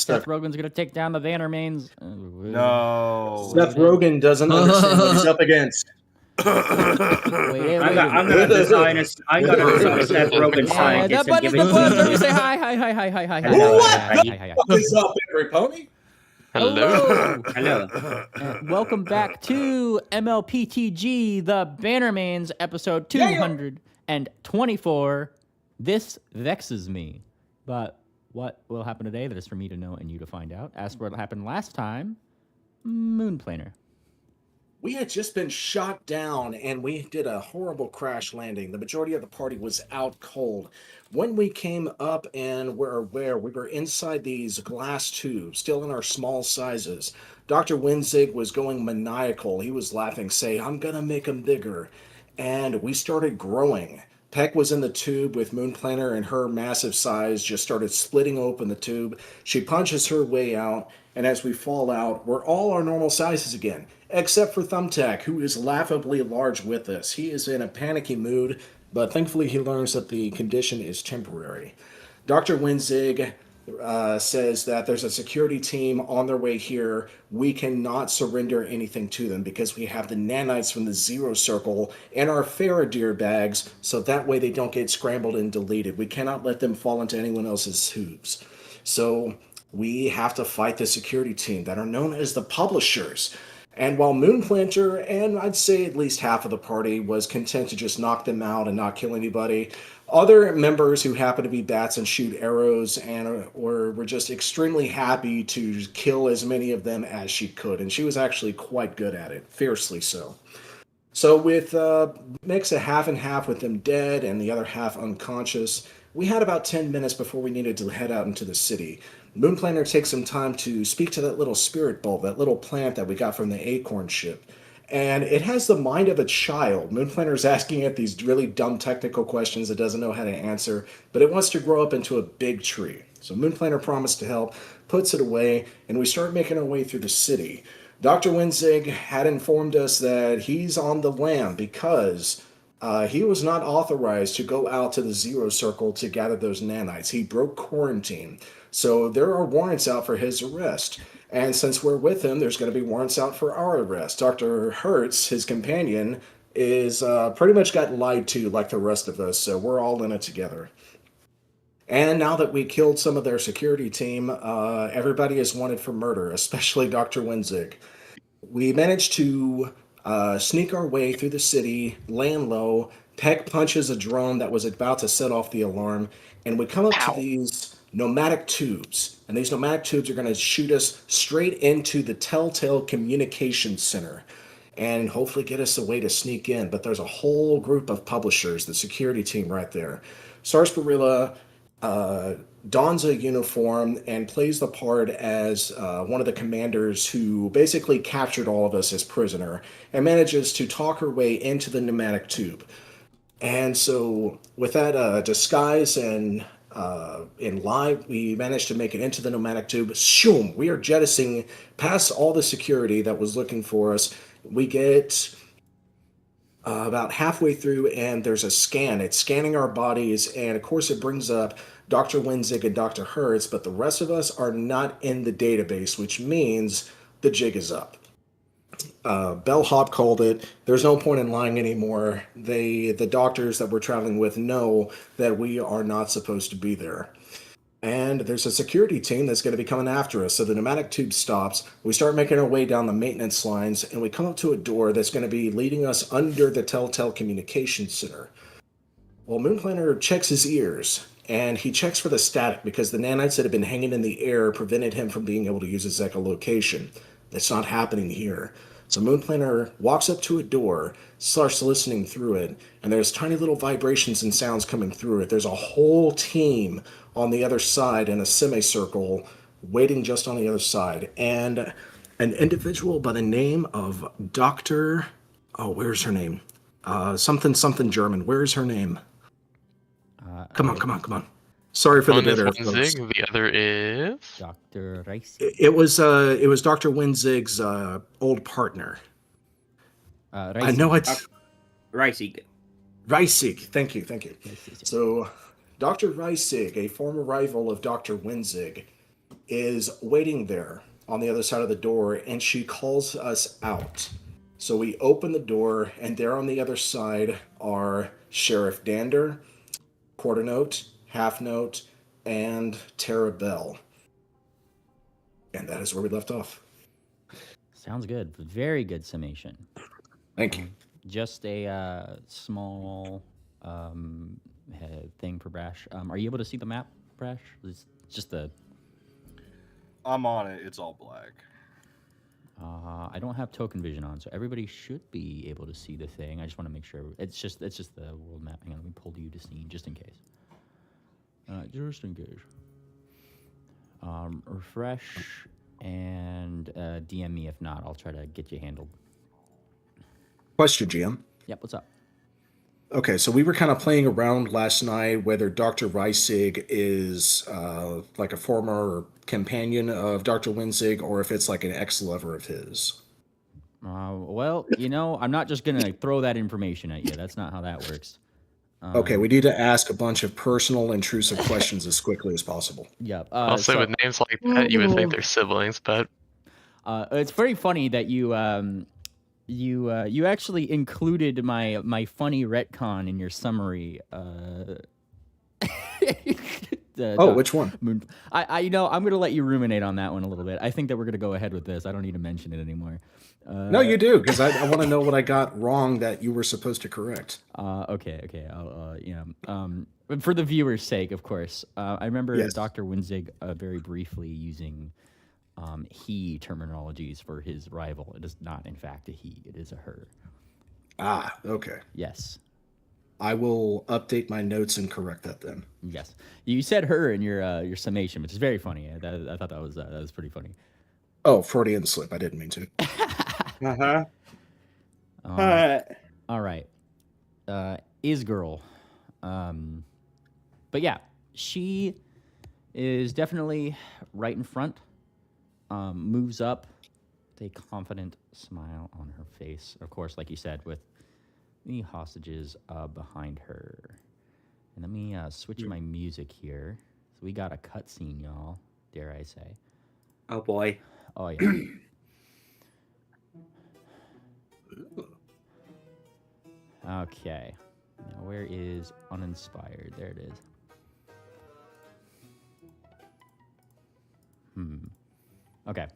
Seth Rogen's gonna take down the Bannermanes. No. Seth Rogen doesn't understand what he's up against. Wait. I'm gonna design a Seth Rogen sign. That button is the buzz. Let me say hi. What is up, everybody? Hello. Hello. Welcome back to mlptg, the Bannermanes, episode 224. This vexes me. But what will happen today? That is for me to know and you to find out. As for what happened last time, Moonplaner. We had just been shot down and we did a horrible crash landing. The majority of the party was out cold. When we came up and were aware, we were inside these glass tubes, still in our small sizes. Dr. Winzig was going maniacal. He was laughing, saying, "I'm gonna make him bigger." And we started growing. Peck was in the tube with Moonplaner, and her massive size just started splitting open the tube. She punches her way out, and as we fall out, we're all our normal sizes again, except for Thumbtack, who is laughably large with us. He is in a panicky mood, but thankfully he learns that the condition is temporary. Dr. Winzig says that there's a security team on their way here. We cannot surrender anything to them because we have the nanites from the Zero Circle in our Faradeer bags, so that way they don't get scrambled and deleted. We cannot let them fall into anyone else's hooves. So we have to fight the security team that are known as the Publishers. And while Moonplanter, and I'd say at least half of the party, was content to just knock them out and not kill anybody, other members who happen to be bats and shoot arrows and or were just extremely happy to kill as many of them as she could. And she was actually quite good at it, fiercely so. So with mix a half and half with them dead and the other half unconscious, we had about 10 minutes before we needed to head out into the city. Moonplaner takes some time to speak to that little spirit bulb, that little plant that we got from the acorn ship. And it has the mind of a child. Moonplaner is asking it these really dumb technical questions it doesn't know how to answer, but it wants to grow up into a big tree. So Moonplaner promised to help, puts it away, and we start making our way through the city. Dr. Winzig had informed us that he's on the lam because he was not authorized to go out to the Zero Circle to gather those nanites. He broke quarantine. So there are warrants out for his arrest. And since we're with him, there's going to be warrants out for our arrest. Dr. Hertz, his companion, is pretty much got lied to like the rest of us, so we're all in it together. And now that we killed some of their security team, everybody is wanted for murder, especially Dr. Winzig. We managed to sneak our way through the city, land low. Peck punches a drone that was about to set off the alarm, and we come up to these pneumatic tubes. And these pneumatic tubes are going to shoot us straight into the Telltale Communications Center and hopefully get us a way to sneak in. But there's a whole group of publishers, the security team right there. Sarsaparilla dons a uniform and plays the part as one of the commanders who basically captured all of us as prisoner and manages to talk her way into the pneumatic tube. And so with that disguise and in live, we managed to make it into the pneumatic tube. Shoom! We are jettisoning past all the security that was looking for us. We get about halfway through, and there's a scan. It's scanning our bodies, and of course it brings up Dr. Winzig and Dr. Hertz, but the rest of us are not in the database, which means the jig is up. Bellhop called it. There's no point in lying anymore. The doctors that we're traveling with know that we are not supposed to be there. And there's a security team that's going to be coming after us. So the pneumatic tube stops. We start making our way down the maintenance lines, and we come up to a door that's going to be leading us under the Telltale Communications Center. Well, Moonplaner checks his ears, and he checks for the static because the nanites that have been hanging in the air prevented him from being able to use his echolocation. That's not happening here. So Moonplaner walks up to a door, starts listening through it, and there's tiny little vibrations and sounds coming through it. There's a whole team on the other side in a semicircle waiting just on the other side. And an individual by the name of Dr. Oh, where's her name? Something German. Where's her name? Come on. Sorry for the bitter. The other is Dr. Rice. It was Dr. Winzig's old partner. I know it's Reisig. Reisig. Thank you. So, Dr. Reisig, a former rival of Dr. Winzig, is waiting there on the other side of the door, and she calls us out. So we open the door, and there on the other side are Sheriff Dander, Quarter Note, Half Note, and Tara Bell. And that is where we left off. Sounds good. Very good summation. Thank you. Just a small thing for Brash. Are you able to see the map, Brash? It's just the. I'm on it. It's all black. I don't have token vision on, so everybody should be able to see the thing. I just want to make sure it's just the world map. Hang on, let me pull you to scene just in case. Just in case. Refresh and DM me if not. I'll try to get you handled. Question, GM. Yep. What's up? Okay, so we were kind of playing around last night whether Dr. Reisig is like a former companion of Dr. Winzig or if it's like an ex-lover of his. Well, I'm not just going to throw that information at you. That's not how that works. Okay, we need to ask a bunch of personal, intrusive questions as quickly as possible. Yep. Also, with names like that, you would think they're siblings, but it's very funny that you actually included my funny retcon in your summary. Which one? I'm gonna let you ruminate on that one a little bit. I think that we're gonna go ahead with this. I don't need to mention it anymore. No, you do, because I want to know what I got wrong that you were supposed to correct. Okay. For the viewer's sake, of course. I remember Yes. Dr. Winzig very briefly using he terminologies for his rival. It is not, in fact, a he. It is a her. Ah, okay. Yes. I will update my notes and correct that then. Yes. You said her in your summation, which is very funny. I thought that was pretty funny. Oh, Freudian slip. I didn't mean to. Uh-huh. All right. Is girl. But yeah, she is definitely right in front. Moves up with a confident smile on her face. Of course, like you said, with the hostages behind her. And let me switch my music here. So we got a cutscene, y'all. Dare I say? Oh boy. Oh yeah. Okay. Now where is uninspired? There it is. Okay.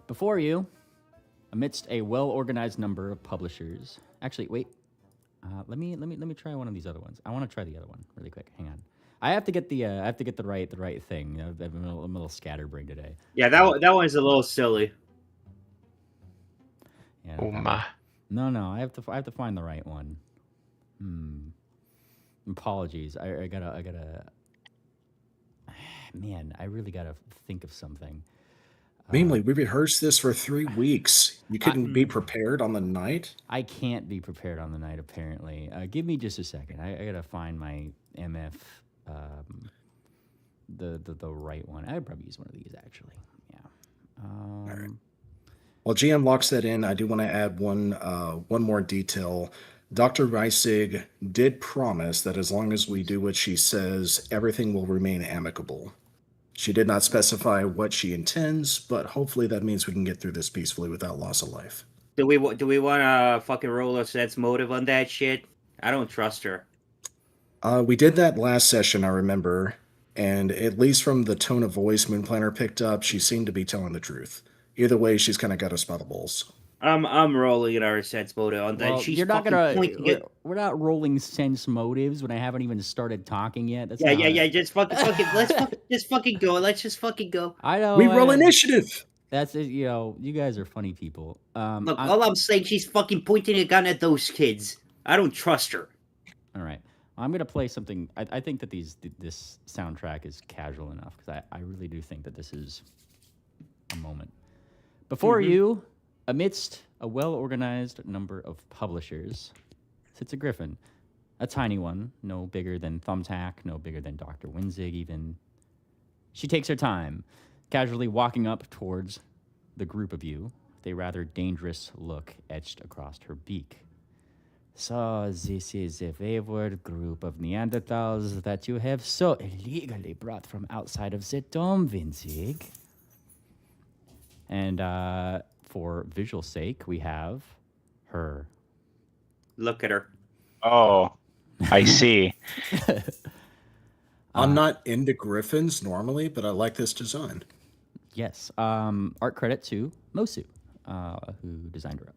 Before you, amidst a well-organized number of publishers. Actually, wait. Let me try one of these other ones. I want to try the other one really quick. Hang on. I have to get the right thing. I'm a little scatterbrained today. Yeah, that one's a little silly. Yeah, oh my. No. I have to find the right one. Apologies. I gotta. Man, I really gotta think of something. Mainly, we rehearsed this for 3 weeks. You couldn't be prepared on the night? I can't be prepared on the night, apparently. Give me just a second. I gotta find my MF, the right one. I'd probably use one of these, actually. Yeah. All right. While GM locks that in, I do want to add one more detail. Dr. Reisig did promise that as long as we do what she says, everything will remain amicable. She did not specify what she intends, but hopefully that means we can get through this peacefully without loss of life. Do we want to fucking roll a sense motive on that shit? I don't trust her. We did that last session, I remember, and at least from the tone of voice Moonplanner picked up, she seemed to be telling the truth. Either way, she's kind of got us by the balls. I'm rolling in our sense motive on that. Well, She's you're not fucking gonna. We're not rolling sense motives when I haven't even started talking yet. That's Yeah. Just fucking. Just fucking go. Let's just fucking go. I know. We roll initiative. That's it. You guys are funny people. Look, all I'm saying, she's fucking pointing a gun at those kids. I don't trust her. All right. I'm gonna play something. I think that this soundtrack is casual enough because I really do think that this is a moment. Before you, amidst a well-organized number of publishers, sits a griffin. A tiny one, no bigger than Thumbtack, no bigger than Dr. Winzig even. She takes her time, casually walking up towards the group of you, with a rather dangerous look etched across her beak. So this is a wayward group of Neanderthals that you have so illegally brought from outside of the dome, Winzig. And for visual sake, we have her. Look at her. Oh, I see. I'm not into griffins normally, but I like this design. Yes. Art credit to Mosu, who designed her up.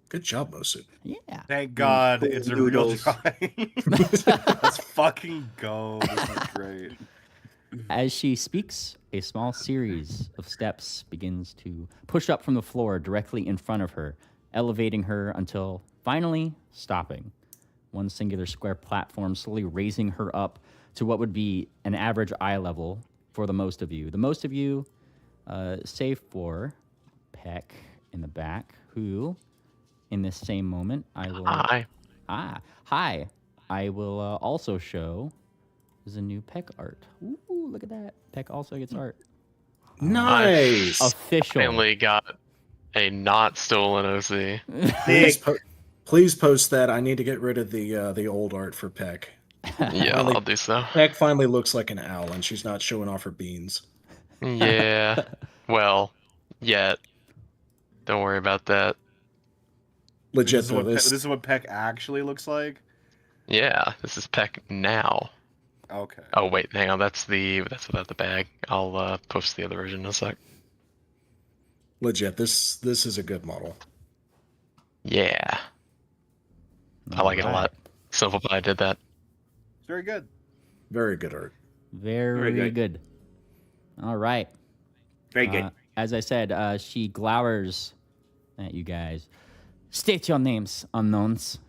Good job, Mosu. Yeah. Thank God Cool it's a real noodles. drawing. Let's fucking go. This is great. As she speaks, a small series of steps begins to push up from the floor directly in front of her, elevating her until finally stopping. One singular square platform slowly raising her up to what would be an average eye level for the most of you. The most of you, save for Peck in the back, who, in this same moment, I will... Hi. Hi. I will also show... There's a new Peck art. Ooh, look at that. Peck also gets art. Nice. Official. Finally got a not stolen OC. Please post that. I need to get rid of the old art for Peck. Yeah, Finally- I'll do so. Peck finally looks like an owl, and she's not showing off her beans. Yeah. Well, yet. Don't worry about that. Legit, though. This is what Peck actually looks like. Yeah, this is Peck now. Okay. Oh wait, hang on. That's without the bag. I'll post the other version in a sec. Legit. This is a good model. Yeah, I like it a lot. Simple Pie did that. It's very good. Very good art. Very Very good. All right. Very good. As I said, she glowers at you guys. State your names, unknowns.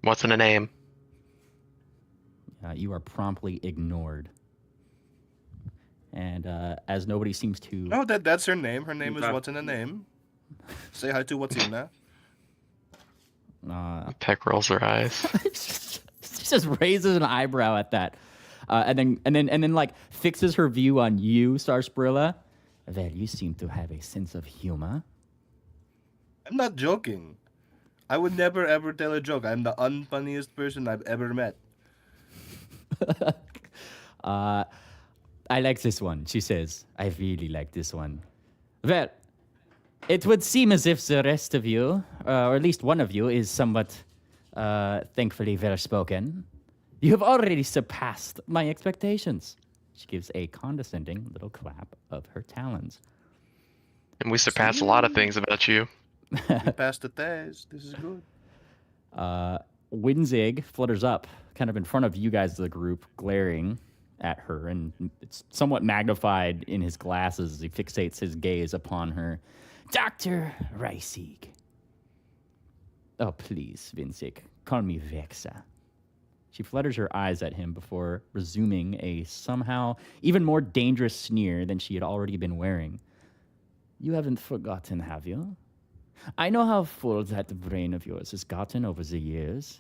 What's in a name? You are promptly ignored. And as nobody seems to... No, that's her name. Her name is Okay. What's in a Name. Say hi to What's in there. Peck rolls her eyes. She just raises an eyebrow at that. And then like fixes her view on you, Sarsprilla. Well, you seem to have a sense of humor. I'm not joking. I would never ever tell a joke. I'm the unfunniest person I've ever met. I like this one, she says. I really like this one. Well, it would seem as if the rest of you, or at least one of you, is somewhat, thankfully, well-spoken. You have already surpassed my expectations. She gives a condescending little clap of her talons. And we surpassed a lot of things about you. We passed the test. This is good. Winzig flutters up, kind of in front of you guys, the group, glaring at her, and it's somewhat magnified in his glasses as he fixates his gaze upon her. Dr. Reisig. Oh, please, Winzig, call me Vexa. She flutters her eyes at him before resuming a somehow even more dangerous sneer than she had already been wearing. You haven't forgotten, have you? I know how full that brain of yours has gotten over the years.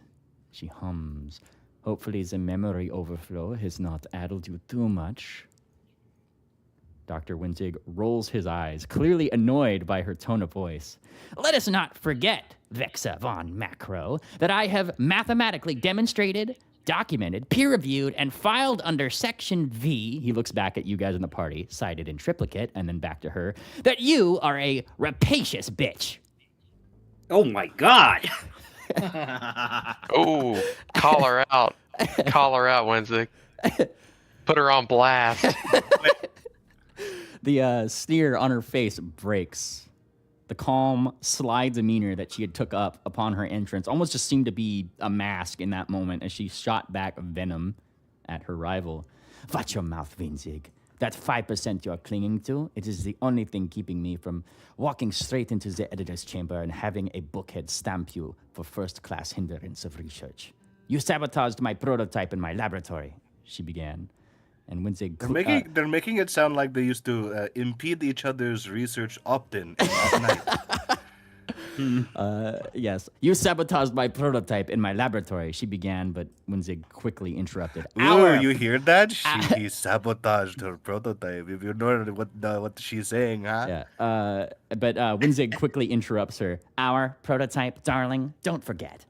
She hums. Hopefully the memory overflow has not addled you too much. Dr. Winzig rolls his eyes, clearly annoyed by her tone of voice. Let us not forget, Vexa von Macro, that I have mathematically demonstrated, documented, peer-reviewed, and filed under Section V, he looks back at you guys in the party, cited in triplicate, and then back to her, that you are a rapacious bitch. Oh my god! Oh, call her out. Call her out, Wednesday. Put her on blast. The sneer on her face breaks. The calm, sly demeanor that she had took up upon her entrance almost just seemed to be a mask in that moment as she shot back venom at her rival. Watch your mouth, Winzig. That 5% you're clinging to, it is the only thing keeping me from walking straight into the editor's chamber and having a bookhead stamp you for first-class hindrance of research. You sabotaged my prototype in my laboratory, she began. And Winzig... They're making it sound like they used to impede each other's research often and at night. Yes. You sabotaged my prototype in my laboratory, she began, but Winzig quickly interrupted. Ooh, you hear that? He sabotaged her prototype. If you know what she's saying, huh? Yeah. But Winzig quickly interrupts her. Our prototype, darling, don't forget.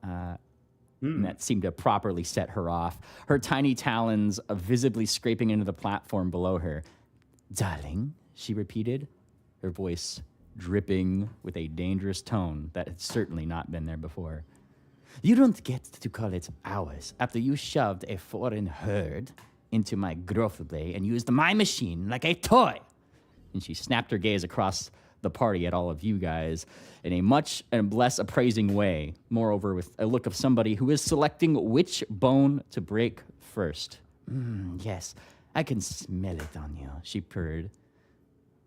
And that seemed to properly set her off. Her tiny talons visibly scraping into the platform below her. Darling, she repeated, her voice dripping with a dangerous tone that had certainly not been there before. You don't get to call it ours after you shoved a foreign herd into my growth bay and used my machine like a toy. And she snapped her gaze across the party at all of you guys in a much and less appraising way. Moreover, with a look of somebody who is selecting which bone to break first. Yes, I can smell it on you, she purred,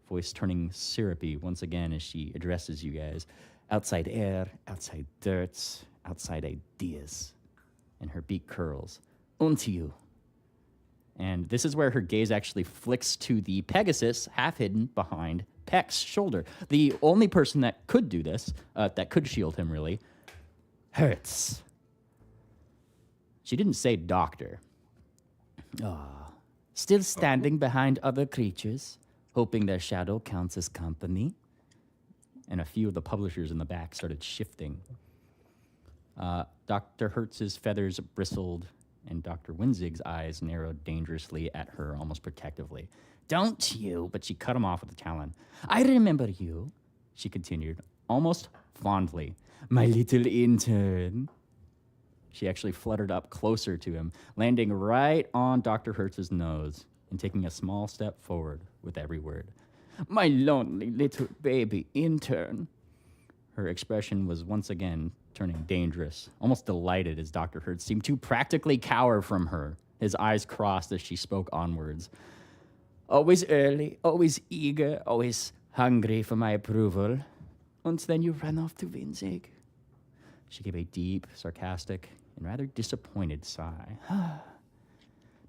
voice turning syrupy once again as she addresses you guys. Outside air, outside dirt, outside ideas. And her beak curls. Unto you. And this is where her gaze actually flicks to the Pegasus half hidden behind Peck's shoulder. The only person that could do this, that could shield him really, Hurts. She didn't say doctor. Still standing behind other creatures, hoping their shadow counts as company. And a few of the publishers in the back started shifting. Dr. Hertz's feathers bristled, and Dr. Winzig's eyes narrowed dangerously at her, almost protectively. Don't you? But she cut him off with a talon. I remember you, she continued, almost fondly. My little intern. She actually fluttered up closer to him, landing right on Dr. Hertz's nose and taking a small step forward with every word. My lonely little baby intern. Her expression was once again turning dangerous, almost delighted as Dr. Hertz seemed to practically cower from her, his eyes crossed as she spoke onwards. Always early, always eager, always hungry for my approval. And then you ran off to Winzig. She gave a deep, sarcastic, and rather disappointed sigh.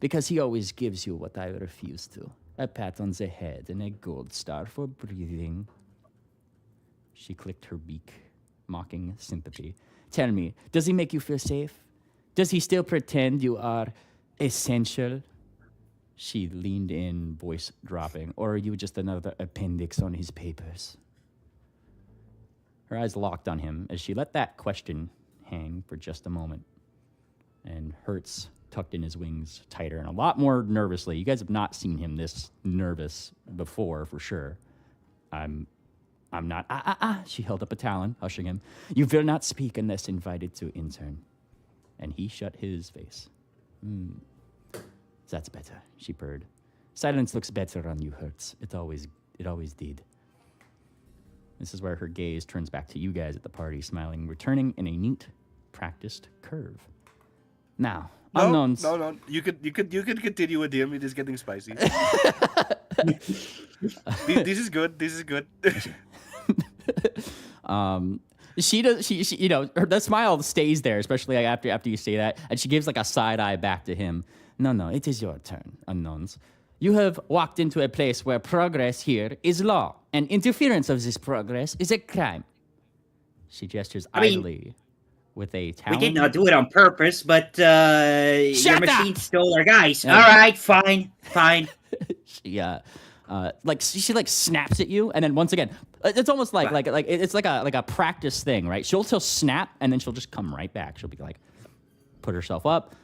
Because he always gives you what I refuse to. A pat on the head and a gold star for breathing. She clicked her beak, mocking sympathy. Tell me, does he make you feel safe? Does he still pretend you are essential? She leaned in, voice dropping. Or are you just another appendix on his papers? Her eyes locked on him as she let that question hang for just a moment. And Hertz tucked in his wings tighter and a lot more nervously. You guys have not seen him this nervous before, for sure. I'm not. She held up a talon, hushing him. You will not speak unless invited to intern. And he shut his face. That's better, she purred. Silence looks better on you, Hertz. It always did. This is where her gaze turns back to you guys at the party, smiling, returning in a neat, practiced curve. Now, unknowns. No. You could continue with him. It is getting spicy. This is good. She does. She you know, the smile stays there, especially after you say that, and she gives like a side eye back to him. No, it is your turn, unknowns. You have walked into a place where progress here is law, and interference of this progress is a crime. She gestures idly with a talon. We did not do it on purpose, but your machine stole our guys. All right, fine. She snaps at you, and then once again, it's almost like it's like a practice thing, right? She'll snap, and then she'll just come right back. She'll be like, put herself up,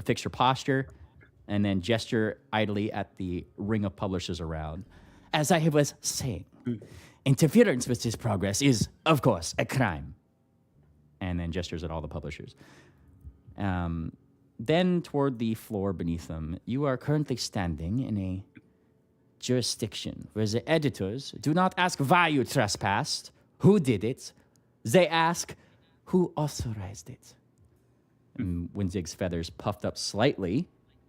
fix her posture, and then gesture idly at the ring of publishers around. As I was saying, interference with this progress is, of course, a crime. And then gestures at all the publishers. Then toward the floor beneath them, you are currently standing in a jurisdiction where the editors do not ask why you trespassed, who did it. They ask who authorized it. And Winzig's feathers puffed up slightly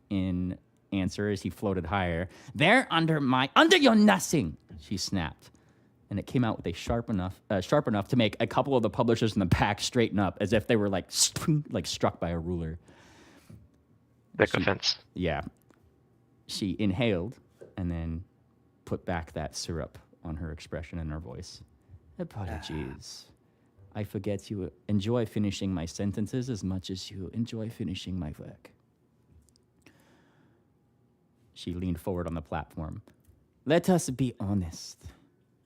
in answer as he floated higher. They're under your nothing, she snapped. And it came out with a sharp enough to make a couple of the publishers in the back straighten up, as if they were like struck by a ruler. Thick offense. Yeah. She inhaled and then put back that syrup on her expression and her voice. Apologies. I forget you enjoy finishing my sentences as much as you enjoy finishing my work. She leaned forward on the platform. Let us be honest.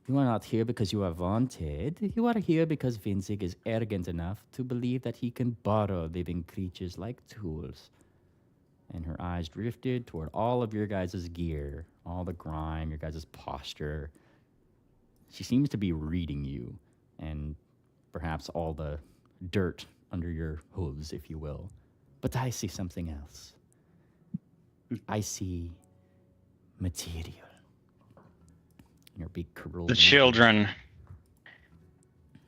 You are not here because you are wanted. You are here because Vinzig is arrogant enough to believe that he can borrow living creatures like tools. And her eyes drifted toward all of your guys' gear, all the grime, your guys' posture. She seems to be reading you, and perhaps all the dirt under your hooves, if you will. But I see something else. I see material. Your big curls. The children.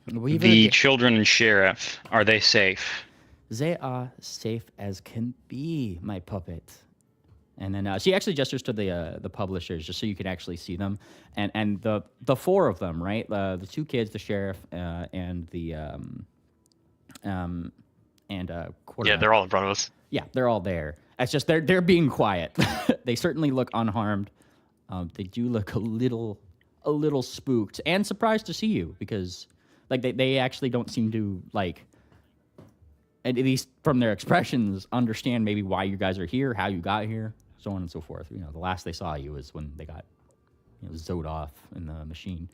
The children and sheriff. Are they safe? They are safe as can be, my puppet. And then she actually gestures to the publishers just so you can actually see them. And the four of them, right? The two kids, the sheriff, and the quarterback. Yeah, they're all in front of us. Yeah, they're all there. It's just they're being quiet. They certainly look unharmed. They do look a little spooked and surprised to see you because like they actually don't seem to like, at least from their expressions, understand maybe why you guys are here, how you got here, so on and so forth. You know, the last they saw you was when they got zoed off in the machine.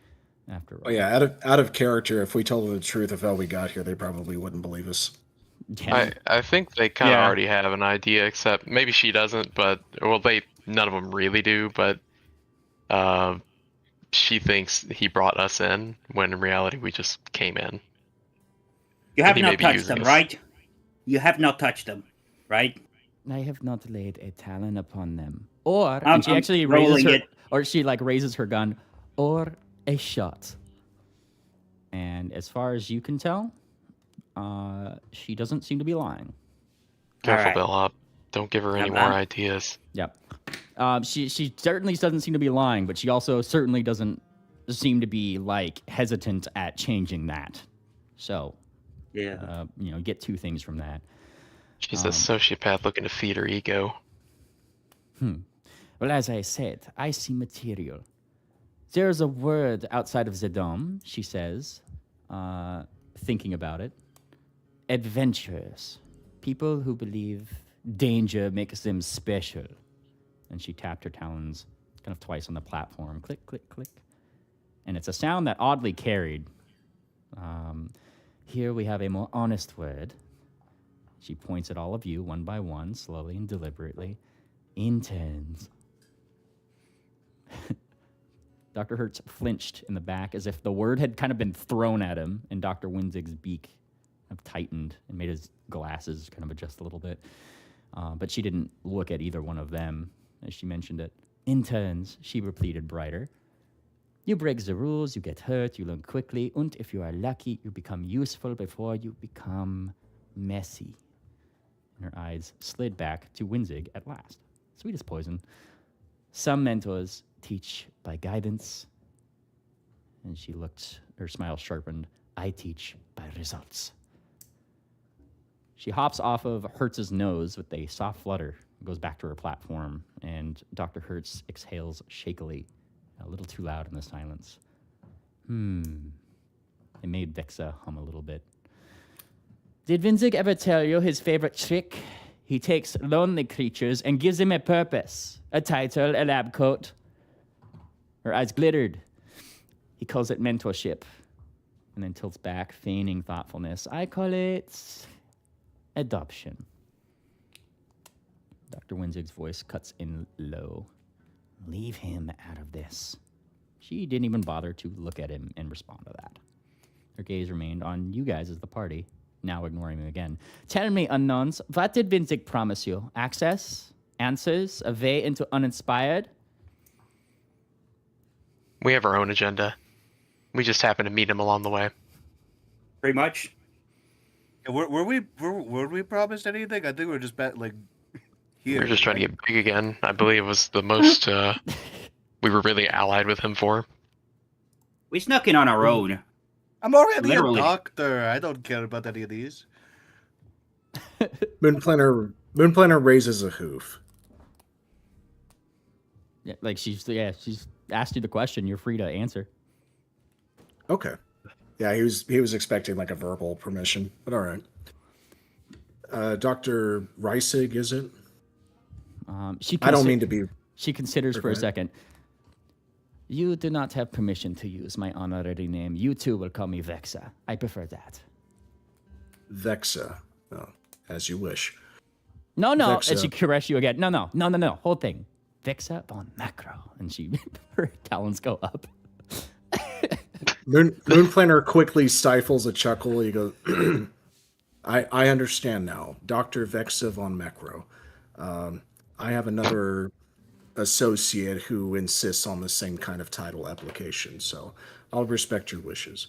After. Oh yeah, out of character. If we told them the truth of how we got here, they probably wouldn't believe us. Yeah. I think they kind of already have an idea, except maybe she doesn't. But none of them really do. But she thinks he brought us in when in reality we just came in. You have not touched them, right? You have not touched them, right? I have not laid a talon upon them. Or and she actually raises her, or she like raises her gun, or a shot. And as far as you can tell, she doesn't seem to be lying. Careful, Bellhop. Don't give her any more ideas. Yep. She certainly doesn't seem to be lying, but she also certainly doesn't seem to be like hesitant at changing that. So, get two things from that. She's a sociopath looking to feed her ego. Well, as I said, I see material. There's a word outside of the dome, she says, thinking about it. Adventurers. People who believe danger makes them special. And she tapped her talons kind of twice on the platform. Click, click, click. And it's a sound that oddly carried. Here we have a more honest word. She points at all of you, one by one, slowly and deliberately. Interns. Dr. Hertz flinched in the back as if the word had kind of been thrown at him, and Dr. Winzig's beak kind of tightened and made his glasses kind of adjust a little bit. But she didn't look at either one of them as she mentioned it. Interns, she repeated brighter. You break the rules, you get hurt, you learn quickly, and if you are lucky, you become useful before you become messy. And her eyes slid back to Winzig at last. Sweet as poison. Some mentors teach by guidance. And she looked, her smile sharpened. I teach by results. She hops off of Hertz's nose with a soft flutter, goes back to her platform, and Dr. Hertz exhales shakily, a little too loud in the silence. It made Vexa hum a little bit. Did Winzig ever tell you his favorite trick? He takes lonely creatures and gives them a purpose, a title, a lab coat. Her eyes glittered. He calls it mentorship, and then tilts back, feigning thoughtfulness. I call it adoption. Dr. Winzig's voice cuts in low. Leave him out of this. She didn't even bother to look at him and respond to that. Her gaze remained on you guys as the party, now ignoring him again. Tell me, unknowns, what did Winzig promise you? Access? Answers? A way into uninspired? We have our own agenda. We just happen to meet him along the way. Pretty much. Were we promised anything? I think we were just here. We were just trying to get big again. I believe was the most we were really allied with him for. We snuck in on our own. I'm already Literally. a doctor. I don't care about any of these. Moonplanner raises a hoof. Yeah, she's asked you the question. You're free to answer. Okay. Yeah, he was expecting like a verbal permission, but all right. Dr. Reisig, is it? I don't mean to be. She considers for a Okay. second. You do not have permission to use my honorary name. You two will call me Vexa. I prefer that. Vexa. Oh, as you wish. No. Vexa. And she caresses you again. No. Whole thing. Vexa von Macro. And her talons go up. Moon Planner quickly stifles a chuckle. He goes, I understand now. Dr. Vexa von Macro. I have another associate who insists on the same kind of title application, so I'll respect your wishes.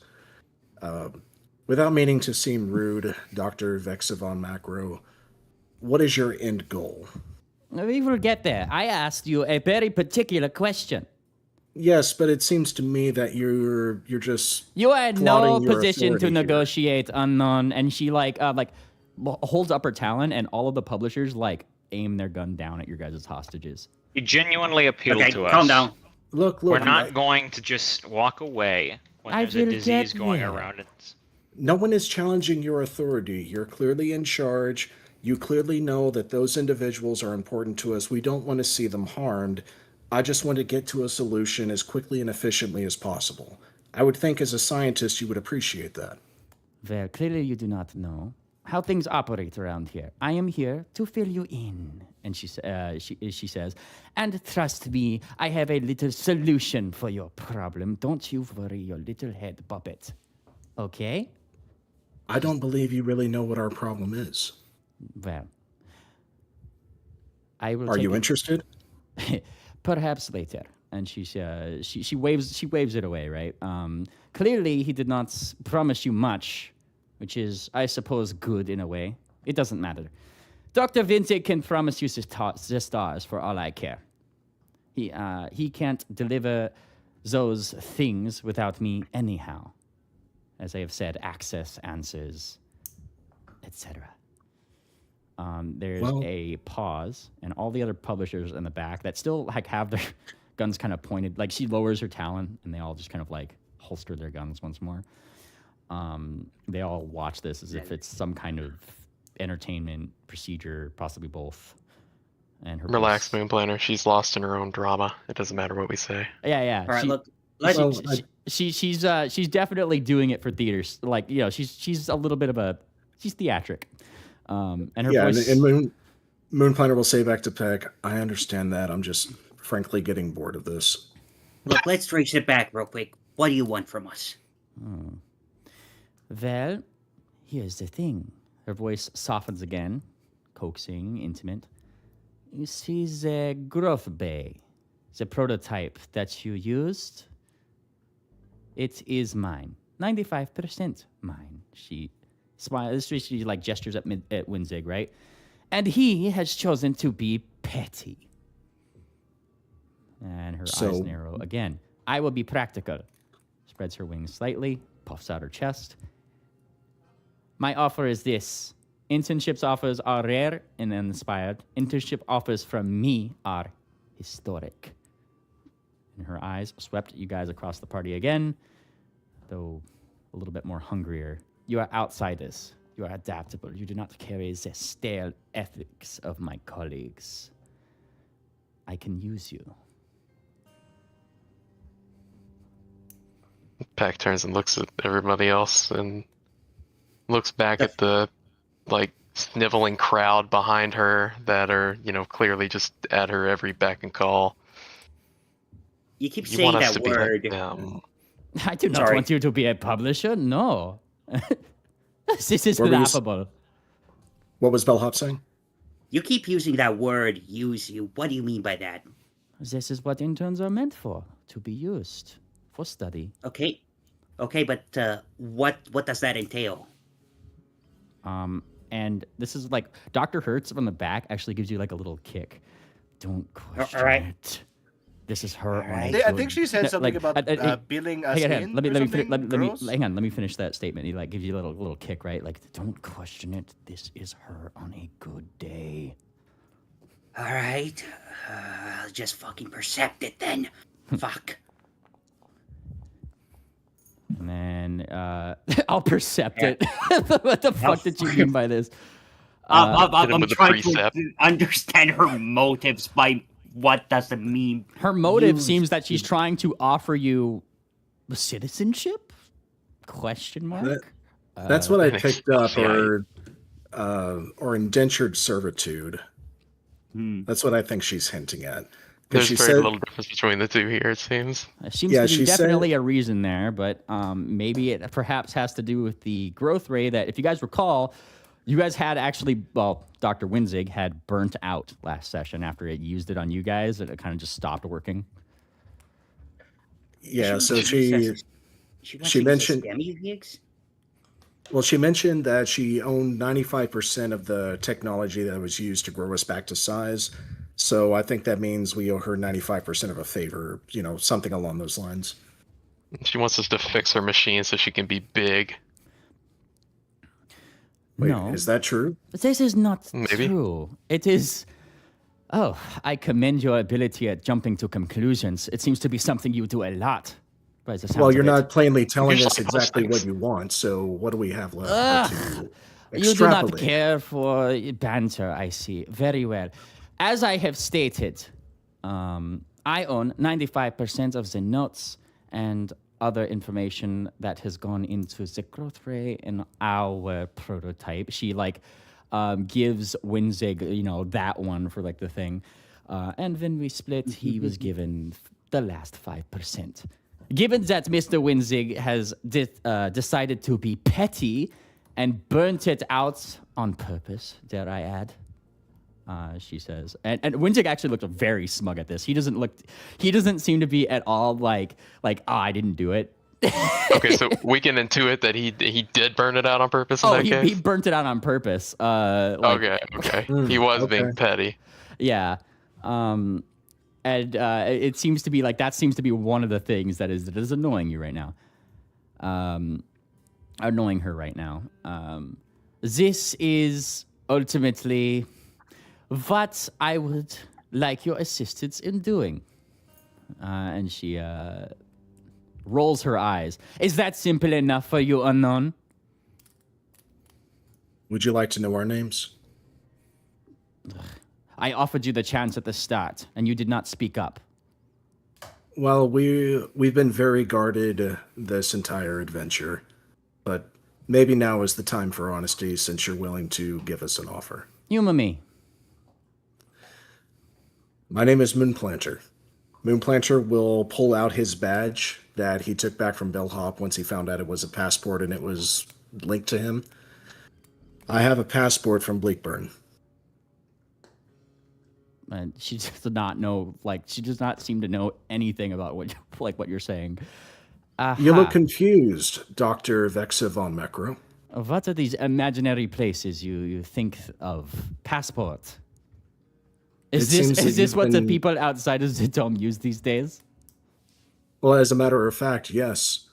Without meaning to seem rude, Dr. Vexa von Macro, what is your end goal? We will get there. I asked you a very particular question. Yes, but it seems to me that you're just You are in no flaunting your position to authority here. negotiate unknown. And she holds up her talon, and all of the publishers aim their gun down at your guys' hostages. You genuinely appeal Okay, to us. calm down. Look. We're not going to just walk away when I there's a will disease get going there. around. No one is challenging your authority. You're clearly in charge. You clearly know that those individuals are important to us. We don't want to see them harmed. I just want to get to a solution as quickly and efficiently as possible. I would think as a scientist you would appreciate that. Well, clearly you do not know how things operate around here. I am here to fill you in. And she says, and trust me, I have a little solution for your problem. Don't you worry your little head puppet. Okay? I don't believe you really know what our problem is. Well, I will. Are take you it- interested? Perhaps later. And she waves it away, right? Clearly, he did not promise you much, which is, I suppose, good in a way. It doesn't matter. Dr. Vincent can promise you the stars for all I care. He can't deliver those things without me anyhow. As I have said, access, answers, etc. There's a pause, and all the other publishers in the back that still have their guns kind of pointed, she lowers her talon, and they all just kind of holster their guns once more. They all watch this as if it's some kind of entertainment procedure, possibly both. And her Relax, voice- Moon Planner. She's lost in her own drama. It doesn't matter what we say. Yeah. All right, look. She's definitely doing it for theaters. She's a little bit of she's theatric. And her voice. And Moon Planner will say back to Peck, I understand that. I'm just frankly getting bored of this. Look, let's trace it back real quick. What do you want from us? Well, here's the thing. Her voice softens again, coaxing, intimate. You see the growth bay, the prototype that you used? It is mine. 95% mine. She smiles. She gestures at Winzig, right? And he has chosen to be petty. And her eyes narrow again. I will be practical. Spreads her wings slightly, puffs out her chest. My offer is this. Internship offers are rare and uninspired. Internship offers from me are historic. And her eyes swept you guys across the party again, though a little bit more hungrier. You are outsiders. You are adaptable. You do not carry the stale ethics of my colleagues. I can use you. Pack turns and looks at everybody else and looks back at the sniveling crowd behind her that are, clearly just at her every beck and call. You keep You saying want us that to be word. like them. I do not Sorry. want you to be a publisher. No. This is What were you laughable. What was Bellhop saying? You keep using that word, use you. What do you mean by that? This is what interns are meant for, to be used for study. Okay, but what does that entail? And this is Dr. Hertz from the back actually gives you a little kick. Don't question right. it. This is her. right. I think she said something about billing us hang on, in. let me or finish. something, girls? Hang on. Let me finish that statement. He gives you a little kick, right? Don't question it. This is her on a good day. All right, I'll just fucking percept it then. Fuck. And then I'll percept Yeah. it. What the fuck did you mean by this? hit him I'm with a trying precept. to understand her motives by what does it mean. Her motive Use- seems that she's trying to offer you citizenship? Question mark. That's what I I think picked so, up, yeah. or indentured servitude. Hmm. That's what I think she's hinting at. 'Cause There's she very said, little difference between the two here, it seems. There seems Yeah, to be she said- definitely a reason there, but maybe it perhaps has to do with the growth rate that, if you guys recall, you guys had actually, well, Dr. Winzig had burnt out last session after it used it on you guys. It kind of just stopped working. yeah, so wants she to use mentioned- demigigs? well, she mentioned that she owned 95% of the technology that was used to grow us back to size. So I think that means we owe her 95% of a favor, something along those lines. She wants us to fix her machine so she can be big. Wait, No, is that true? but this is not Maybe. true. It is. Oh, I commend your ability at jumping to conclusions. It seems to be something you do a lot. By the sounds Well, of you're it. not plainly telling Usually us those exactly what things. you want, so what do we have left Ugh, to You do extrapolate? not care for banter, I see. Very well. As I have stated, I own 95% of the notes and other information that has gone into the growth rate in our prototype. She gives Winzig, that one for the thing. And when we split, he was given the last 5%. Given that Mr. Winzig has decided to be petty and burnt it out on purpose, dare I add, she says. And Winzig actually looked very smug at this. He doesn't seem to be at all like, I didn't do it. Okay, so we can intuit that he did burn it out on purpose in that he case? burnt it out on purpose. Okay. He was being petty. Yeah. And it seems to be that seems to be one of the things that is annoying you right now. Annoying her right now. This is ultimately what I would like your assistance in doing. And she rolls her eyes. Is that simple enough for you, unknown? Would you like to know our names? I offered you the chance at the start, and you did not speak up. Well, we've been very guarded this entire adventure, but maybe now is the time for honesty since you're willing to give us an offer. Humor me. My name is Moonplanter. Moonplanter will pull out his badge that he took back from Bellhop once he found out it was a passport and it was linked to him. I have a passport from Bleakburn. And she does not know, she does not seem to know anything about what you're saying. You look Aha. confused, Dr. Vexa von Mekro. What are these imaginary places you think of? Passport. It seems that Is this you've what the been- people outside of the dome use these days? Well, as a matter of fact, yes.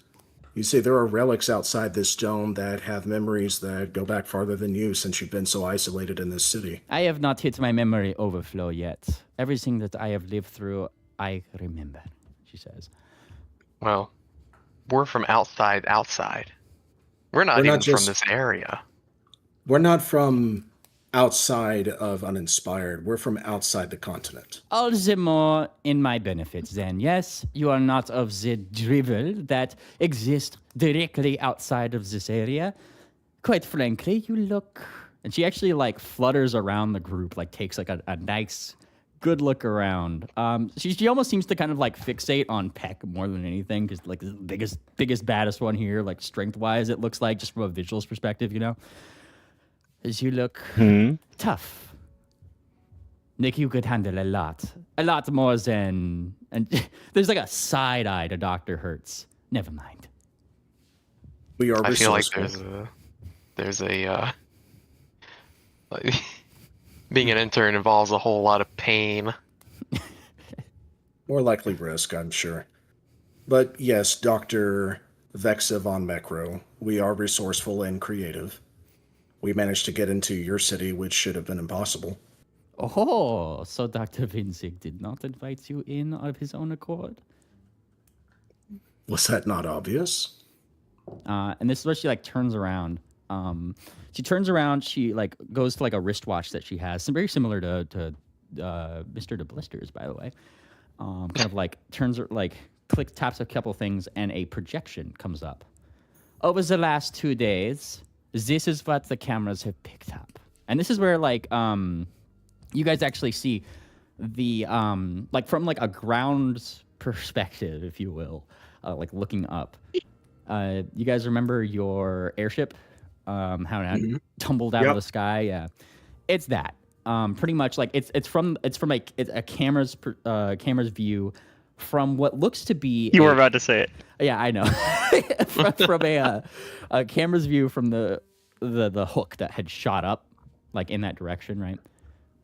You see, there are relics outside this dome that have memories that go back farther than you since you've been so isolated in this city. I have not hit my memory overflow yet. Everything that I have lived through, I remember, she says. Well, we're from outside. We're not We're even not from just- this area. We're not from outside of Uninspired. We're from outside the continent. All the more in my benefit, then. Yes, you are not of the drivel that exists directly outside of this area. Quite frankly, you look... And she actually, flutters around the group, takes, a nice, good look around. She almost seems to kind of, fixate on Peck more than anything, because, the biggest, baddest one here, strength-wise, it looks like, just from a visuals perspective, As you look tough. Nick, you could handle a lot more than... And there's a side eye to Dr. Hertz. Never mind. We are I feel like resourceful. there's a being an intern involves a whole lot of pain. More likely risk, I'm sure. But yes, Dr. Vexa von Mekro, we are resourceful and creative. We managed to get into your city, which should have been impossible. Oh, so Dr. Vinzig did not invite you in of his own accord? Was that not obvious? And this is where she like turns around. She turns around. She like goes to like a wristwatch that she has, very similar to Mr. DeBlisters, by the way. Kind of like turns like taps a couple things, and a projection comes up. Over the last 2 days, this is what the cameras have picked up, and this is where like you guys actually see the like from like a ground perspective, if you will, like looking up. You guys remember your airship? How it tumbled out of the sky? Yeah, it's that. Pretty much like it's from a camera's view from what looks to be. You were about to say it. Yeah, I know. from a camera's view from the hook that had shot up, like in that direction, right?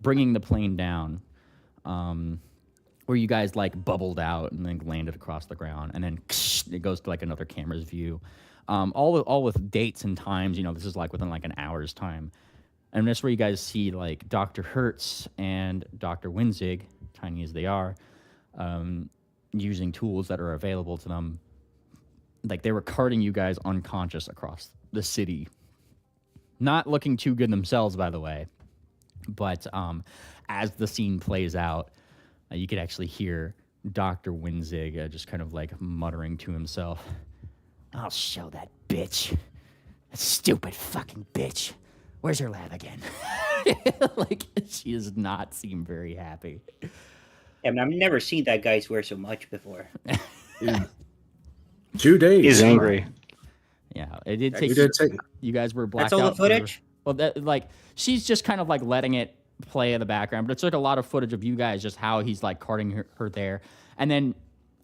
Bringing the plane down, where you guys like bubbled out and then landed across the ground, and then it goes to like another camera's view, all with dates and times. You know, this is like within like an hour's time, and that's where you guys see like Dr. Hertz and Dr. Winzig, tiny as they are, using tools that are available to them. Like they were carting you guys unconscious across the city. Not looking too good themselves, by the way. But as the scene plays out, you could actually hear Dr. Winzig just kind of like muttering to himself, "I'll show that bitch. That stupid fucking bitch. Where's her lab again?" Like, she does not seem very happy. I mean, I've never seen that guy swear so much before. 2 days. He's angry. Yeah, it did take. You guys were blacked That's all out the footage? Well, like she's just kind of like letting it play in the background, but it's like a lot of footage of you guys just how he's like carting her there, and then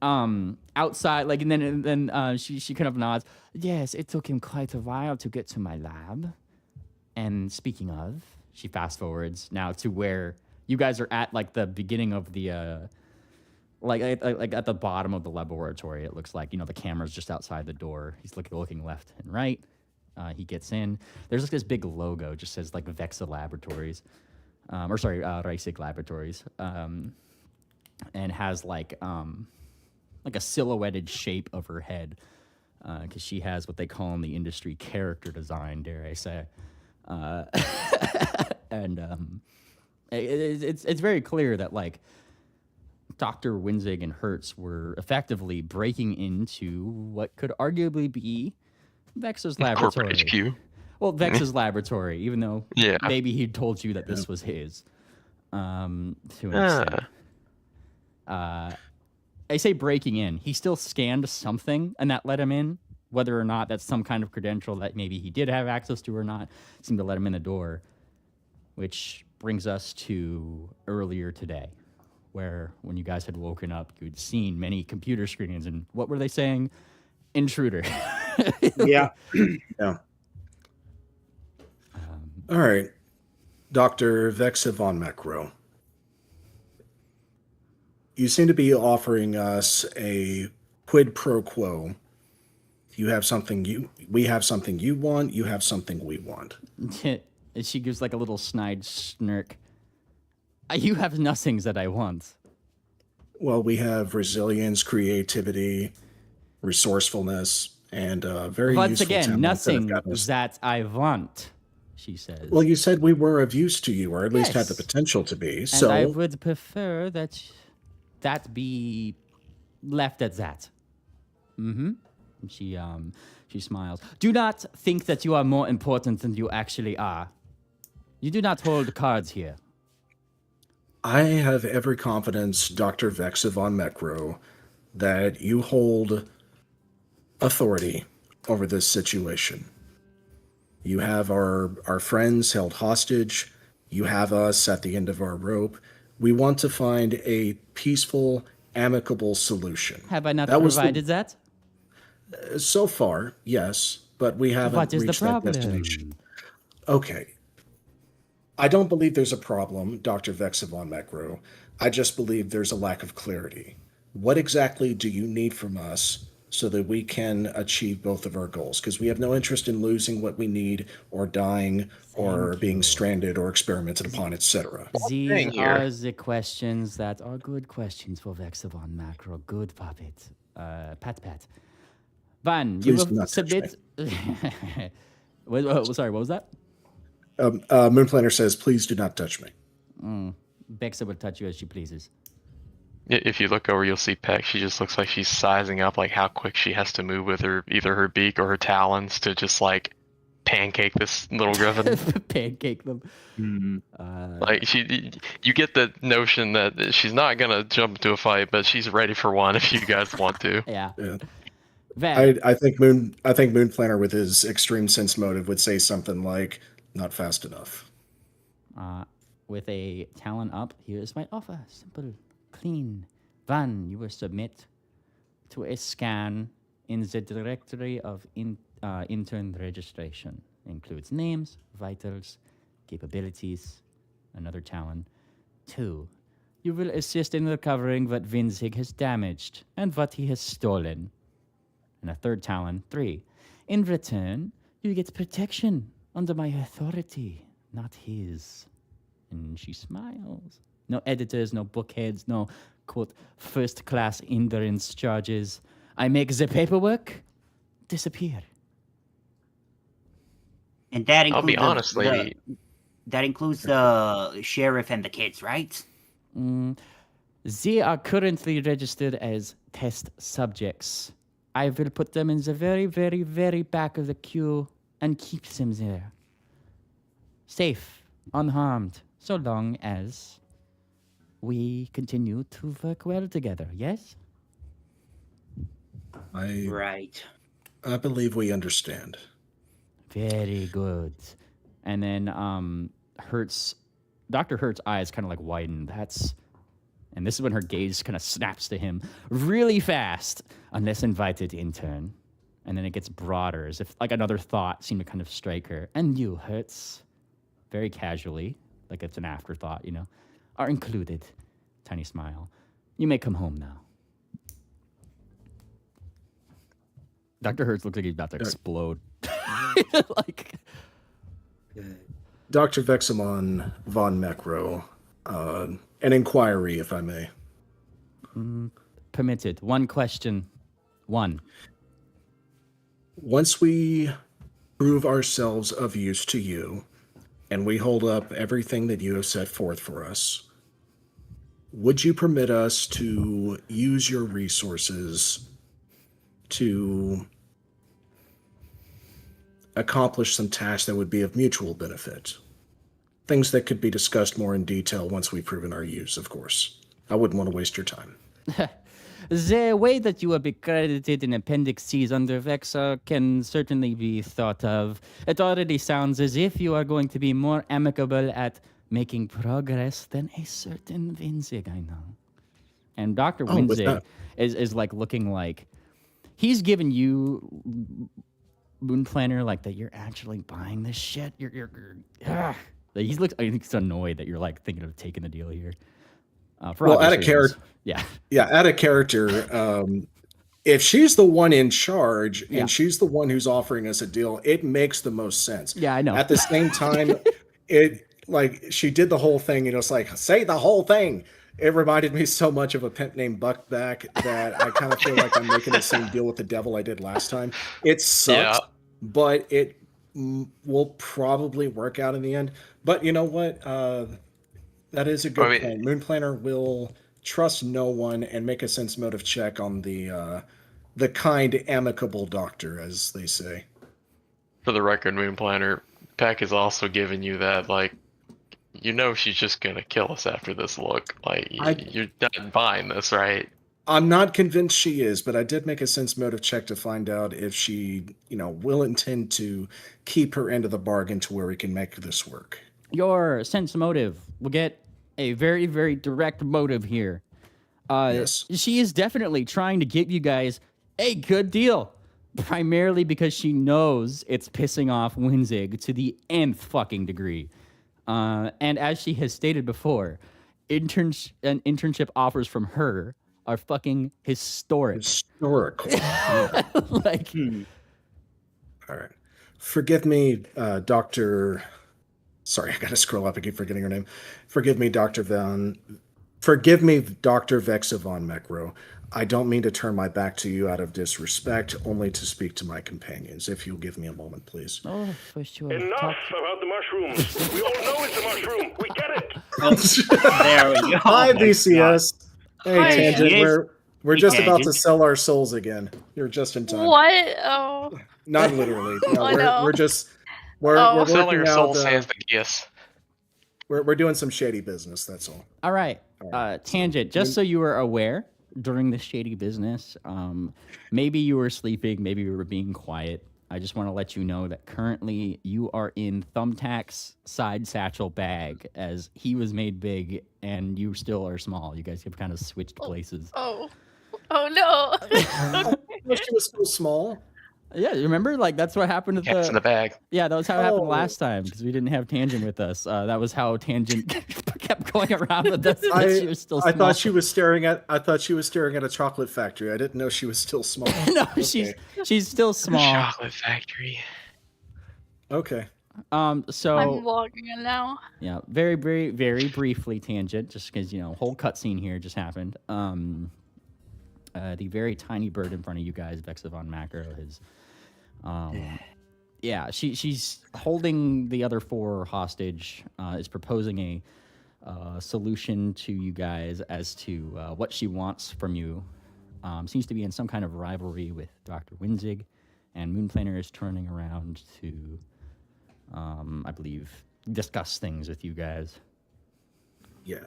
outside, like, and then she kind of nods. Yes, it took him quite a while to get to my lab. And speaking of, she fast forwards now to where you guys are at, like the beginning of the like at the bottom of the laboratory. It looks like, you know, the camera's just outside the door. He's looking left and right. He gets in. There's like this big logo, just says like Vexa Laboratories, Reisig Laboratories, and has like a silhouetted shape of her head, because she has what they call in the industry character design, dare I say, and it's very clear that like Dr. Winzig and Hertz were effectively breaking into what could arguably be Vexa's laboratory. Corporate HQ. Well, Vexa's laboratory, even though maybe he told you that this was his. To an extent. I say breaking in. He still scanned something, and that let him in. Whether or not that's some kind of credential that maybe he did have access to or not, seemed to let him in the door. Which brings us to earlier today, where when you guys had woken up, you'd seen many computer screens, and what were they saying? Intruder. Yeah. Yeah. All right. Dr. Vexa von Mekro. You seem to be offering us a quid pro quo. We have something you want, you have something we want. And she gives like a little snide smirk. You have nothings that I want. Well, we have resilience, creativity, resourcefulness, and very once useful again, nothing that that I want, she says. Well, you said we were of use to you, or at least had the Yes. potential to be. And So I would prefer that be left at that. Mm-hmm. And she smiles. Do not think that you are more important than you actually are. You do not hold cards here. I have every confidence, Dr. Vexa von Mekro, that you hold authority over this situation. You have our friends held hostage. You have us at the end of our rope. We want to find a peaceful, amicable solution. Have I not That was provided that? So far, yes, but we haven't What is the reached that problem? destination. Okay. I don't believe there's a problem, Dr. Vexa von Mekro. I just believe there's a lack of clarity. What exactly do you need from us so that we can achieve both of our goals? Because we have no interest in losing what we need or dying or being stranded or experimented upon, etc. These are the questions that are good questions for Vexa von Macro. Good puppet. Pat. Van, you Please do will not touch submit. Sorry, what was that? Moon Planner says, "Please do not touch me." Vexa will touch you as she pleases. If you look over, you'll see Peck. She just looks like she's sizing up like how quick she has to move with her either her beak or her talons to just like pancake this little griffin. Pancake them. Like you get the notion that she's not gonna jump into a fight, but she's ready for one if you guys want to. Yeah. Yeah. Van, I think Moon Planner with his extreme sense motive would say something like, "Not fast enough." with a talon up, here is my offer. Simple, clean. Van, you will submit to a scan in the directory of intern registration. Includes names, vitals, capabilities, another talon. 2. You will assist in recovering what Vinzig has damaged and what he has stolen. And a third talon. 3. In return, you get protection under my authority, not his. And she smiles. No editors, no bookheads, no, quote, first-class endurance charges. I make the paperwork disappear. And that I'll includes be honest, lady. That includes the sheriff and the kids, right? They are currently registered as test subjects. I will put them in the very, very, very back of the queue and keep them there. Safe, unharmed, so long as we continue to work well together, yes? Right. I believe we understand. Very good. And then Dr. Hurt's eyes kind of like widen. And this is when her gaze kind of snaps to him really fast, unless invited intern. And then it gets broader, as if like another thought seemed to kind of strike her. And you, Hurts, very casually, like it's an afterthought, you know, are included. Tiny smile. You may come home now. Dr. Hertz looks like he's about to explode. Like, Dr. Vexamon von Mecro, an inquiry, if I may. permitted. One question. One. Once we prove ourselves of use to you, and we hold up everything that you have set forth for us, would you permit us to use your resources to accomplish some tasks that would be of mutual benefit? Things that could be discussed more in detail once we've proven our use, of course. I wouldn't want to waste your time. The way that you will be credited in Appendix C's under Vexa can certainly be thought of. It already sounds as if you are going to be more amicable at making progress than a certain Winzig I know. And Dr. Winzig is like looking like he's giving you Moon Planner like that you're actually buying this shit. Like, he's annoyed that you're like thinking of taking the deal here. Well, out of character. Yeah, out of character. If she's the one in charge and she's the one who's offering us a deal, it makes the most sense. Yeah, I know. At the same time, it like she did the whole thing, and it's like, say the whole thing. It reminded me so much of a pimp named Buckback that I kind of feel like I'm making the same deal with the devil I did last time. It sucks, but it will probably work out in the end. But you know what? That is a good point. Moon Planner will trust no one and make a sense motive check on the kind, amicable doctor, as they say. For the record, Moon Planner, Peck is also giving you that, like, you know she's just going to kill us after this look. Like, you're not buying this, right? I'm not convinced she is, but I did make a sense motive check to find out if she, will intend to keep her end of the bargain to where we can make this work. Your sense motive will get a very, very direct motive here. Yes. She is definitely trying to get you guys a good deal, primarily because she knows it's pissing off Winzig to the nth fucking degree. And as she has stated before, internship offers from her are fucking historical. Like, all right. Forgive me, Dr. Sorry, I gotta scroll up. I keep forgetting her name. Forgive me, Dr. Vexa von Mecro. I don't mean to turn my back to you out of disrespect, only to speak to my companions. If you'll give me a moment, please. Oh, for sure. Enough Talk about the mushrooms. We all know it's a mushroom. We get it. Oh, there we go. Hi, Oh my BCS. Hey, Hi. Tangent. Yes. We're Hey, just about to Tangent. sell our souls again. You're just in time. What? Oh. Not literally. No, Oh, no. we're Oh. Selling working your out. soul sans the kiss. We're doing some shady business. That's all. All right. right. Tangent, just so you were aware, during this shady business, maybe you were sleeping, maybe you were being quiet. I just want to let you know that currently you are in Thumbtack's side satchel bag, as he was made big and you still are small. You guys have kind of switched places. Oh. Oh no. I wish she was so small. Yeah, remember? Like, that's what happened at Cats in the bag. Yeah, that was how it happened Oh. last time, because we didn't have Tangent with us. That was how Tangent kept going around with us. She was still I small. thought she was staring at a chocolate factory. I didn't know she was still small. No, Okay. she's still small. Chocolate factory. Okay. So I'm logging in now. yeah, very, very, very briefly, Tangent, just because, whole cutscene here just happened. The very tiny bird in front of you guys, Vexa von Macro, is, yeah, she's holding the other 4 hostage, is proposing a solution to you guys as to what she wants from you. Seems to be in some kind of rivalry with Dr. Winzig, and Moonplaner is turning around to, I believe, discuss things with you guys. Yeah.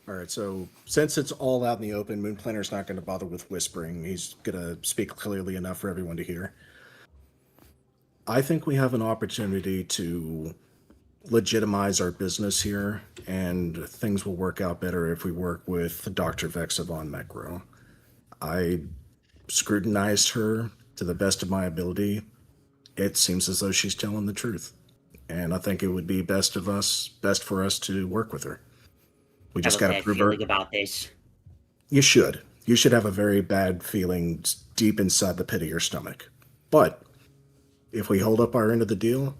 All right. So since it's all out in the open, Moonplaner's not going to bother with whispering. He's going to speak clearly enough for everyone to hear. I think we have an opportunity to legitimize our business here, and things will work out better if we work with Dr. Vexa von Macro. I scrutinized her to the best of my ability. It seems as though she's telling the truth, and I think it would be best for us to work with her. We just got to prove her. About this. You should. You should have a very bad feeling deep inside the pit of your stomach. But if we hold up our end of the deal,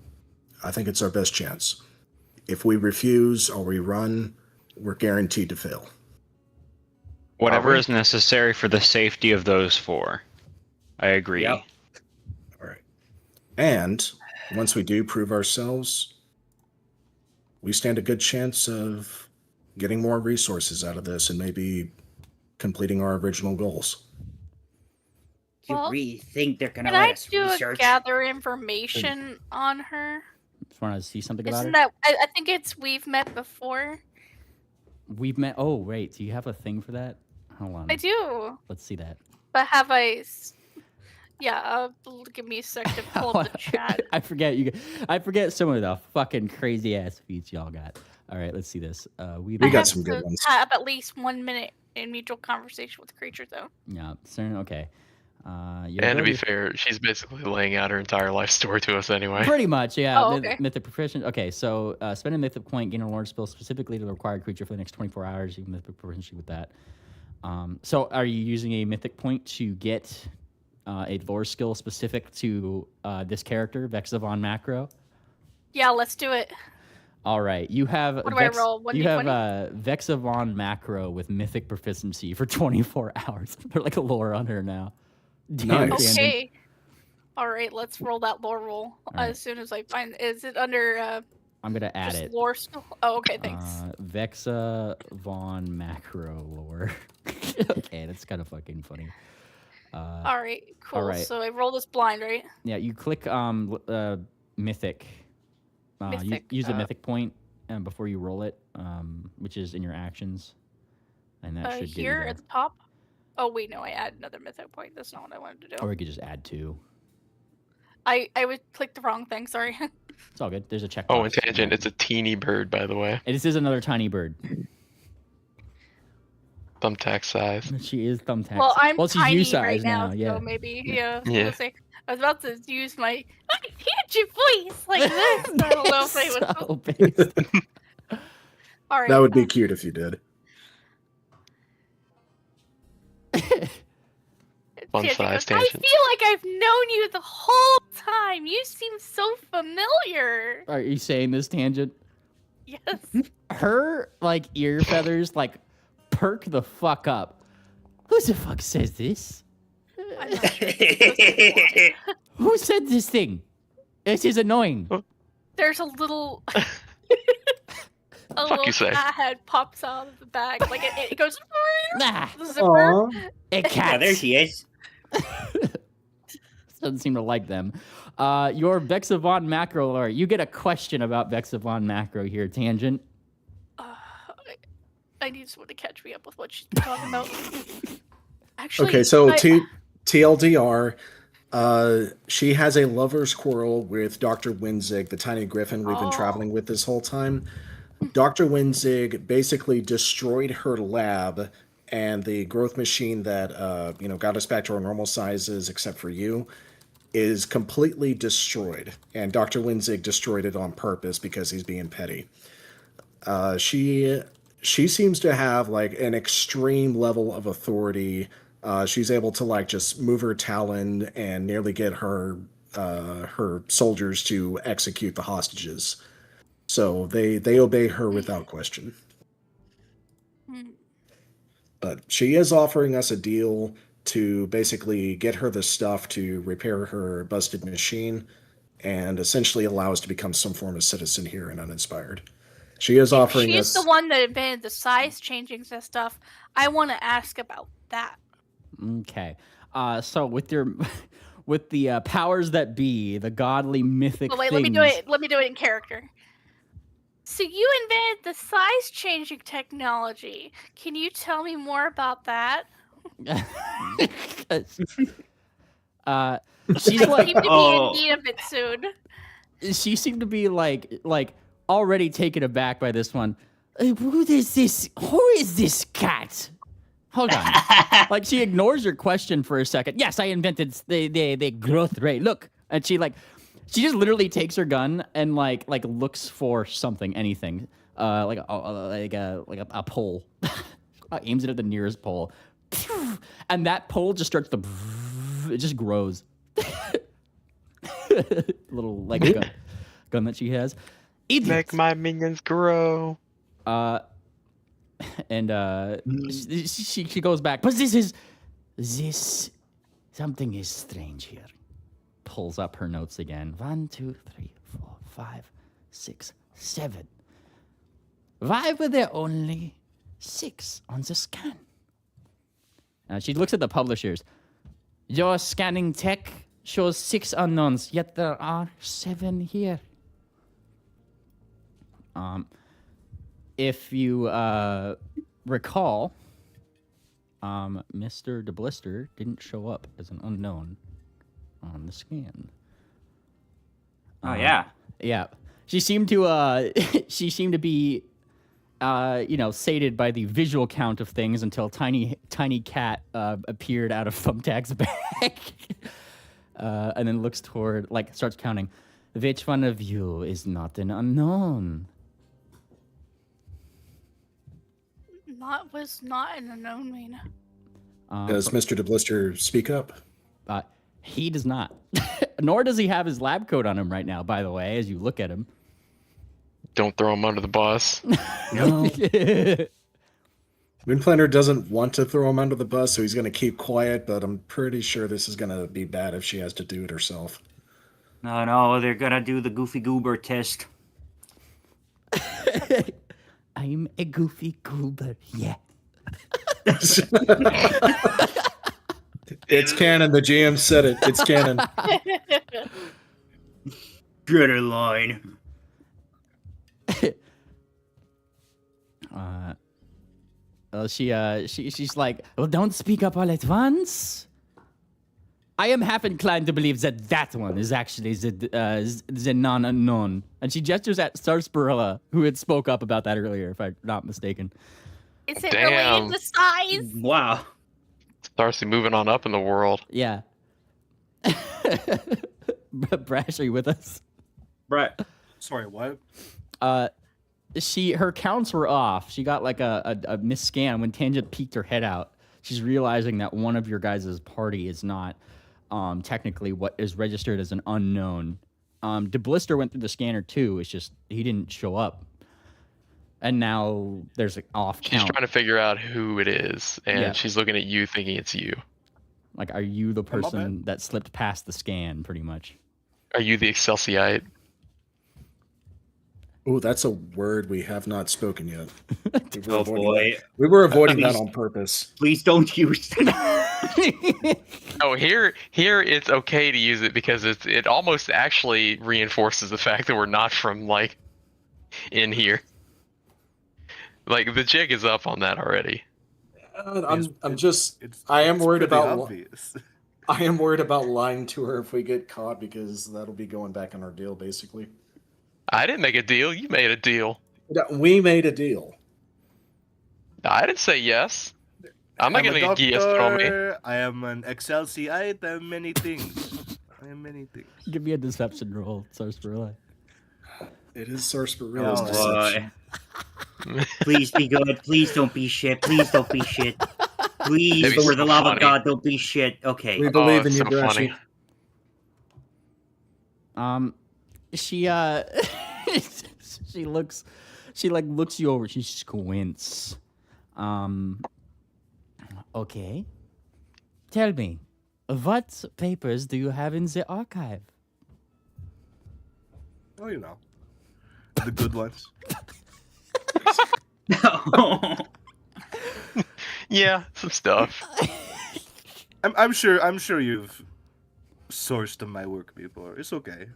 I think it's our best chance. If we refuse or we run, we're guaranteed to fail. Whatever is necessary for the safety of those 4. I agree. Yep. All right. And once we do prove ourselves, we stand a good chance of getting more resources out of this and maybe completing our original goals. Do you Well, really think they're gonna Can let I us do a research? gather information on her? Just want to see something about Isn't her? that? I think it's we've met before. We've met. Oh, wait. Do you have a thing for that? Hold on. I do, Let's see that. but have I? Yeah, give me a sec to pull up the chat. I forget some of the fucking crazy ass feats y'all got. All right, let's see this. We We got have some good to ones. Have at least 1 minute in mutual conversation with the creature, though. Yeah, CERN. Okay. Your And to be ability- fair, she's basically laying out her entire life story to us anyway. Pretty much, yeah. Oh, okay. Mythic proficiency. Okay, so spend a mythic point, gain a lore spell specifically to the required creature for the next 24 hours. You can mythic proficiency with that. So are you using a mythic point to get a lore skill specific to this character, Vexa von Macro? Yeah, let's do it. All right, you have What do I roll? you have 1d20? Vexa von Macro with mythic proficiency for 24 hours. They're like a lore on her now. Damn, Nice. Tangent. Okay. All right, let's roll that lore roll right. as soon as I find. Is it under I'm gonna add just it. lore skill? Oh, okay, thanks. Vexa von Macro lore. Okay, that's kind of fucking funny. All right, cool. right. So I roll this blind, right? Yeah, you click mythic. Mythic, Use a mythic point before you roll it, which is in your actions, and that should give you Here the- at the top. Oh wait, no, I add another mythic point. That's not what I wanted to do. Or we could just add 2. I would click the wrong thing. Sorry. It's all good. There's a check. Oh, and Tangent, it's a teeny bird, by the way. This is another tiny bird. Thumbtack size. She is thumbtack. Well, I'm she's tiny you size right now, Yeah. so maybe yeah. Yeah. Let's say, I was about to use my tangent voice like this. I don't know if I would. So based. All right. That would be cute if you did. Fun Tangent size goes, I tangent. feel like I've known you the whole time. You seem so familiar. Are you saying this, Tangent? Yes. Her like ear feathers like perk the fuck up. Who the fuck says this? I'm not sure. It's Who said this thing? It is annoying. There's a little Fuck you say. cat head pops out of the bag. Like it goes Nah, the zipper. Aw. a cat. Yeah, there she is. Doesn't seem to like them. Your Vexa Von Macro alert. You get a question about Vexa Von Macro here, Tangent. I need someone to catch me up with what she's been talking about. Actually, Okay, so TLDR, she has a lover's quarrel with Dr. Winzig, the tiny griffin we've been traveling with this whole time. Dr. Winzig basically destroyed her lab, and the growth machine that got us back to our normal sizes, except for you, is completely destroyed. And Dr. Winzig destroyed it on purpose because he's being petty. She seems to have like an extreme level of authority. She's able to like just move her talon and nearly get her soldiers to execute the hostages. So they obey her without question. But she is offering us a deal to basically get her the stuff to repair her busted machine and essentially allow us to become some form of citizen here in Uninspired. She is offering us... She's the one that invented the size changings and stuff. I want to ask about that. Okay. So with the powers that be, the godly mythic Wait, things... let me do it in character. So you invented the size changing technology. Can you tell me more about that? She's I like... seem to be in need of it soon. She seemed to be like already taken aback by this one. Who is this cat? Hold on. Like she ignores your question for a second. Yes, I invented the growth rate. Look, and she just literally takes her gun and like looks for something, anything, like a pole. Aims it at the nearest pole, and that pole just starts to. It just grows. Little like gun that she has. Make my minions grow. And she goes back. But this something is strange here. Pulls up her notes again. 1, 2, 3, 4, 5, 6, 7. Why were there only 6 on the scan? She looks at the publishers. Your scanning tech shows 6 unknowns, yet there are 7 here. If you recall, Mr. DeBlister didn't show up as an unknown on the scan. Oh yeah. Yeah. She seemed to be sated by the visual count of things until tiny cat appeared out of Thumbtack's bag. And then looks toward, starts counting. Which one of you is not an unknown? Was not an unknown mean. Does Mr. DeBlister speak up? He does not. Nor does he have his lab coat on him right now, by the way, as you look at him. Don't throw him under the bus. No. Moonplanner doesn't want to throw him under the bus, so he's going to keep quiet, but I'm pretty sure this is going to be bad if she has to do it herself. No, they're gonna do the Goofy Goober test. I'm a goofy goober, yeah. It's canon. The GM said it. It's canon. Get in line. She's like, well, don't speak up all at once. I am half inclined to believe that one is actually the non-unknown. And she gestures at Sarsaparilla, who had spoke up about that earlier, if I'm not mistaken. Is it Damn. related to size? Wow. Darcy moving on up in the world. Yeah. Brash, are you with us? Right. Sorry, what? Her counts were off. She got like a misscan when Tangent peeked her head out. She's realizing that one of your guys' party is not technically what is registered as an unknown. DeBlister went through the scanner too. It's just he didn't show up. And now there's an off She's count. trying to figure out who it is, and Yeah. she's looking at you thinking it's you. Like, are you the I'm up, person that slipped past the scan, pretty much? Are you the Excelsiorite? Ooh, that's a word we have not spoken yet. We were Oh avoiding boy. that. We were avoiding that Please. on purpose. Please don't use that. Oh, here it's okay to use it because it almost actually reinforces the fact that we're not from like in here. Like the jig is up on that already. I'm just. It's, I am it's worried pretty about. obvious. I am worried about lying to her if we get caught because that'll be going back on our deal, basically. I didn't make a deal. You made a deal. We made a deal. I didn't say yes. I'm not I'm a gonna get yes throw me. doctor, I am an Excelsiorite. I am many things. I am many things. Give me a deception roll, Sarsaparilla. It is Sarsaparilla's Oh, deception. Please be good. Please don't be shit. Please don't be shit. Please, That'd be for the so love funny. of God, don't be shit. Okay. We believe in it's you, so Brashy. funny. She she looks you over. She squints. Okay. Tell me, what papers do you have in the archive? Oh, you know, the good ones. Yeah, some stuff. I'm sure you've sourced my work before. It's okay.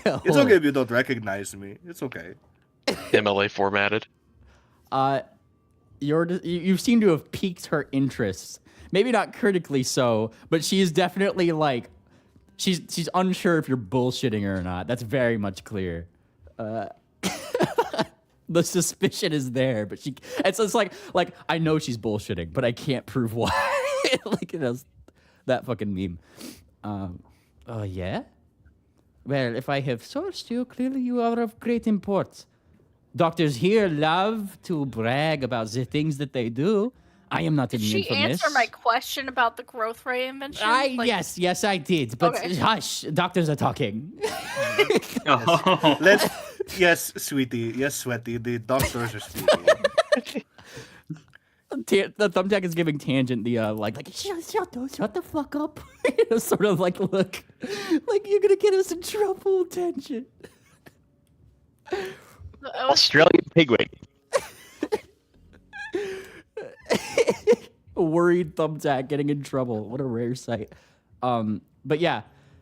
It's okay if you don't recognize me. It's okay. MLA formatted. You seem to have piqued her interest. Maybe not critically so, but she is definitely like, she's unsure if you're bullshitting her or not. That's very much clear. The suspicion is there, but it's like I know she's bullshitting, but I can't prove why. Like, that fucking meme. Oh yeah? Well, if I have sourced you, clearly you are of great import. Doctors here love to brag about the things that they do. I am not Did immune she from this. answer my question about the growth ray invention? Like, Yes, I did. But Okay. hush, doctors are talking. Oh. Yes, sweetie. Yes, sweaty. The doctors are speaking. The thumbtack is giving Tangent the shut the fuck up. Sort of like look, like you're gonna get us in trouble, Tangent. Australian pigwing. Worried thumbtack getting in trouble. What a rare sight. But yeah,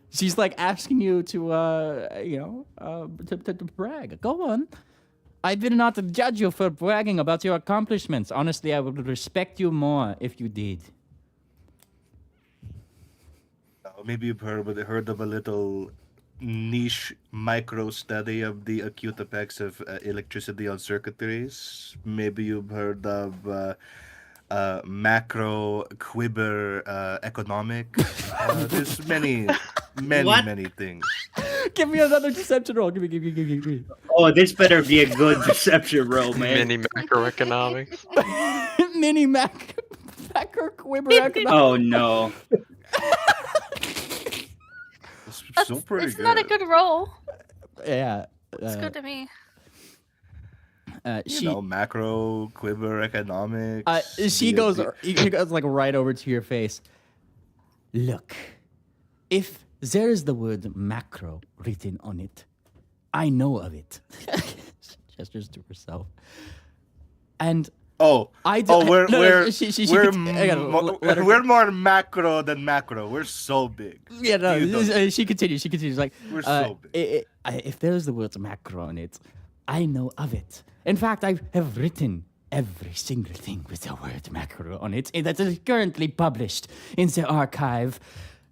she's like asking you to to brag. Go on. I did not judge you for bragging about your accomplishments. Honestly, I would respect you more if you did. Maybe you've heard of a little niche micro study of the acute effects of electricity on circuitries. Maybe you've heard of macro quiver economics. There's many things. Give me another deception roll. Give me. Oh, this better be a good deception roll, man. Mini macroeconomics. Mini macro quiver economics. Oh no. It's That's, so pretty it's good. not a good roll. Yeah. It's good to me. Macro quiver economics. He goes like right over to your face. Look, if there is the word macro written on it, I know of it. Gestures to herself. And we're more macro than macro. We're so big. Yeah, no. She continues. Like, We're so big. If there's the words macro on it, I know of it. In fact, I have written every single thing with the word macro on it that is currently published in the archive.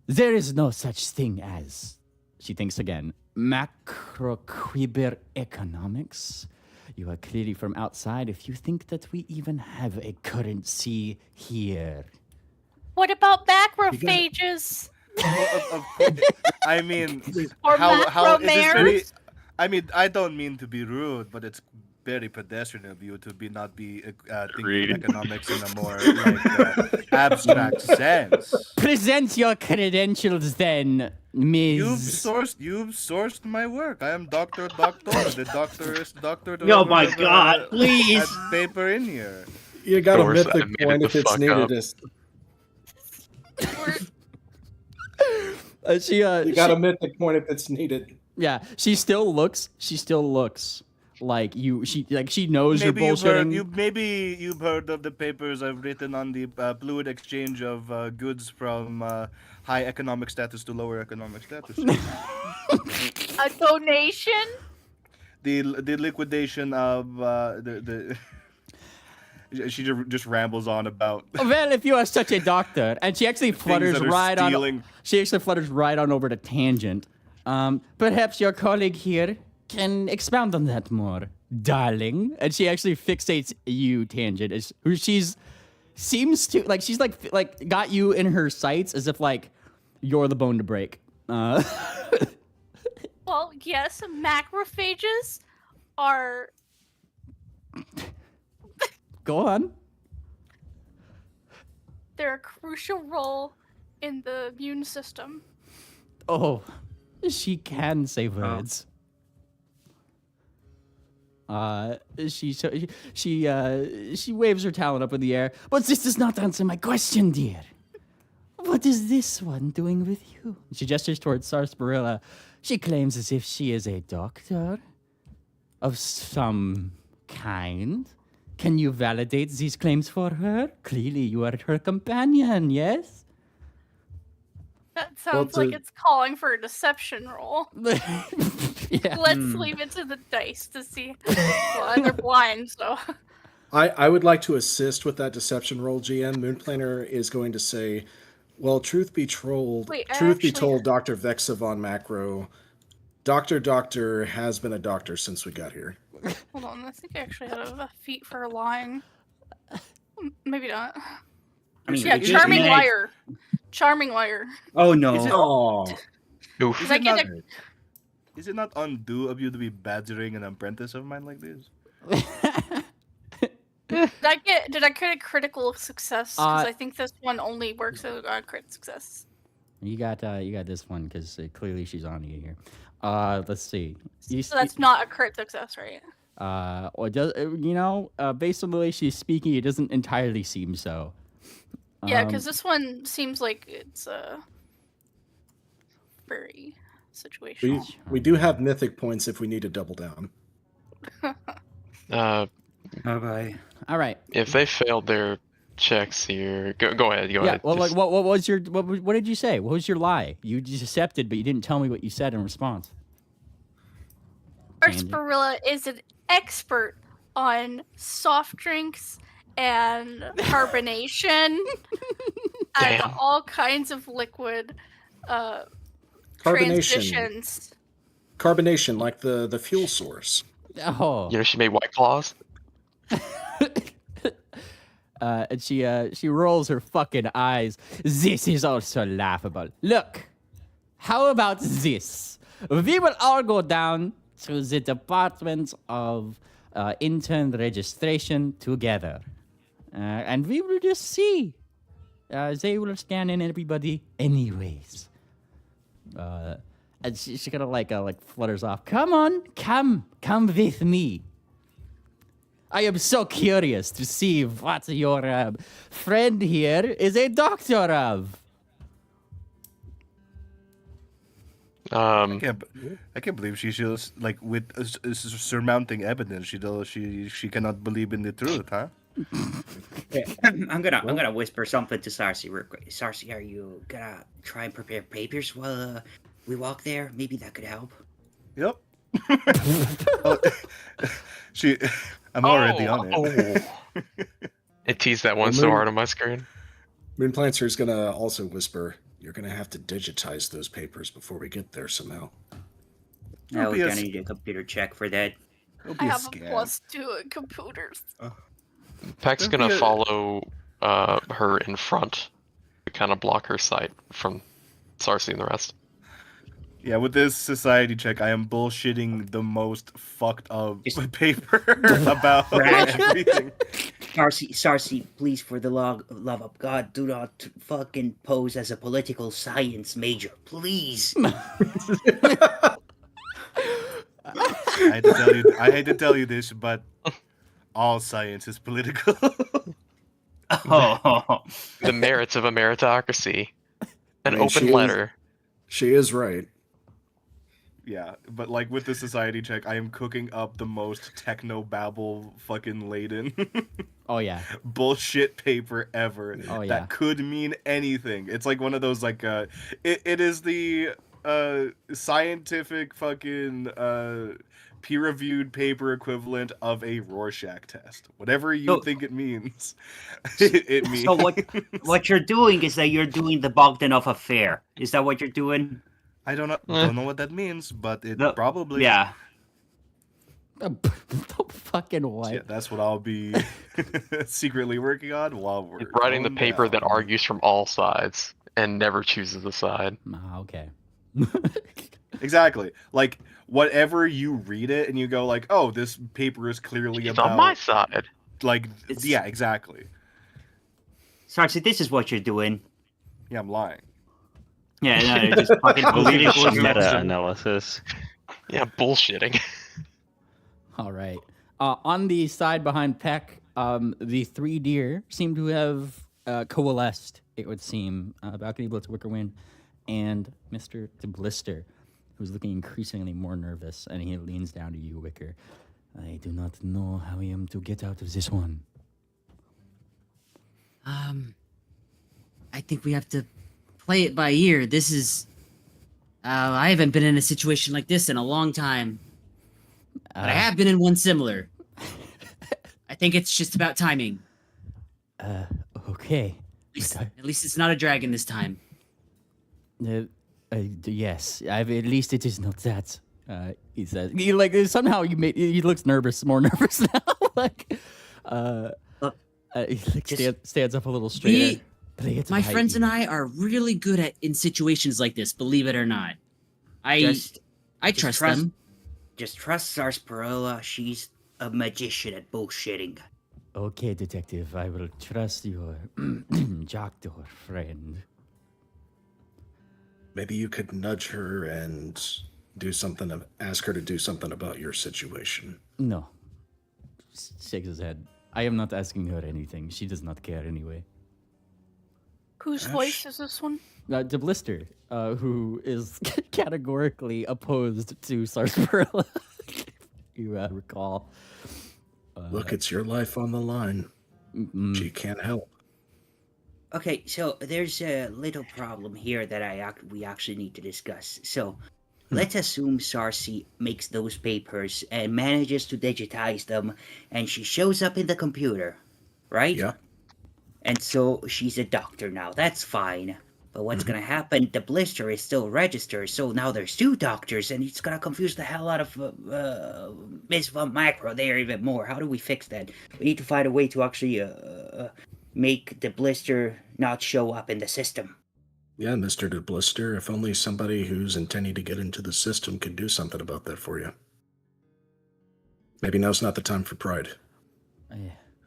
There is no such thing as, she thinks again, macroquiber economics. You are clearly from outside if you think that we even have a currency here. What about macrophages? I mean, Or how is this very? macromares? I mean, I don't mean to be rude, but it's very pedestrian of you to not be thinking of economics in a more abstract sense. Present your credentials then, You've Ms. sourced my work. I am Doctor. The doctor is Doctor. Oh my God, please. That paper in here. You got a Doors, I mythic made it point the if it's fuck needed. We're- You got a mythic point if it's needed. Yeah, she still looks like you. She knows Maybe you're bullshitting. you've heard of the papers I've written on the fluid exchange of goods from high economic status to lower economic status. a donation? the liquidation of the. She just rambles on about. Well, if you are such a doctor, and she actually flutters that are right stealing. on. She actually flutters right on over to tangent. Perhaps your colleague here can expound on that more, darling. And she actually fixates you, tangent, as who she's seems to like. She's like got you in her sights as if like you're the bone to break. Well, yes, macrophages are. Go on. They're a crucial role in the immune system. Oh, she can say words. She waves her talon up in the air. But this does not answer my question, dear. What is this one doing with you? She gestures towards Sarsaparilla. She claims as if she is a doctor of some kind. Can you validate these claims for her? Clearly, you are her companion, yes? That sounds like it's calling for a deception roll. Yeah. Let's leave it to the dice to see. Well, they're blind, so. I would like to assist with that deception roll, GM. Moonplaner is going to say, well, truth be told, Wait, Dr. Vexa von Macro, Doctor has been a doctor since we got here. Hold on, I think I actually had a feat for lying. Maybe not. I mean, Yeah, it is charming nice. liar. Charming liar. Oh no. Oh, Oof. Is I get Is it not undue of you to be badgering an apprentice of mine like this? Did I get a critical success? Because I think this one only works as a crit success. You got this one because clearly she's on you here. Let's see. So that's not a crit success, right? Or does based on the way she's speaking, it doesn't entirely seem so. Yeah, because this one seems like it's a very situational. we do have mythic points if we need to double down. Okay. All right. If they failed their checks here, go ahead. Go Yeah. ahead. Well, Just- like, what was your what did you say? What was your lie? You decepted, but you didn't tell me what you said in response. Sarsaparilla is an expert on soft drinks and carbonation and Damn. all kinds of liquid Carbonation. transitions. Carbonation, like the fuel source. Oh. You know, she made White Claws. And she rolls her fucking eyes. This is also laughable. Look, how about this? We will all go down to the Department of Intern Registration together. And we will just see. They will scan in everybody anyways. And she kind of like flutters off. Come on, come with me. I am so curious to see what your friend here is a doctor of. I can't believe she feels like with surmounting evidence. She cannot believe in the truth, huh? I'm gonna whisper something to Sarsi real quick. Sarsi, are you gonna try and prepare papers while we walk there? Maybe that could help. Yep. I'm already on it. It teased that one so hard on my screen. Moonplanter is going to also whisper, you're going to have to digitize those papers before we get there somehow. Now be we're a gonna need a computer check for that. It'll I be a have a scam. +2 in computers. Peck's Don't gonna be a- follow her in front to kind of block her sight from Sarsi and the rest. Yeah, with this society check, I am bullshitting the most fucked up Just- paper about Right. everything. Sarsi, please, for the love of God, do not fucking pose as a political science major, please. I hate to tell you this, but all science is political. Oh, The merits of a meritocracy. An I mean, open letter. She is right. Yeah, but like with the society check, I am cooking up the most techno babble fucking laden Oh yeah. bullshit paper ever Oh, yeah. that could mean anything. It's like one of those like it is the scientific fucking peer-reviewed paper equivalent of a Rorschach test. Whatever you So- think it means, it means. so what you're doing is that you're doing the Bogdanov affair. Is that what you're doing? I don't know what that means, but it No, probably Yeah. Fucking what? Yeah, that's what I'll be secretly working on while we're Writing the going paper that down. argues from all sides and never chooses a side. Ah, okay. Exactly. Like whatever you read it and you go like, "Oh, this paper is clearly It's about on my side. like It's- yeah, exactly." Sarsi, this is what you're doing. Yeah, I'm lying. Yeah, no, you're just fucking political. Meta-analysis. Yeah, bullshitting. All right. On the side behind Peck, the 3 deer seem to have coalesced, it would seem. Balcony Blitz, Wickerwind, and Mr. Blister, who's looking increasingly more nervous, and he leans down to you, Wicker. I do not know how I am to get out of this one. I think we have to play it by ear. This is. I haven't been in a situation like this in a long time, but I have been in one similar. I think it's just about timing. Okay. At least it's not a dragon this time. Yes, at least it is not that. He says. Somehow he looks nervous, more nervous now. He stands up a little straighter. My friends and I are really good at in situations like this. Believe it or not, I trust them. Just trust Sarsaparilla. She's a magician at bullshitting. Okay, detective, I will trust your doctor friend. Maybe you could nudge her and ask her to do something about your situation. No. Shakes his head. I am not asking her anything. She does not care anyway. Whose voice is this one? To Blister, who is categorically opposed to Sarsaparilla. You recall. Look, it's your life on the line. She can't help. Okay, so there's a little problem here that we actually need to discuss. So, let's assume Sarsi makes those papers and manages to digitize them, and she shows up in the computer, right? Yeah. And so she's a doctor now. That's fine. But what's gonna happen? The blister is still registered, so now there's 2 doctors, and it's gonna confuse the hell out of Miss Von Macro there even more. How do we fix that? We need to find a way to actually make the blister not show up in the system. Yeah, Mr. DeBlister, if only somebody who's intending to get into the system could do something about that for you. Maybe now's not the time for pride.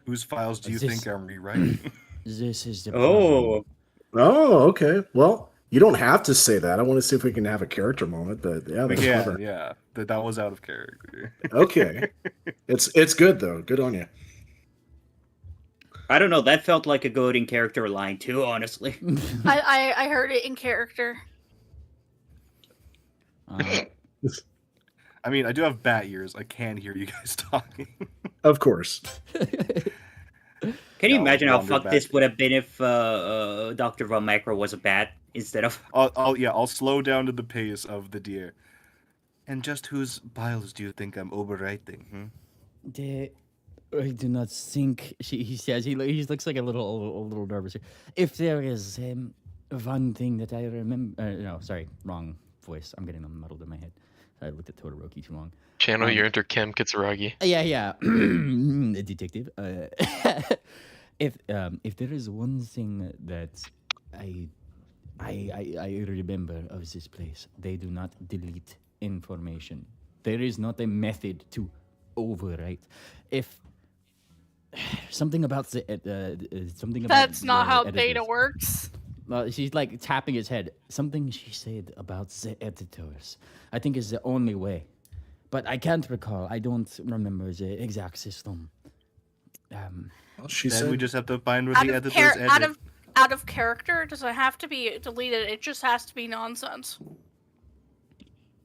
Whose files do you This- think I'm rewriting? This is the Oh, Oh, okay. Well, you don't have to say that. I want to see if we can have a character moment, but yeah, that's yeah, clever. yeah. That was out of character. Okay. It's good though. Good on you. I don't know. That felt like a good in character line too, honestly. I heard it in character. I mean, I do have bat ears. I can hear you guys talking. Of course. Can you I'll imagine how wander fucked back. this would have been if Dr. Von Macro was a bat instead of... I'll slow down to the pace of the deer. And just whose files do you think I'm overwriting? I do not think he says he looks like a little nervous. If there is one thing that I remember, no, sorry, wrong voice. I'm getting them muddled in my head. I looked at Todoroki too long. Channel your inner Kim Kitsuragi. Yeah. Detective. If there is one thing that I remember of this place, they do not delete information. There is not a method to overwrite. If something about something about. That's not the how editors. data works. She's like tapping his head. Something she said about the editors. I think is the only way, but I can't recall. I don't remember the exact system. Well, she Then said we just have to find where the editors edit. Out of character, doesn't have to be deleted. It just has to be nonsense.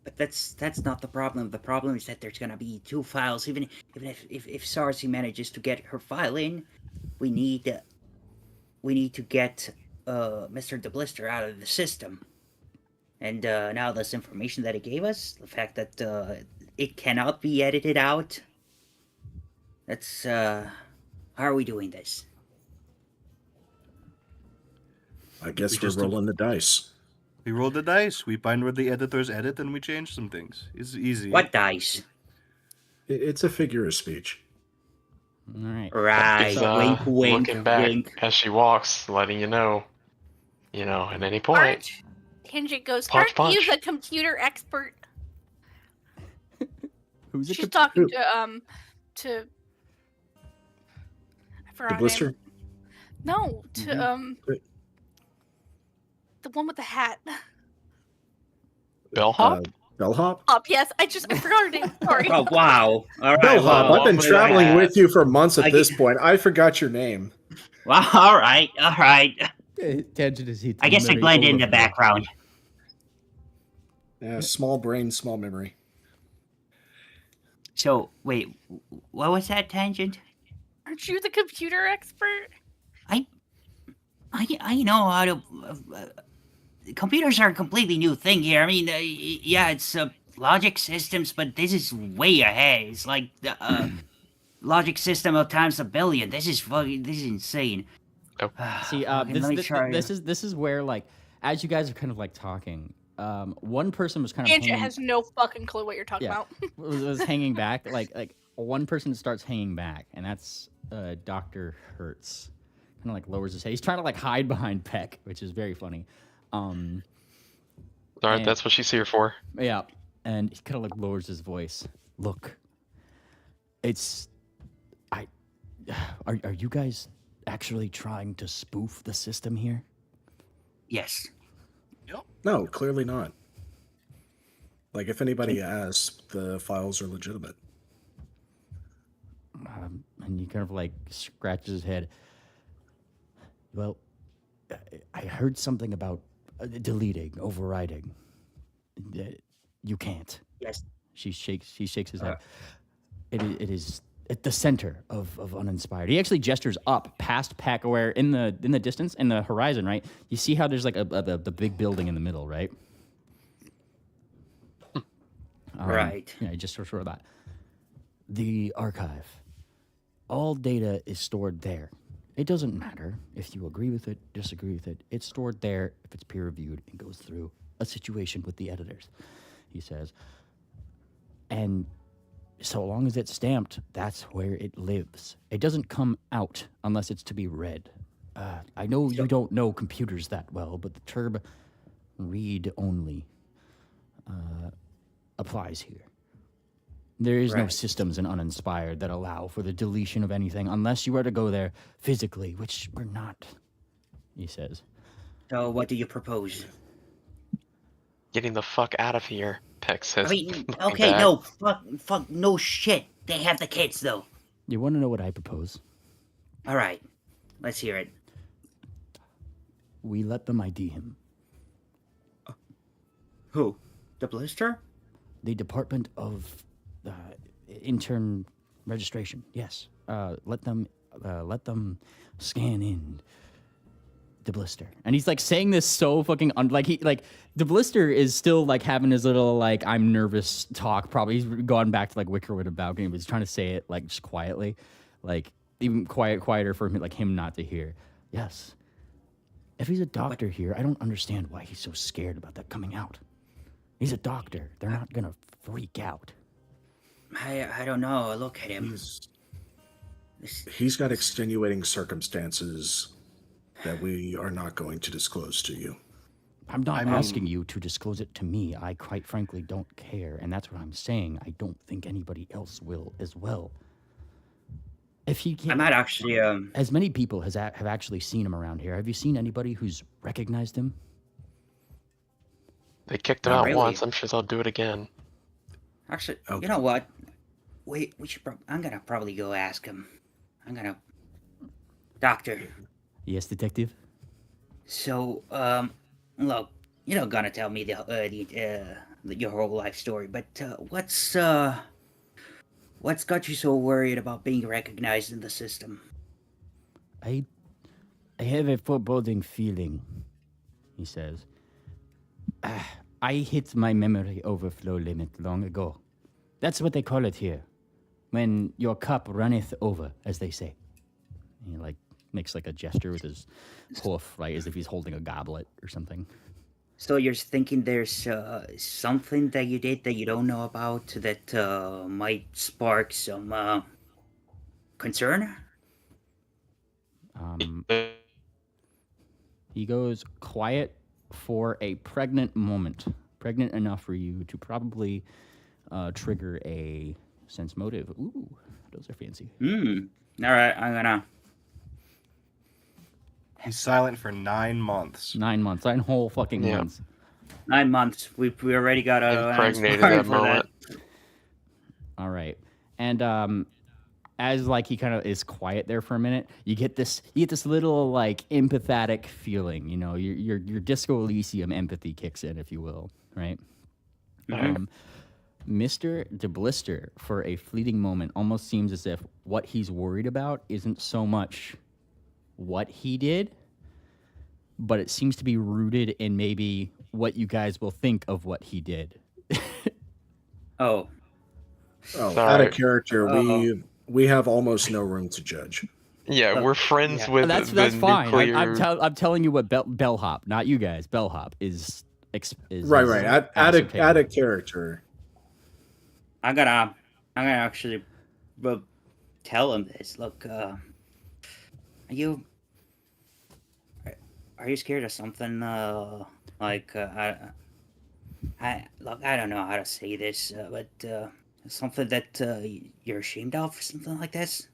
But that's not the problem. The problem is that there's gonna be 2 files. Even if Sarsi manages to get her file in, we need to get Mr. DeBlister out of the system. And now this information that he gave us, the fact that it cannot be edited out. That's how are we doing this? I guess We we're just- rolling the dice. We roll the dice. We find where the editors edit, and we change some things. It's easy. What dice? It's a figure of speech. All right. Right. He's, wink, wink, looking back wink. as she walks, letting you know, at any point. Tangent goes, Punch, aren't you punch. the computer expert? Who's She's talking who? to I The forgot her blister? name. No, to Wait. the one with the hat. Bellhop? Bellhop? Yes, I forgot her name. Sorry. Oh wow! All right. Bellhop, well, I've been all traveling right. with you for months at I this get- point. I forgot your name. Well, all right. Tangent is I guess I blend in the background. Yeah, small brain, small memory. So wait, what was that tangent? Aren't you the computer expert? I know how to. Computers are a completely new thing here. I mean, yeah, it's logic systems, but this is way ahead. It's like the logic system of times a billion. This is insane. Oh. See, Okay, let me try. this is where like as you guys are kind of like talking, one person was kind of Tangent hanging, has no fucking clue what you're talking Yeah. about. was hanging back. Like one person starts hanging back, and that's Dr. Hertz. Kind of like lowers his head. He's trying to like hide behind Peck, which is very funny. All right, and- that's what she's here for. Yeah, and he kind of like lowers his voice. Look, are you guys actually trying to spoof the system here? Yes. No, clearly not. Like, if anybody asks, the files are legitimate. And he kind of like scratches his head. Well, I heard something about deleting, overriding. You can't. Yes. He shakes his head. It is at the center of uninspired. He actually gestures up past Peck, where in the distance, in the horizon, right? You see how there's like the big building in the middle, right? Right. Yeah, just sort of that. The archive. All data is stored there. It doesn't matter if you agree with it, disagree with it. It's stored there. If it's peer reviewed, it goes through a situation with the editors, he says. And so long as it's stamped, that's where it lives. It doesn't come out unless it's to be read. I know you don't know computers that well, but the term read only applies here. There is no Right. systems in Uninspired that allow for the deletion of anything unless you were to go there physically, which we're not, he says. So what do you propose? Getting the fuck out of here, Peck says. I mean, looking okay, back. no, fuck, no shit. They have the kids though. You want to know what I propose? All right, let's hear it. We let them ID him. Who? The blister? The Department of Intern Registration. Yes. Let them scan in the blister. And he's like saying this so fucking the blister is still like having his little like I'm nervous talk. Probably he's gone back to like Wickerwood and balcony, but he's trying to say it like just quietly, like even quieter for him, like him not to hear. Yes. If he's a doctor here, I don't understand why he's so scared about that coming out. He's a doctor. They're not gonna freak out. I don't know. Look at him. He's got extenuating circumstances that we are not going to disclose to you. I'm not asking you to disclose it to me. I quite frankly don't care, and that's what I'm saying. I don't think anybody else will as well. If he I can't, might actually as many people have actually seen him around here. Have you seen anybody who's recognized him? They kicked him Not out really. once. I'm sure they'll do it again. actually. Okay. You know what? We should. I'm gonna probably go ask him. Doctor. Yes, detective. So look, you're not gonna tell me your whole life story, but what's got you so worried about being recognized in the system? I have a foreboding feeling, he says. I hit my memory overflow limit long ago. That's what they call it here. When your cup runneth over, as they say. He like makes like a gesture with his hoof, right, as if he's holding a goblet or something. So you're thinking there's something that you did that you don't know about that might spark some concern? He goes quiet for a pregnant moment. Pregnant enough for you to probably trigger a sense motive. Ooh, those are fancy. All right, I'm gonna. He's silent for 9 months. 9 months. 9 whole fucking Yeah. months. 9 months. We already got a Impregnated spark that for moment. All right. And as like he kind of is quiet there for a minute, you get this little like empathetic feeling, you know, your Disco Elysium empathy kicks in, if you will, right? Mr. DeBlister, for a fleeting moment, almost seems as if what he's worried about isn't so much what he did, but it seems to be rooted in maybe what you guys will think of what he did. Oh, Oh, Sorry. out of character, we have almost no room to judge. Yeah, we're friends yeah. with That's the fine. nuclear. I'm telling you what Bellhop, not you guys. Bellhop is Right. Out ascertained. of character. I'm gonna actually tell him this. Look, are you scared of something? Like I don't know how to say this, but something that you're ashamed of, or something like this.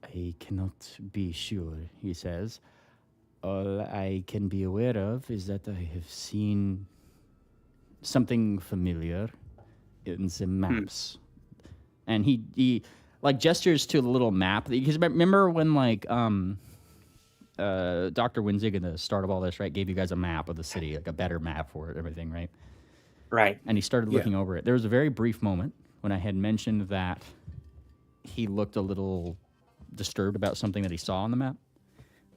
I cannot be sure, he says. All I can be aware of is that I have seen something familiar in the maps. And he like gestures to the little map. Because remember when like Dr. Winzig in the start of all this, right, gave you guys a map of the city, like a better map for it, everything, right? Right. And he started looking over it. There was a very brief moment when I had mentioned that he looked a little disturbed about something that he saw on the map.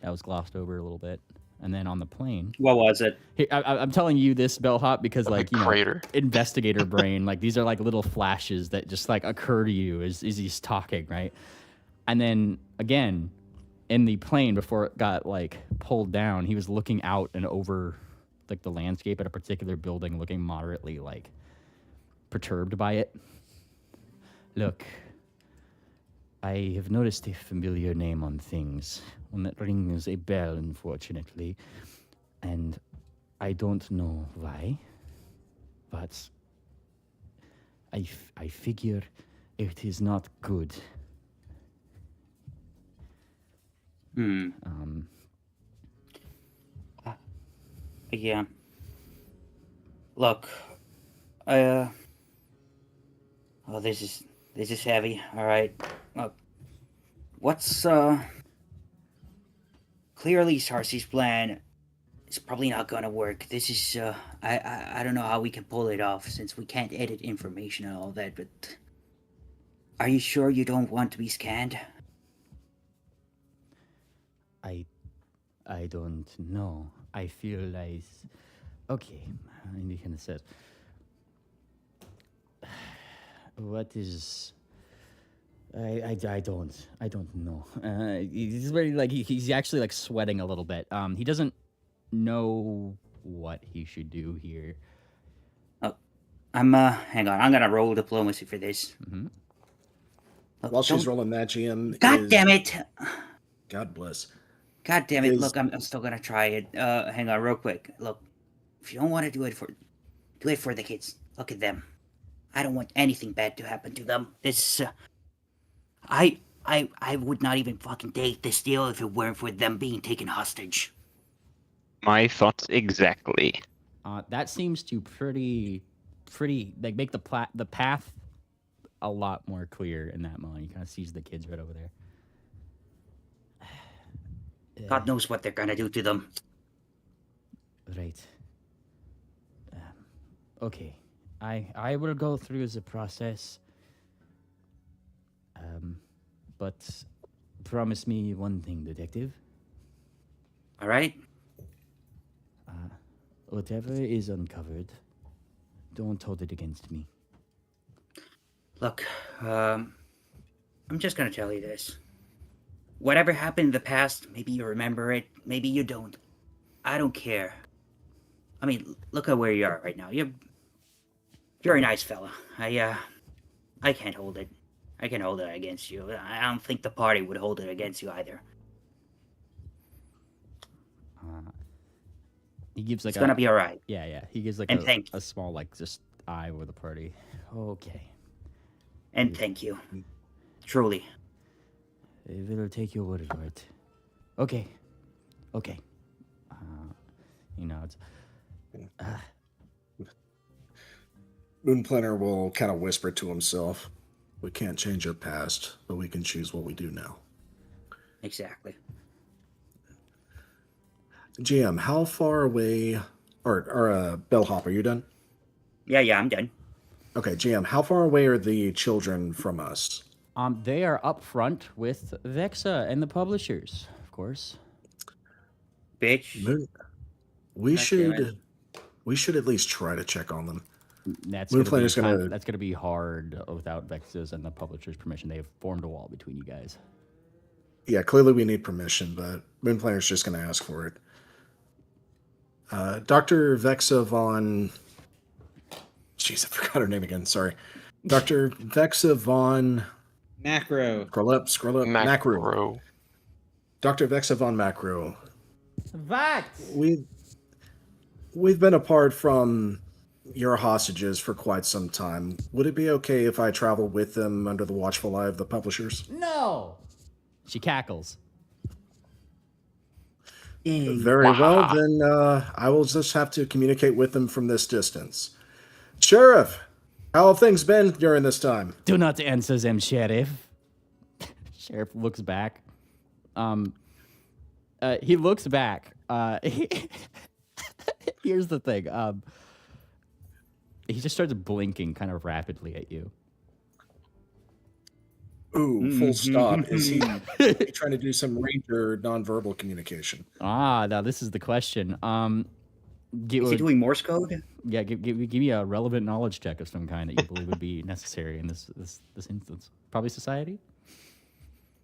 That was glossed over a little bit. And then on the plane, What was it? I'm telling you this, Bellhop, because like, you know, crater. investigator brain, like these are like little flashes that just like occur to you as he's talking, right? And then again, in the plane before it got like pulled down, he was looking out and over like the landscape at a particular building, looking moderately like perturbed by it. Look, I have noticed a familiar name on things, one that rings a bell, unfortunately, and I don't know why, but I figure it is not good. Yeah. Look, oh, this is heavy. All right. Look, what's clearly Sarsi's plan is probably not gonna work. This is I don't know how we can pull it off since we can't edit information and all that. But are you sure you don't want to be scanned? I don't know. I feel like, okay, and he kind of says, what is, I don't know. He's very like, he's actually like sweating a little bit. He doesn't know what he should do here. Oh, hang on. I'm gonna roll diplomacy for this. Look, While she's rolling that, GM. God damn it! God bless. God damn it! Is- Look, I'm still gonna try it. Hang on, real quick. Look, if you don't want to do it for the kids. Look at them. I don't want anything bad to happen to them. This, I I would not even fucking take this deal if it weren't for them being taken hostage. My thoughts exactly. That seems to pretty like make the path a lot more clear in that moment. You kind of sees the kids right over there. God knows what they're gonna do to them. Right. Okay. I will go through the process. But promise me one thing, detective. All right. Whatever is uncovered, don't hold it against me. Look, I'm just gonna tell you this. Whatever happened in the past, maybe you remember it, maybe you don't. I don't care. I mean, look at where you are right now. You're a nice fella. I can't hold it. I can't hold it against you. I don't think the party would hold it against you either. He gives like It's gonna be all right. Yeah. He gives like a small like just eye with the party. Okay. And thank you. Truly. I will take your word for it. Okay. It's. Moon Planner will kind of whisper to himself, "We can't change our past, but we can choose what we do now." Exactly. GM, how far away, or Bellhop, are you done? Yeah, I'm done. Okay, GM, how far away are the children from us? They are up front with Vexa and the publishers, of course. Bitch. We God damn it. should at least try to check on them. That's Moon gonna Planner's be gonna- that's gonna be hard without Vexa's and the publisher's permission. They have formed a wall between you guys. Yeah, clearly we need permission, but Moon Planner's just going to ask for it. Dr. Vexa von... Jeez, I forgot her name again. Sorry. Dr. Vexa von... Macro. Scroll up. Macro. Dr. Vexa von Macro. Vax! We've been apart from your hostages for quite some time. Would it be okay if I travel with them under the watchful eye of the publishers? No! She cackles. Very well, then I will just have to communicate with them from this distance. Sheriff, how have things been during this time? Do not answer them, Sheriff. Sheriff looks back. He looks back. Here's the thing. He just starts blinking kind of rapidly at you. Ooh, full stop. Is he trying to do some ranger nonverbal communication? Now this is the question. Is he doing Morse code? Yeah, give me a relevant knowledge check of some kind that you believe would be necessary in this instance. Probably society?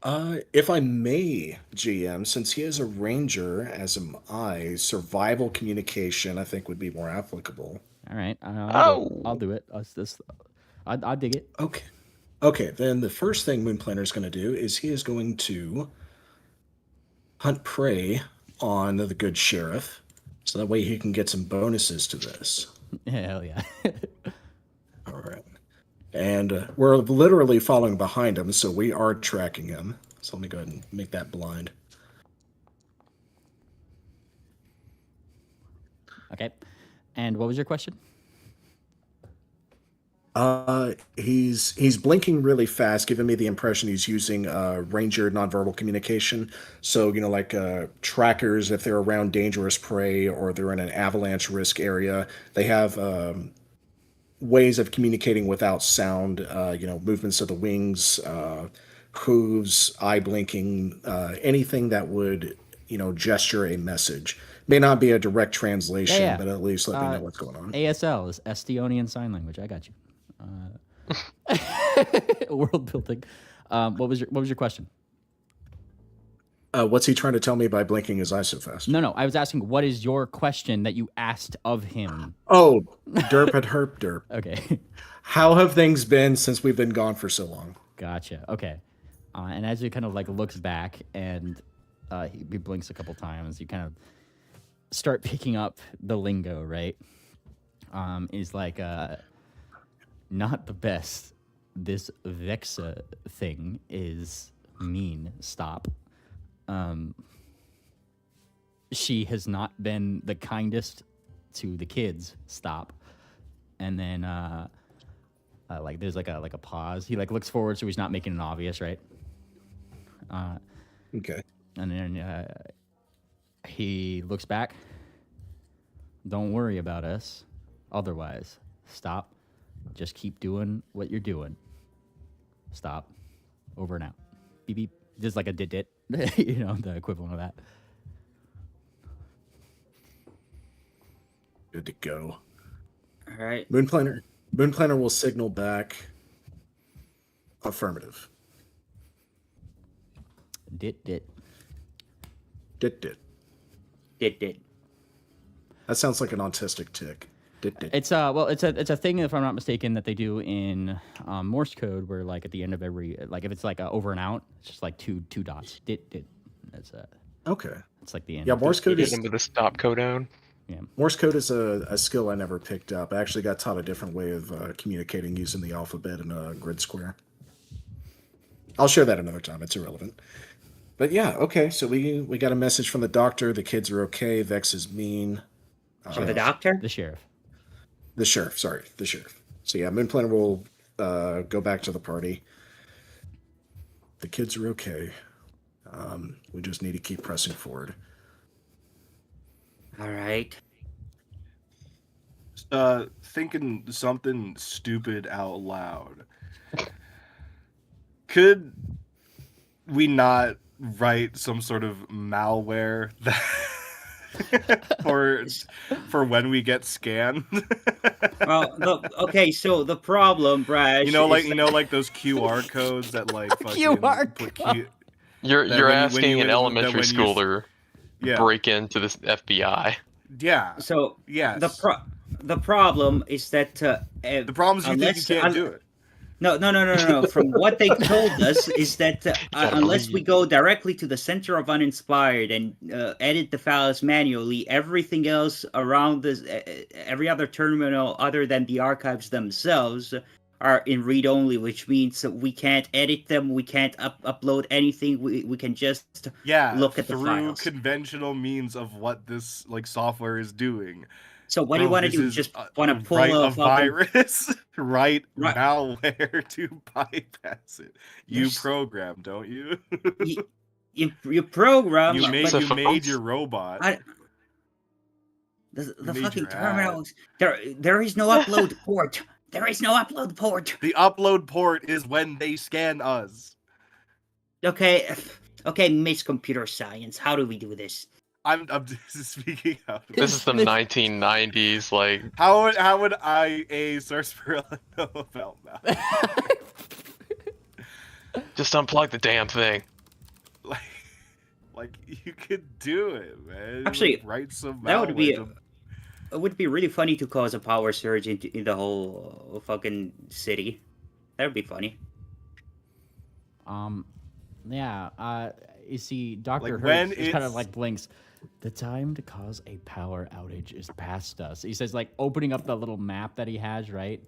If I may, GM, since he is a ranger, as am I, survival communication I think would be more applicable. All right. I'll do it. I'll dig it. Okay, then the first thing Moon Planner is going to do is he is going to hunt prey on the good sheriff, so that way he can get some bonuses to this. Hell yeah. All right. And we're literally following behind him, so we are tracking him. So let me go ahead and make that blind. Okay. And what was your question? He's blinking really fast, giving me the impression he's using ranger nonverbal communication. So, like trackers, if they're around dangerous prey or they're in an avalanche risk area, they have ways of communicating without sound, movements of the wings, hooves, eye blinking, anything that would, gesture a message. May not be a direct translation, Yeah. but at least let me know what's going on. ASL is Estonian Sign Language. I got you. World building. What was your question? What's he trying to tell me by blinking his eyes so fast? No. I was asking what is your question that you asked of him? Oh, derp at herp derp. Okay. How have things been since we've been gone for so long? Gotcha. Okay. And as he kind of like looks back and he blinks a couple times, you kind of start picking up the lingo, right? Is like not the best. This Vexa thing is mean. Stop. She has not been the kindest to the kids. Stop. And then like there's like a pause. He like looks forward, so he's not making it obvious, right? Okay. And then he looks back. Don't worry about us. Otherwise, stop. Just keep doing what you're doing. Stop. Over and out. Beep beep. Just like a dit. You know, the equivalent of that. Good to go. All right. Moonplaner will signal back. Affirmative. Dit. Dit. Did. That sounds like an autistic tick. Dit. It's it's a thing, if I'm not mistaken, that they do in Morse code, where like at the end of every, like if it's like a over and out, it's just like two dots. Dit. That's Okay. it's like the end. Yeah, Morse code Get is into the stop codon. Morse code is a skill I never picked up. I actually got taught a different way of communicating using the alphabet in a grid square. I'll share that another time. It's irrelevant. But yeah, okay. So we got a message from the doctor. The kids are okay. Vex is mean. So the doctor? The sheriff. The sheriff. Sorry, the sheriff. So yeah, Moonplaner will go back to the party. The kids are okay. We just need to keep pressing forward. All right. Thinking something stupid out loud. Could we not write some sort of malware that for when we get scanned? Well, okay. So the problem, Brash, like those QR codes that like fucking QR put code. You're when asking an that elementary when you- schooler Yeah. break into this FBI. Yeah. So Yes. the problem is that The problem is you think you can't do it. No. From what they told us is that unless we read. go directly to the center of uninspired and edit the files manually, everything else around this, every other terminal other than the archives themselves are in read-only, which means we can't edit them, we can't upload anything, we can just look at the through files. conventional means of what this like software is doing. So what do you want to this do? is Just want to pull write a a virus, write Right. malware to bypass it. You There's- program, don't you? you program. you made but your robot. the made fucking your ad. terminals. There is no upload port. There is no upload port. The upload port is when they scan us. Okay, Miss Computer Science, how do we do this? I'm just speaking out. This is the 1990s. Like, How would I, a sarsaparilla, know about that? just unplug the damn thing. Like you could do it, man. Actually, like, write some. that would be malware to- It would be really funny to cause a power surge in the whole fucking city. That would be funny. You see, Dr. Like, when Hertz just kind of it's- like blinks. The time to cause a power outage is past us. He says, like, opening up the little map that he has, right?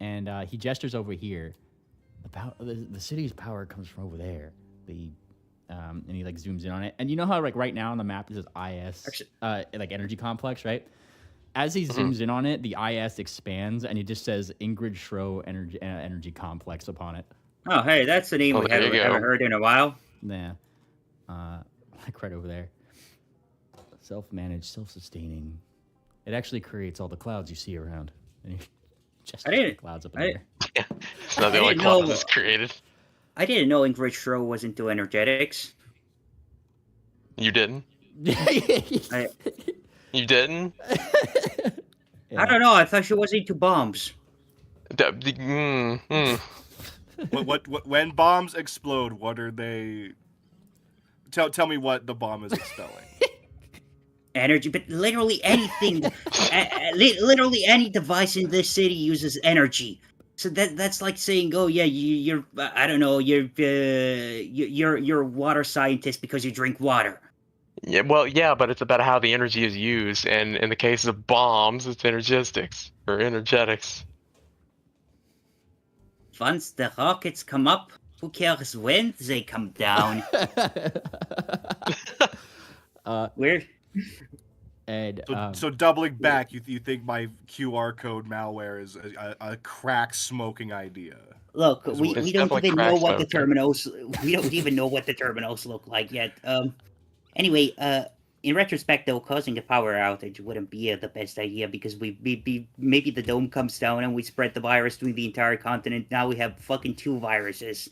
And he gestures over here. The city's power comes from over there. And he like zooms in on it. And you know how like right now on the map it says IS, like energy complex, right? As he zooms in on it, the IS expands and it just says Ingrid Schro energy complex upon it. Oh, hey, that's a name we there you haven't go. heard in a while. Yeah. Like right over there. Self-managed, self-sustaining. It actually creates all the clouds you see around. And he just I didn't- clouds up in I- there. It's not the I only didn't class know- that's created. I didn't know Ingrid Schro was into energetics. You didn't? I You didn't? don't know. I thought she was into bombs. What when bombs explode, what are they? Tell me what the bomb is expelling. Energy, but literally anything, literally any device in this city uses energy. So that's like saying, oh yeah, you're I don't know, you're a water scientist because you drink water. Yeah, well, yeah, but it's about how the energy is used, and in the case of bombs, it's energetics or energetics. Once the rockets come up, Who cares when they come down? Where? And So doubling back, you think my QR code malware is a crack smoking idea? Look, It's we don't definitely even know crack what the smoking. terminals. We don't even know what the terminals look like yet. Anyway, in retrospect, though, causing a power outage wouldn't be the best idea because maybe the dome comes down and we spread the virus to the entire continent. Now we have fucking 2 viruses.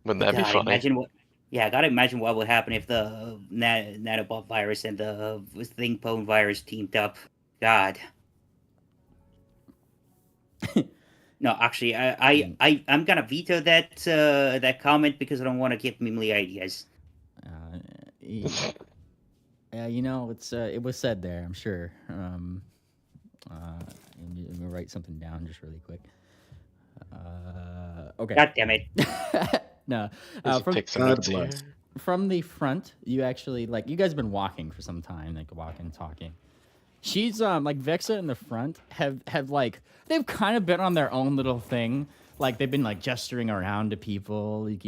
Wouldn't that be God, funny? imagine what. Yeah, I gotta imagine what would happen if the nanobot virus and the thingpone virus teamed up. God. No, actually, I'm gonna veto that comment because I don't want to give Mimley ideas. Yeah, it was said there. I'm sure. Let me write something down just really quick. Okay. God damn it. No. Take some God notes here. bless. From the front, you actually you guys have been walking for some time, like walking, talking. She's like Vexa in the front have they've kind of been on their own little thing. Like they've been like gesturing around to people, here's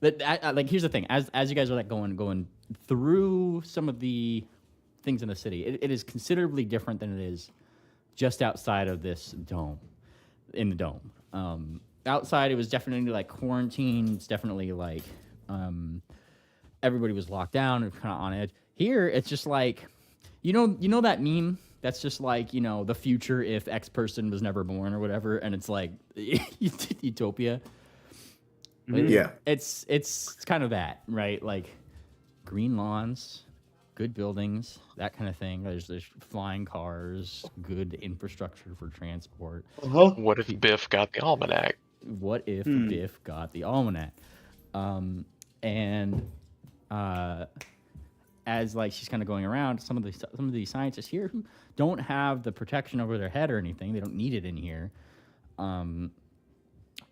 the thing. As you guys are going through some of the things in the city, it is considerably different than it is just outside of this dome. In the dome. Outside it was definitely like quarantine. It's definitely like everybody was locked down and kind of on edge. Here it's just like you know that meme that's just like, the future if X person was never born or whatever, and it's like utopia. Yeah. It's kind of that, right? Like green lawns, good buildings, that kind of thing. There's flying cars, good infrastructure for transport. What if Biff got the almanac? What if Biff got the almanac? As like she's kind of going around, some of the scientists here who don't have the protection over their head or anything, they don't need it in here.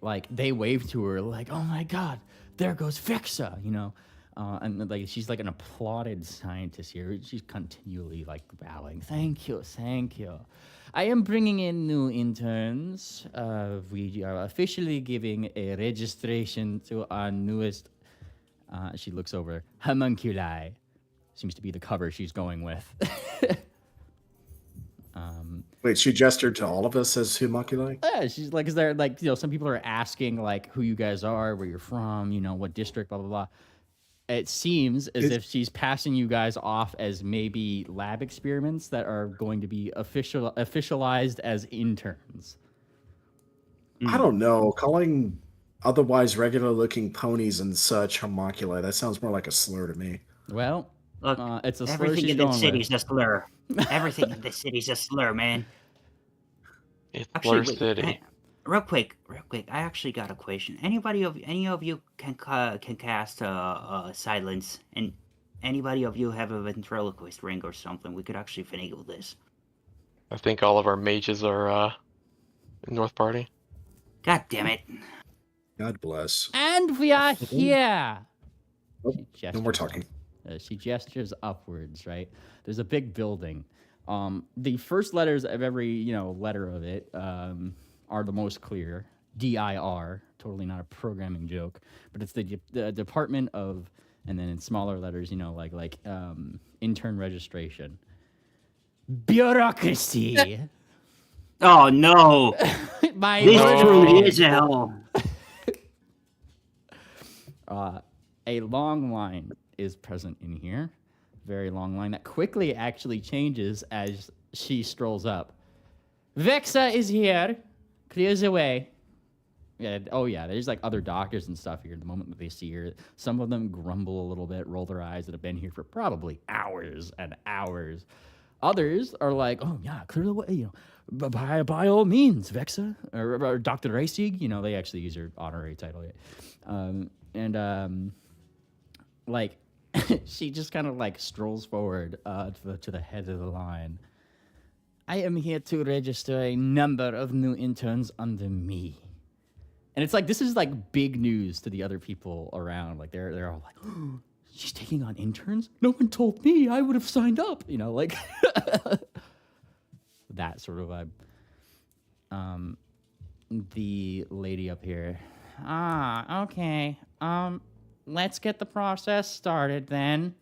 Like they wave to her, like, "Oh my God, there goes Vexa," and like she's like an applauded scientist here. She's continually like bowing. Thank you. I am bringing in new interns. We are officially giving a registration to our newest. She looks over. Homunculi seems to be the cover she's going with. Wait, she gestured to all of us as homunculi? Yeah, she's like, is there like, some people are asking like who you guys are, where you're from, what district, blah blah blah. It seems as if she's passing you guys off as maybe lab experiments that are going to be officialized as interns. I don't know. Calling otherwise regular-looking ponies and such homunculi, that sounds more like a slur to me. Well, Look, it's a slur everything she's in the going city's with. a slur. Everything in the city's a slur, man. It's Actually, Blur City. real quick, I actually got a question. Any of you can cast silence, and anybody of you have a ventriloquist ring or something? We could actually finagle this. I think all of our mages are in North Party. God damn it! God bless. And we are here. Oh, She no more gestures talking. she gestures upwards, right? There's a big building. The first letters of every, letter of it are the most clear. DIR, totally not a programming joke, but it's the Department of, and then in smaller letters, like intern registration. Bureaucracy. Oh no! My This lord. truly is hell. A long line is present in here. Very long line that quickly actually changes as she strolls up. Vexa is here. Clears the way. Yeah, there's like other doctors and stuff here. The moment that they see her, some of them grumble a little bit, roll their eyes, that have been here for probably hours and hours. Others are like, "Oh yeah, clear the way, by all means, Vexa or Dr. Reisig." They actually use her honorary title. Like she just kind of like strolls forward to the head of the line. I am here to register a number of new interns under me. And it's like, this is like big news to the other people around. Like they're all like, "Oh, she's taking on interns? No one told me. I would have signed up." Like that sort of vibe. The lady up here, Okay. Let's get the process started then.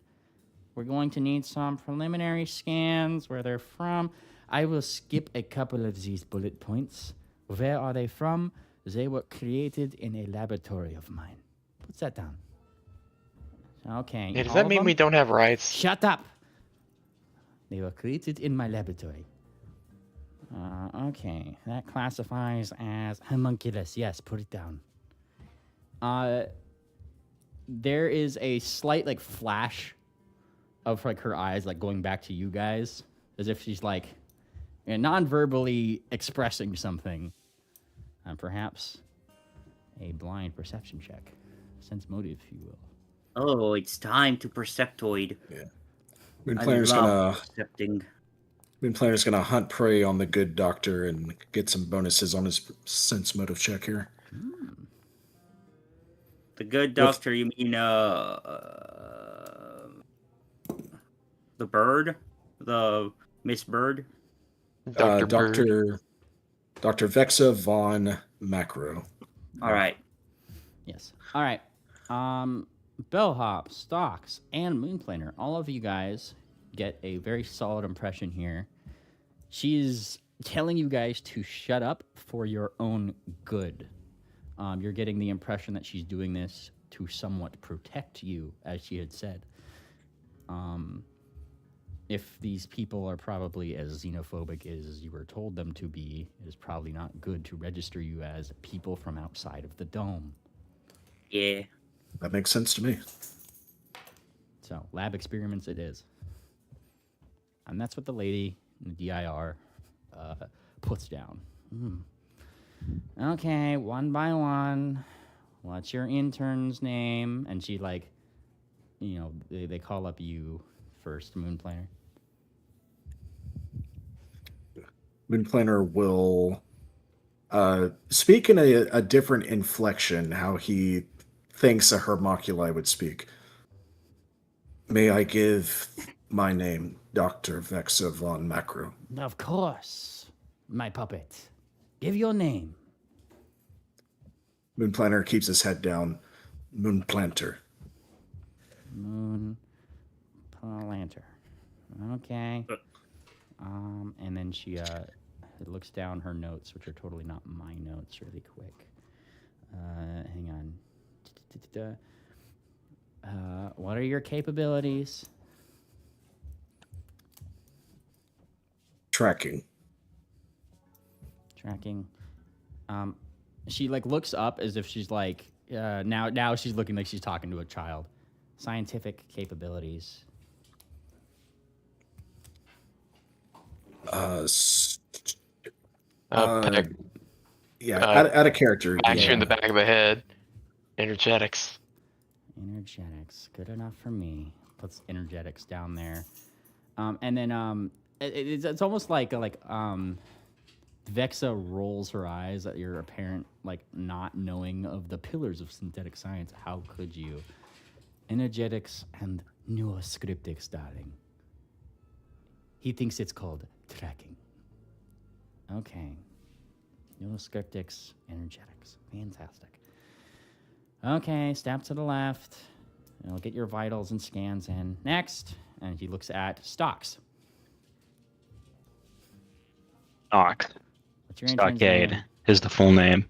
We're going to need some preliminary scans, where they're from. I will skip a couple of these bullet points. Where are they from? They were created in a laboratory of mine. Put that down. Okay. Hey, does all that of mean them? we don't have rights? Shut up! They were created in my laboratory. Okay. That classifies as homunculus. Yes, put it down. There is a slight, like, flash of, like, her eyes, like, going back to you guys, as if she's, like, non-verbally expressing something. And perhaps a blind perception check. Sense motive, if you will. Oh, it's time to perceptoid. I Moonplanner's love gonna percepting. Moonplanner's gonna hunt prey on the good doctor and get some bonuses on his sense motive check here. The good doctor, you mean the bird, the Miss Bird. Dr. Bird. Dr. Vexa von Macro. All right. Yes. All right. Bellhop, Stocks, and Moonplaner, all of you guys get a very solid impression here. She's telling you guys to shut up for your own good. You're getting the impression that she's doing this to somewhat protect you, as she had said. If these people are probably as xenophobic as you were told them to be, it is probably not good to register you as people from outside of the dome. Yeah. That makes sense to me. So, lab experiments it is. And that's what the lady in the DIR puts down. Okay, one by one. What's your intern's name? And she, like, you know, they call up you first, Moonplaner. Moonplanner will speak in a different inflection, how he thinks a homunculi would speak. May I give my name, Dr. Vexa von Macro? Of course, my puppet. Give your name. Moonplanner keeps his head down. Moonplanter. Moonplanter. Okay. And then she looks down her notes, which are totally not my notes, really quick. Hang on. What are your capabilities? Tracking. She like looks up as if she's like now she's looking like she's talking to a child. Scientific capabilities. Out of character. Action in the back of the head. Energetics. Energetics, good enough for me. Puts energetics down there, and then it's almost like Vexa rolls her eyes at your apparent like not knowing of the pillars of synthetic science. How could you? Energetics and neuroscriptics, darling. He thinks it's called tracking. Okay. Neuroscriptics, energetics. Fantastic. Okay, step to the left. I'll get your vitals and scans in. Next. And he looks at stocks. Stock. What's your intern's Stockade name? is the full name.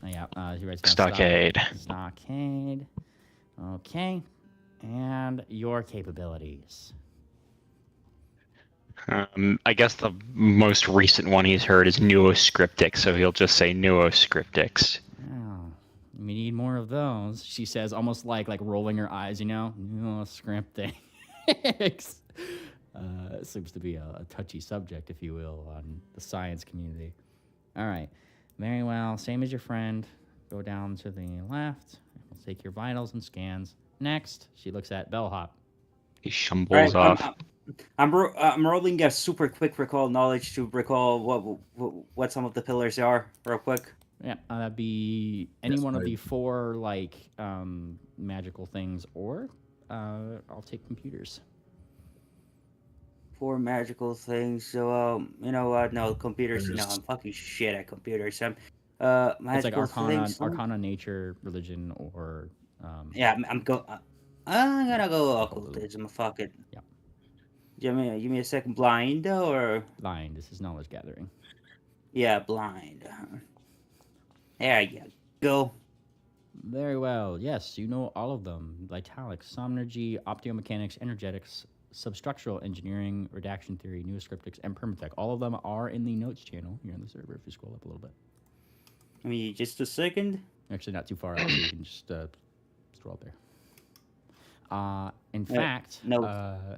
Oh, yeah, he writes down Stockade. Stockade. Okay. And your capabilities. I guess the most recent one he's heard is neuroscriptics, so he'll just say neuroscriptics. Oh, we need more of those, she says, almost like rolling her eyes, you know? Neuroscriptics. Seems to be a touchy subject, if you will, on the science community. All right. Very well. Same as your friend. Go down to the left. We'll take your vitals and scans. Next, she looks at Bellhop. He shumbles off. I'm rolling a super quick recall knowledge to recall what some of the pillars are, real quick. Yeah, that'd be any one of the four magical things, or I'll take computers. 4 magical things. So you know what? No computers. No, I'm fucking shit at computers. It's like Magical Arcana, things. Arcana, Nature, Religion, or Yeah, I'm gonna go occultism. Fuck it. Yeah. Give me a second. Blind or Line. This is knowledge gathering. yeah, blind. There you go. Very well. Yes, you know all of them. Vitalics, Somnergy, Optiomechanics, Energetics, Substructural Engineering, Redaction Theory, Neoscriptics, and Permatech. All of them are in the notes channel here on the server if you scroll up a little bit. I mean, just a second. Actually, not too far up, so you can just scroll up there. In fact, no.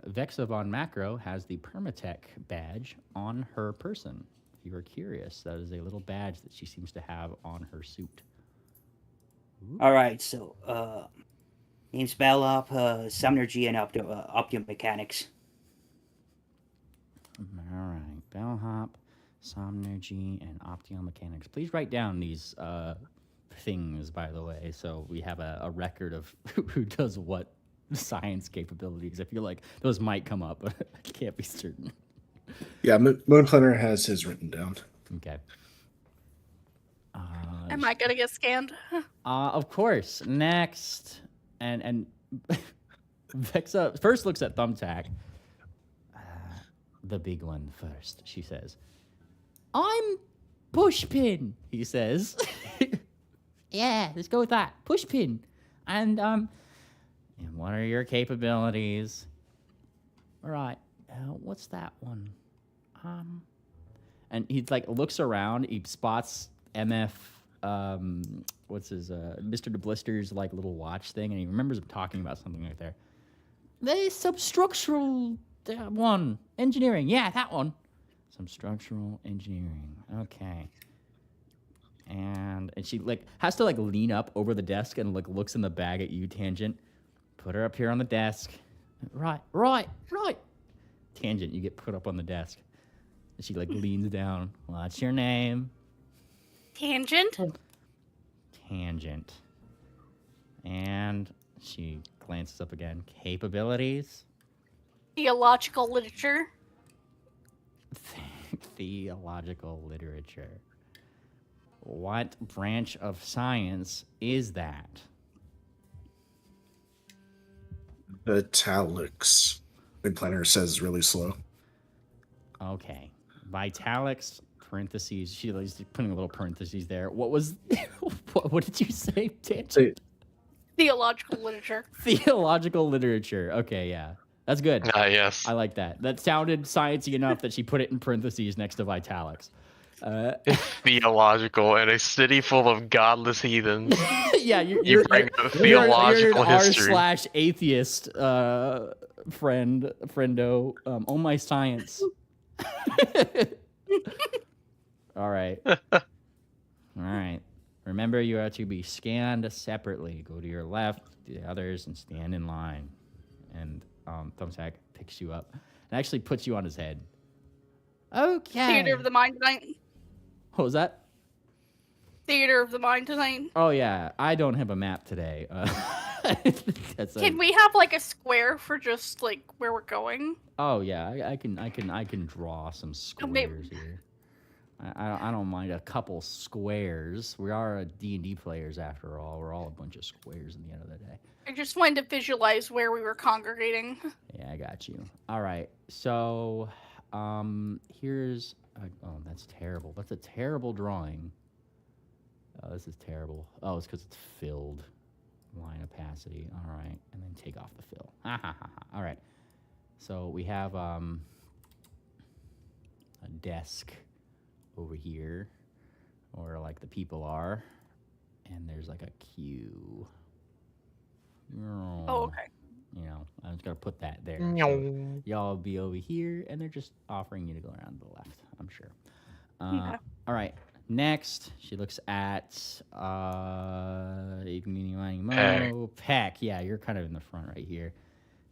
Vexa von Macro has the Permatech badge on her person. If you are curious, that is a little badge that she seems to have on her suit. All right, so name spell up Sumnergy and Optiomechanics. All right, Bellhop, Somnergy, and Optiomechanics. Please write down these things, by the way, so we have a record of who does what science capabilities. I feel like those might come up, but I can't be certain. Yeah, Moon Planner has his written down. Okay. Am I gonna get scanned? Of course. Next, and Vexa first looks at Thumbtack. The big one first, she says. I'm Pushpin, he says. Yeah, let's go with that. Pushpin. And what are your capabilities? All right. What's that one? And he like looks around. He spots MF. What's his Mr. DeBlister's like little watch thing, and he remembers him talking about something right there. The substructural one, engineering. Yeah, that one. Substructural engineering. Okay. And she like has to like lean up over the desk and like looks in the bag at you, Tangent. Put her up here on the desk. Right. Tangent, you get put up on the desk. And she like leans down. What's your name? Tangent. Tangent. And she glances up again. Capabilities? Theological literature. Theological literature. What branch of science is that? Vitalics. Big Planner says really slow. Okay. Vitalics, parentheses. She's putting a little parentheses there. What was... what did you say, Tangent? Theological literature. Theological literature. Okay, yeah. That's good. Yes. I like that. That sounded sciencey enough that she put it in parentheses next to Vitalics. Theological in a city full of godless heathens. Yeah, You bring up theological history. r/atheist friendo. Oh my science. All right. All right. Remember, you are to be scanned separately. Go to your left, the others, and stand in line. And Thumbtack picks you up and actually puts you on his head. Okay. Theater of the mind tonight. What was that? Theater of the mind tonight. Oh yeah, I don't have a map today. Can we have like a square for just like where we're going? Oh yeah, I can draw some squares here. I don't mind a couple squares. We are D&D players after all. We're all a bunch of squares in the end of the day. I just wanted to visualize where we were congregating. Yeah, I got you. All right, so here's. Oh, that's terrible. That's a terrible drawing. Oh, this is terrible. Oh, it's because it's filled. Line opacity. All right, and then take off the fill. Ha ha ha ha. All right. So we have a desk over here, or like the people are, and there's like a queue. Oh, okay. You know, I'm just gonna put that there. So y'all be over here, and they're just offering you to go around to the left, I'm sure. Okay. All right. Next, she looks at Peck. Yeah, you're kind of in the front right here,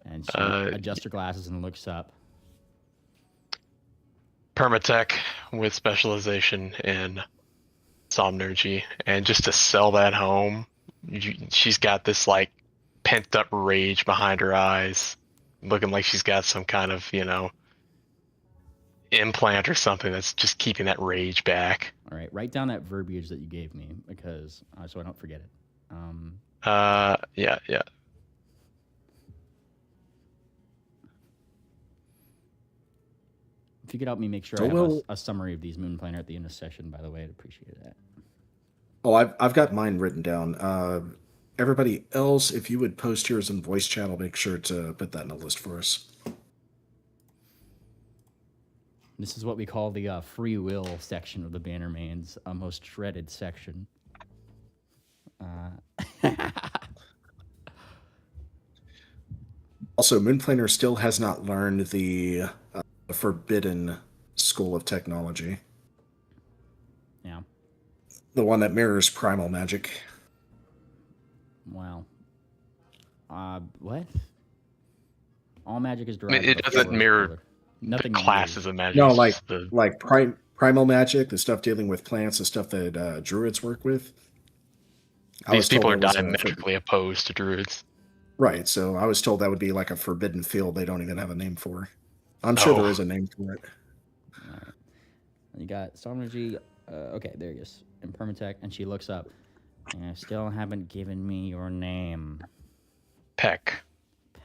and she adjusts her glasses and looks up. Permatech with specialization in somnergy, and just to sell that home, she's got this like pent up rage behind her eyes, looking like she's got some kind of, implant or something that's just keeping that rage back. All right, write down that verbiage that you gave me because so I don't forget it. Yeah. If you could help me make sure So I have we'll- a summary of these moon planar at the end of session, by the way, I'd appreciate that. Oh, I've got mine written down. Everybody else, if you would post yours in voice chat, I'll make sure to put that in a list for us. This is what we call the free will section of the Bannermanes, a most dreaded section. Also, Moonplaner still has not learned the forbidden school of technology. Yeah. The one that mirrors primal magic. Wow. What? All magic is I derived. mean, it from doesn't mirror nothing the classes of magic. No, it's like just the, primal magic, the stuff dealing with plants, the stuff that druids work with. these people are that was diametrically opposed to druids. right, so I was told that would be like a forbidden field they don't even have a name for. I'm sure there is a name for it. All right. You got Sovereignty. Okay, there he is. In Permatech, and she looks up. And still haven't given me your name. Peck.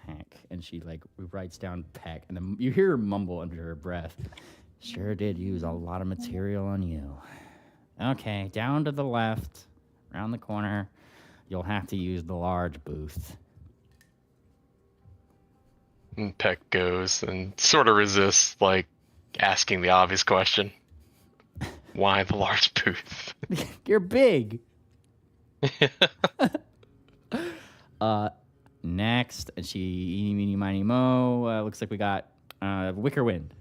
Peck. And she like writes down Peck, and then you hear her mumble under her breath. Sure did use a lot of material on you. Okay, down to the left, around the corner. You'll have to use the large booth. And Peck goes and sort of resists, like, asking the obvious question. Why the large booth? You're big. Next, and she eeny, meeny, miny, mo. Looks like we got Wicker Wind.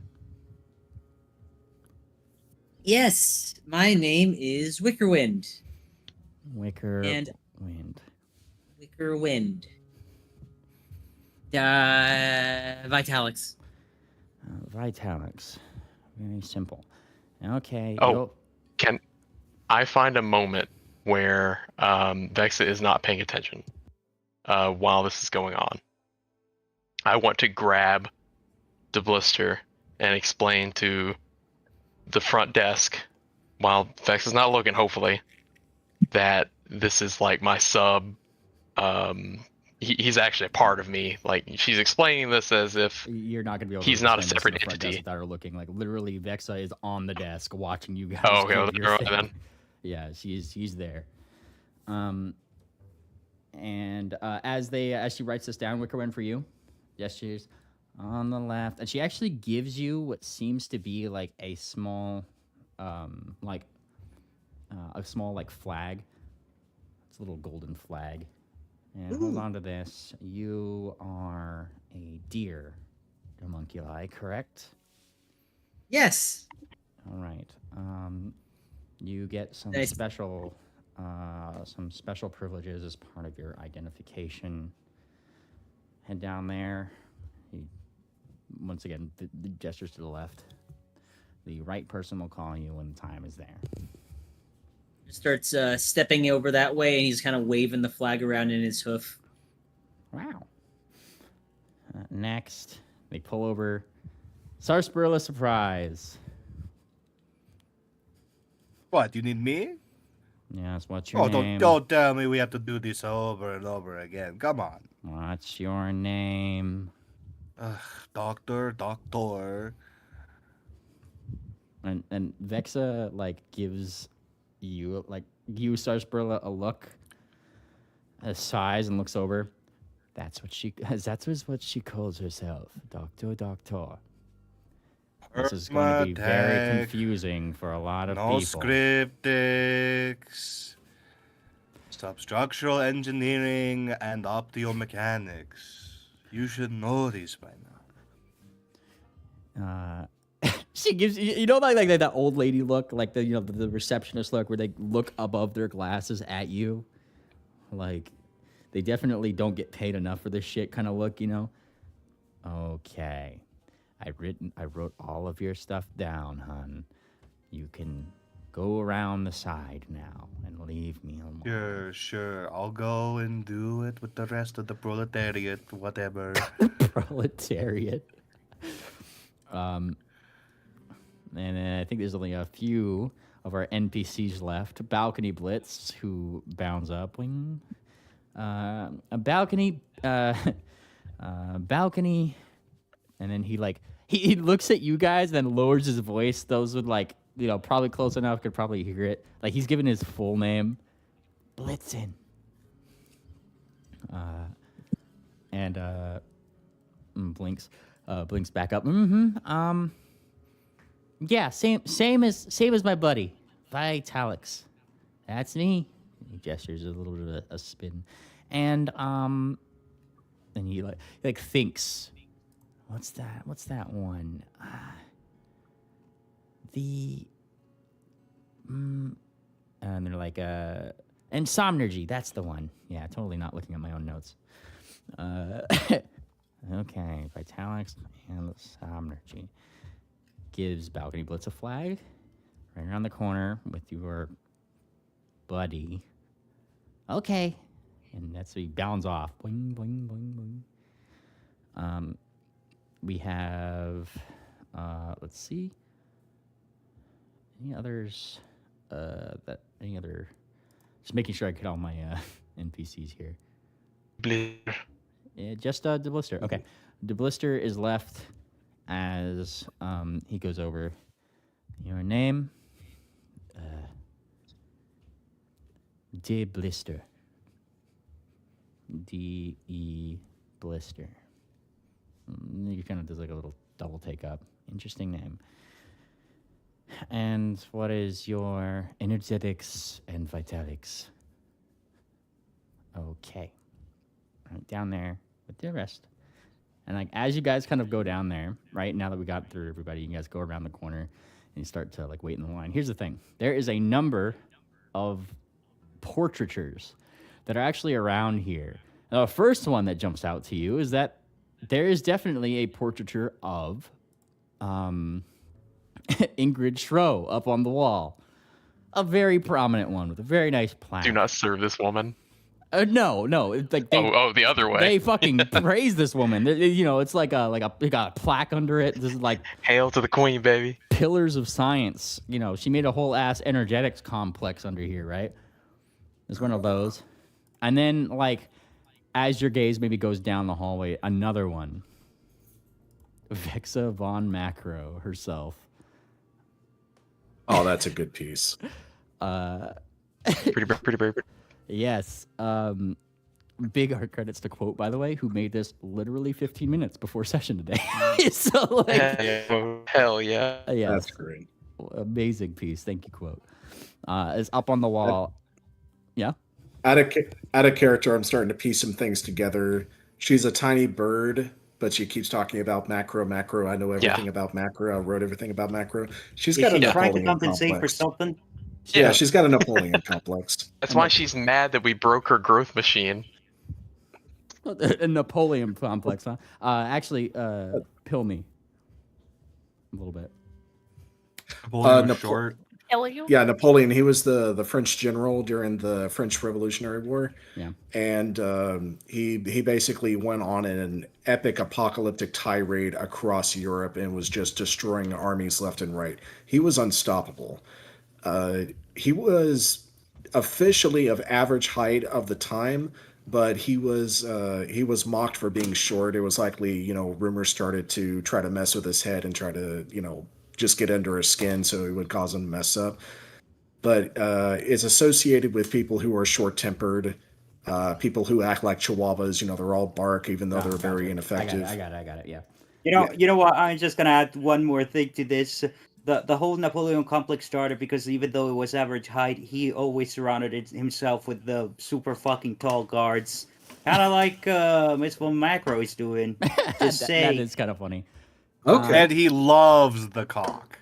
Yes, my name is Wickerwind. Wicker And- Wind. Wickerwind. Vitalics. Vitalics. Very simple. Okay. Oh. you'll- Can I find a moment where Vexa is not paying attention while this is going on? I want to grab the blister and explain to the front desk, while Vexa's not looking, hopefully, that this is like my sub. He's actually a part of me. Like, she's explaining this as if You're not going to be able he's to not a explain this to separate the front desk entity. without her looking. Like, literally, Vexa is on the desk watching you guys. Oh, okay, do well, your never thing. mind then. Yeah, she's there. And as she writes this down, Wickerwind, for you, yes, she's on the left, and she actually gives you what seems to be like a small, flag. It's a little golden flag. And hold on to this. You are a deer, homunculi, correct? Yes. All right. You get some Nice. special privileges as part of your identification. Head down there. He, once again, the gestures to the left. The right person will call you when the time is there. Starts stepping over that way, and he's kind of waving the flag around in his hoof. Wow. Next, they pull over. Sarsaparilla surprise. What, you need me? Yes, what's your Oh, name? don't tell me we have to do this over and over again. Come on. What's your name? Doctor. And Vexa like gives you Sarsaparilla a look, sighs and looks over. That's what she calls herself, Doctor. This is going to be very Permatech, confusing for a lot of No people. scriptics. Substructural engineering and optiomechanics. You should know these by now. She gives you know like that old lady look, like the receptionist look where they look above their glasses at you, like they definitely don't get paid enough for this shit kind of look, you know. Okay, I wrote all of your stuff down, hun. You can go around the side now and leave me alone. Sure. I'll go and do it with the rest of the proletariat, whatever. Proletariat. And I think there's only a few of our NPCs left. Balcony Blitz, who bounds up. Wing. A balcony. Balcony. And then he looks at you guys, then lowers his voice. Those would probably close enough could probably hear it. Like he's giving his full name. Blitzen. And blinks back up. Yeah, same as my buddy, Vitalix. That's me. He gestures a little bit of a spin, and he like thinks, what's that one? And they're like Insomnergy. That's the one. Yeah, totally not looking at my own notes. Okay, Vitalix and Insomnergy. Gives Balcony Blitz a flag right around the corner with your buddy. Okay. And that's he bounds off. Boing, boing, boing, boing. We have, let's see. Any others? Just making sure I get all my NPCs here. Yeah, just DeBlister. Okay. DeBlister is left as he goes over your name. DeBlister. D-E Blister. He kind of does like a little double take up. Interesting name. And what is your energetics and vitalix? Okay. Right down there with the rest. And like as you guys kind of go down there, right, now that we got through everybody, you guys go around the corner and you start to like wait in the line. Here's the thing. There is a number of portraitures that are actually around here. Now, the first one that jumps out to you is that there is definitely a portraiture of Ingrid Shro up on the wall. A very prominent one with a very nice plaque. Do not serve this woman. No. It's like they, the other way. They fucking praise this woman. It's like it got a plaque under it. This is like hail to the queen, baby. Pillars of science. She made a whole ass energetics complex under here, right? There's one of those. And then, like, as your gaze maybe goes down the hallway, another one. Vexa von Macro herself. Oh, that's a good piece. Pretty. Yes. Big art credits to Quote, by the way, who made this literally 15 minutes before session today. So, like, hell yeah. Yeah. That's great. Amazing piece. Thank you, Quote. It's up on the wall. Yeah. Out of character, I'm starting to piece some things together. She's a tiny bird, but she keeps talking about macro. I know everything about macro. I wrote everything about macro. She's got a trying to Napoleon compensate for complex. something. Yeah, she's got a Napoleon complex. That's why she's mad that we broke her growth machine. A Napoleon complex, huh? Actually, pill me a little bit. Napoleon short. Yeah, Napoleon. He was the French general during the French Revolutionary War. Yeah, and he basically went on an epic apocalyptic tirade across Europe and was just destroying armies left and right. He was unstoppable. He was officially of average height of the time, but he was mocked for being short. It was likely, rumors started to try to mess with his head and try to, just get under his skin so it would cause him to mess up. But it's associated with people who are short-tempered, people who act like chihuahuas. They're all bark, even though they're very ineffective. I got it. Yeah. You know what? I'm just gonna add one more thing to this. The whole Napoleon complex started because even though it was average height, he always surrounded himself with the super fucking tall guards. Kind of like Miss Von Macro is doing. Just that is kind of funny. Okay. And he loves the cock.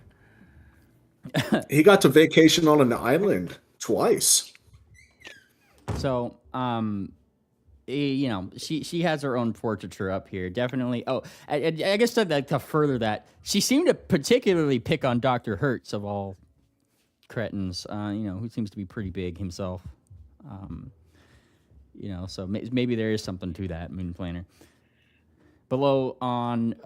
He got to vacation on an island twice. So, she has her own portraiture up here. Definitely. Oh, I guess to further that, she seemed to particularly pick on Dr. Hertz of all cretins. Who seems to be pretty big himself. So maybe there is something to that, Moon Planner. Below on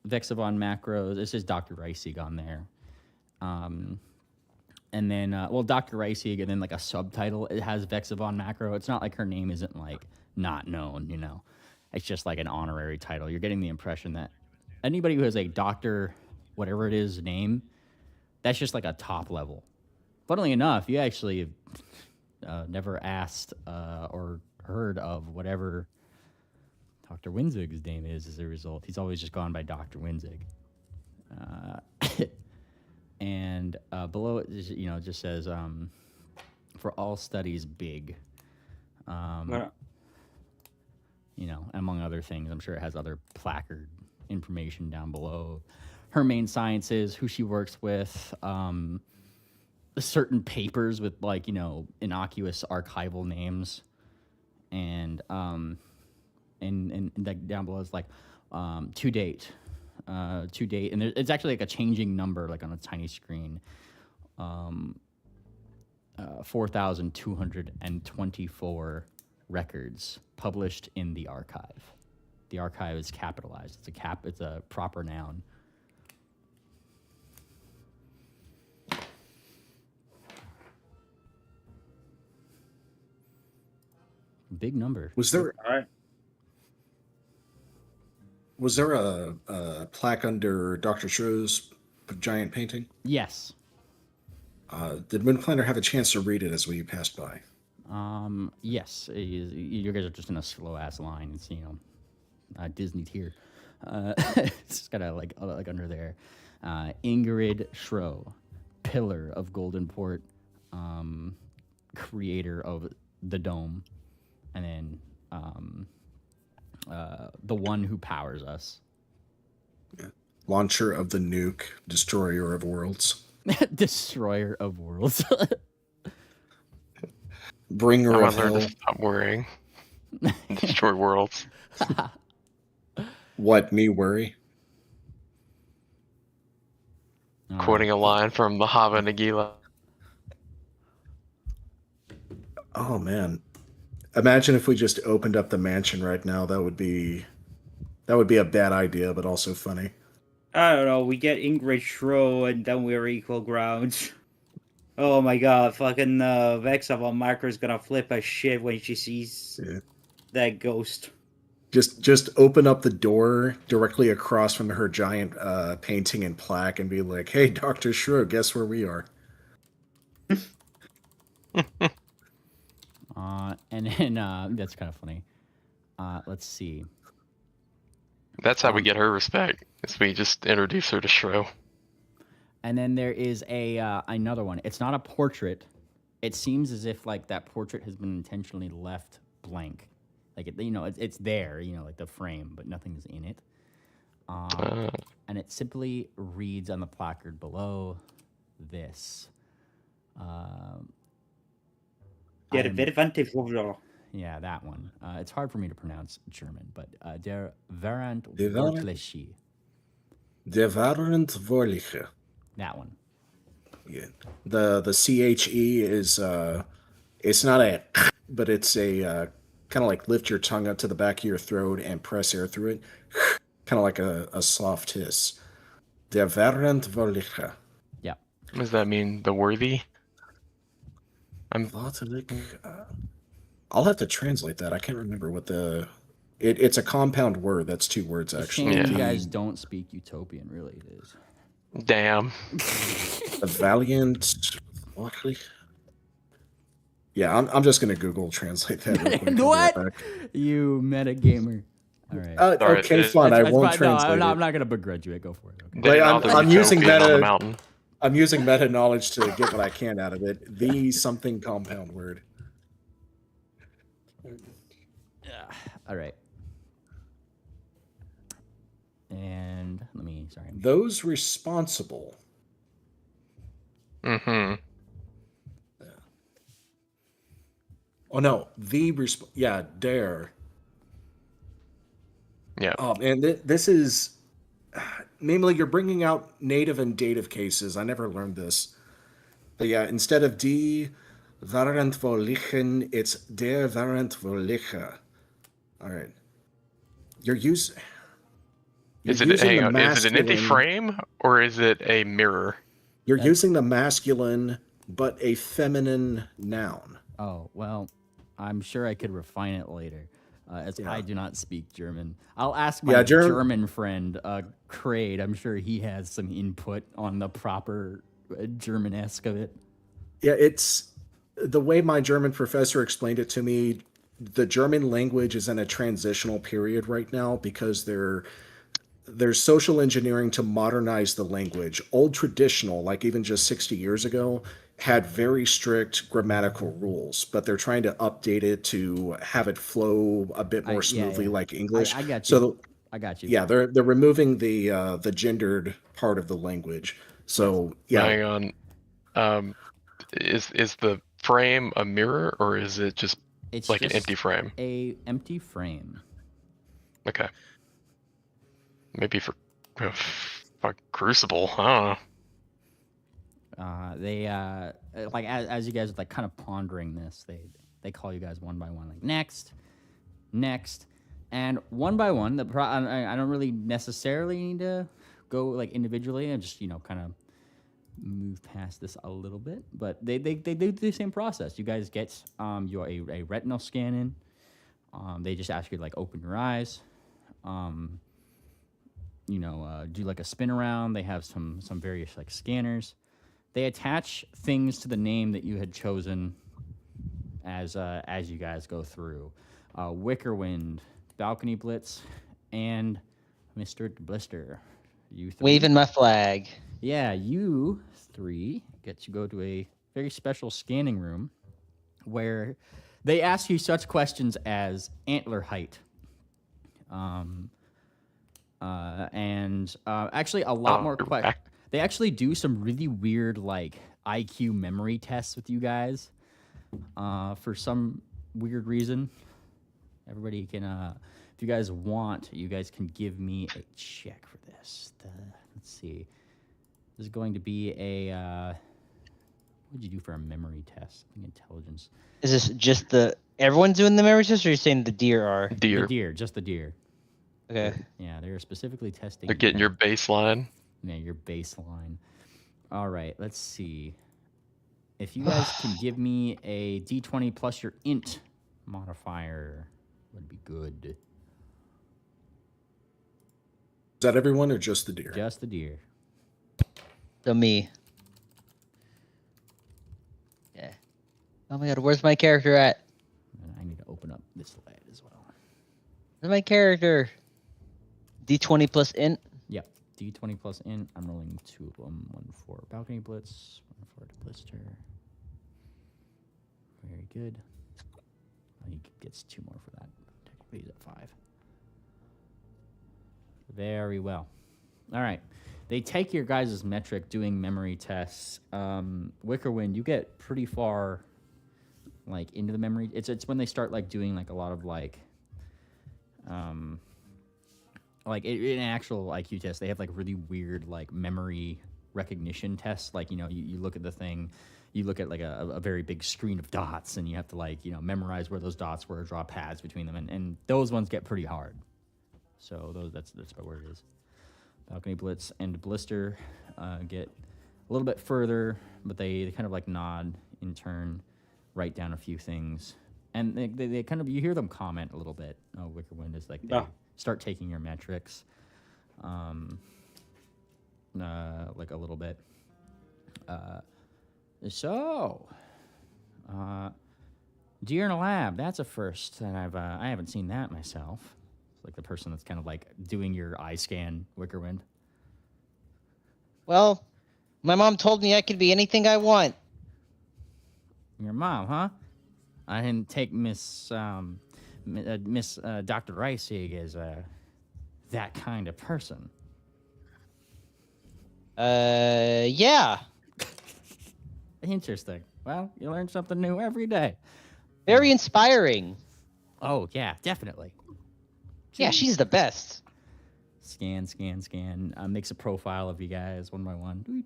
Vexavon macros. It says Dr. Reisig on there. And then, Dr. Reisig, and then like a subtitle, it has Vexavon macro. It's not like her name isn't like not known, you know. It's just like an honorary title. You're getting the impression that anybody who has a doctor, whatever it is, name, that's just like a top level. Funnily enough, you actually never asked or heard of whatever Dr. Winzig's name is as a result. He's always just gone by Dr. Winzig. And below it, just says, for all studies, big. Among other things. I'm sure it has other placard information down below. Her main sciences, who she works with, certain papers with innocuous archival names, and down below is like to date, and it's actually like a changing number like on a tiny screen. 4,224 records published in the archive. The archive is capitalized. It's a proper noun. Big number. Was there a plaque under Dr. Schro's giant painting? Yes. Did Moonplaner have a chance to read it as we passed by? Yes. You guys are just in a slow ass line. It's Disney tier. It's got a like under there. Ingrid Schro, pillar of Goldenport, creator of the dome, and then the one who powers us. Yeah. Launcher of the nuke, destroyer of worlds. Destroyer of worlds. I Bringer of want to learn hell. to stop worrying. Destroy worlds. What, me worry? Quoting a line from the Hava Nagila. Oh man. Imagine if we just opened up the mansion right now. That would be a bad idea, but also funny. I don't know. We get Ingrid Schro, and then we're equal grounds. Oh my god, fucking Vexa von Micro is gonna flip a shit when she sees that ghost. Just open up the door directly across from her giant painting and plaque and be like, "Hey, Dr. Schro, guess where we are?" And then that's kind of funny. Let's see. That's how we get her respect. Is we just introduce her to Shro. And then there is another one. It's not a portrait. It seems as if like that portrait has been intentionally left blank. Like it's there, like the frame, but nothing's in it. And it simply reads on the placard below this. Yeah, that one. It's hard for me to pronounce German, but der Verantwortliche. Der Verantwortliche. That one. Yeah. The CHE is it's not a, but it's a kind of like lift your tongue up to the back of your throat and press air through it, kind of like a soft hiss. Der Verantwortliche. Yeah. Does that mean the worthy? I'll have to translate that. I can't remember what it's a compound word. That's two words actually. You guys don't speak Utopian, really. It is. Damn. A valiant. Yeah, I'm just gonna Google translate that. Real quick. What? You meta gamer. All right. Okay, fine. I won't translate it. I'm not gonna begrudge you. Go for it. Okay. I'm using meta. I'm using meta knowledge to get what I can out of it. The something compound word. All right. And sorry. Those responsible. Mm-hmm. Yeah. Oh no, dare. Yeah. And this is, namely, you're bringing out native and dative cases. I never learned this. But yeah, instead of die Verantwortlichen, it's der Verantwortliche. All right. You're Is it using hang the on? Is it an empty masculine- frame or is it a mirror? You're using the masculine, but a feminine noun. Oh, well, I'm sure I could refine it later, as I do not speak German. I'll ask my German friend, Kraid. I'm sure he has some input on the proper German-esque of it. Yeah, it's the way my German professor explained it to me. The German language is in a transitional period right now because there's social engineering to modernize the language. Old traditional, like even just 60 years ago, had very strict grammatical rules, but they're trying to update it to have it flow a bit more smoothly like English. I got you. So I got you. yeah, they're removing the gendered part of the language. So yeah. Hang on. Is the frame a mirror or is it just like an empty frame? A empty frame. Okay. Maybe for Crucible. I don't know. They like as you guys are like kind of pondering this, they call you guys one by one, like next, and one by one. I don't really necessarily need to go like individually. I just kind of move past this a little bit, but they do the same process. You guys get a retinal scan in. They just ask you to like open your eyes. Do like a spin around. They have some various like scanners. They attach things to the name that you had chosen as you guys go through. Wickerwind, Balcony Blitz, and Mr. Blister. You three. Waving my flag. Yeah, you three get to go to a very special scanning room where they ask you such questions as antler height. And actually a lot more questions. They actually do some really weird like IQ memory tests with you guys for some weird reason. Everybody can, if you guys want, you guys can give me a check for this. Let's see. This is going to be a, what would you do for a memory test? I think intelligence. Is this just everyone's doing the memory test, or are you saying the deer are? The deer, just the deer. Okay. Yeah, they're specifically testing. They're getting your baseline. Yeah, your baseline. All right, let's see. If you guys can give me a D20 plus your int modifier, would be good. Is that everyone or just the deer? Just the deer. So me. Yeah. Oh my god, where's my character at? I need to open up this slide as well. Where's my character? D20 plus int? Yep. D20 plus int. I'm rolling 2 of them. 1 for Balcony Blitz, 1 for the Blister. Very good. He gets 2 more for that. Technically, he's at 5. Very well. All right. They take your guys' metric doing memory tests. Wickerwind, you get pretty far, like, into the memory. It's when they start, like, doing, like, a lot of, like in an actual IQ test, they have like really weird like memory recognition tests. Like, you look at the thing, you look at like a very big screen of dots, and you have to like, memorize where those dots were, draw paths between them, and those ones get pretty hard. So that's about where it is. Balcony Blitz and Blister get a little bit further, but they kind of like nod in turn, write down a few things, and they kind of, you hear them comment a little bit. Wickerwind is like they start taking your metrics, like a little bit. Deer in a lab, that's a first, and I haven't seen that myself. It's like the person that's kind of like doing your eye scan, Wickerwind. Well, my mom told me I could be anything I want. Your mom, huh? I didn't take Miss Dr. Reisig as that kind of person. Yeah. Interesting. Well, you learn something new every day. Very inspiring. Oh, yeah, definitely. Yeah, she's the best. Scan. Makes a profile of you guys one by one. Tweet.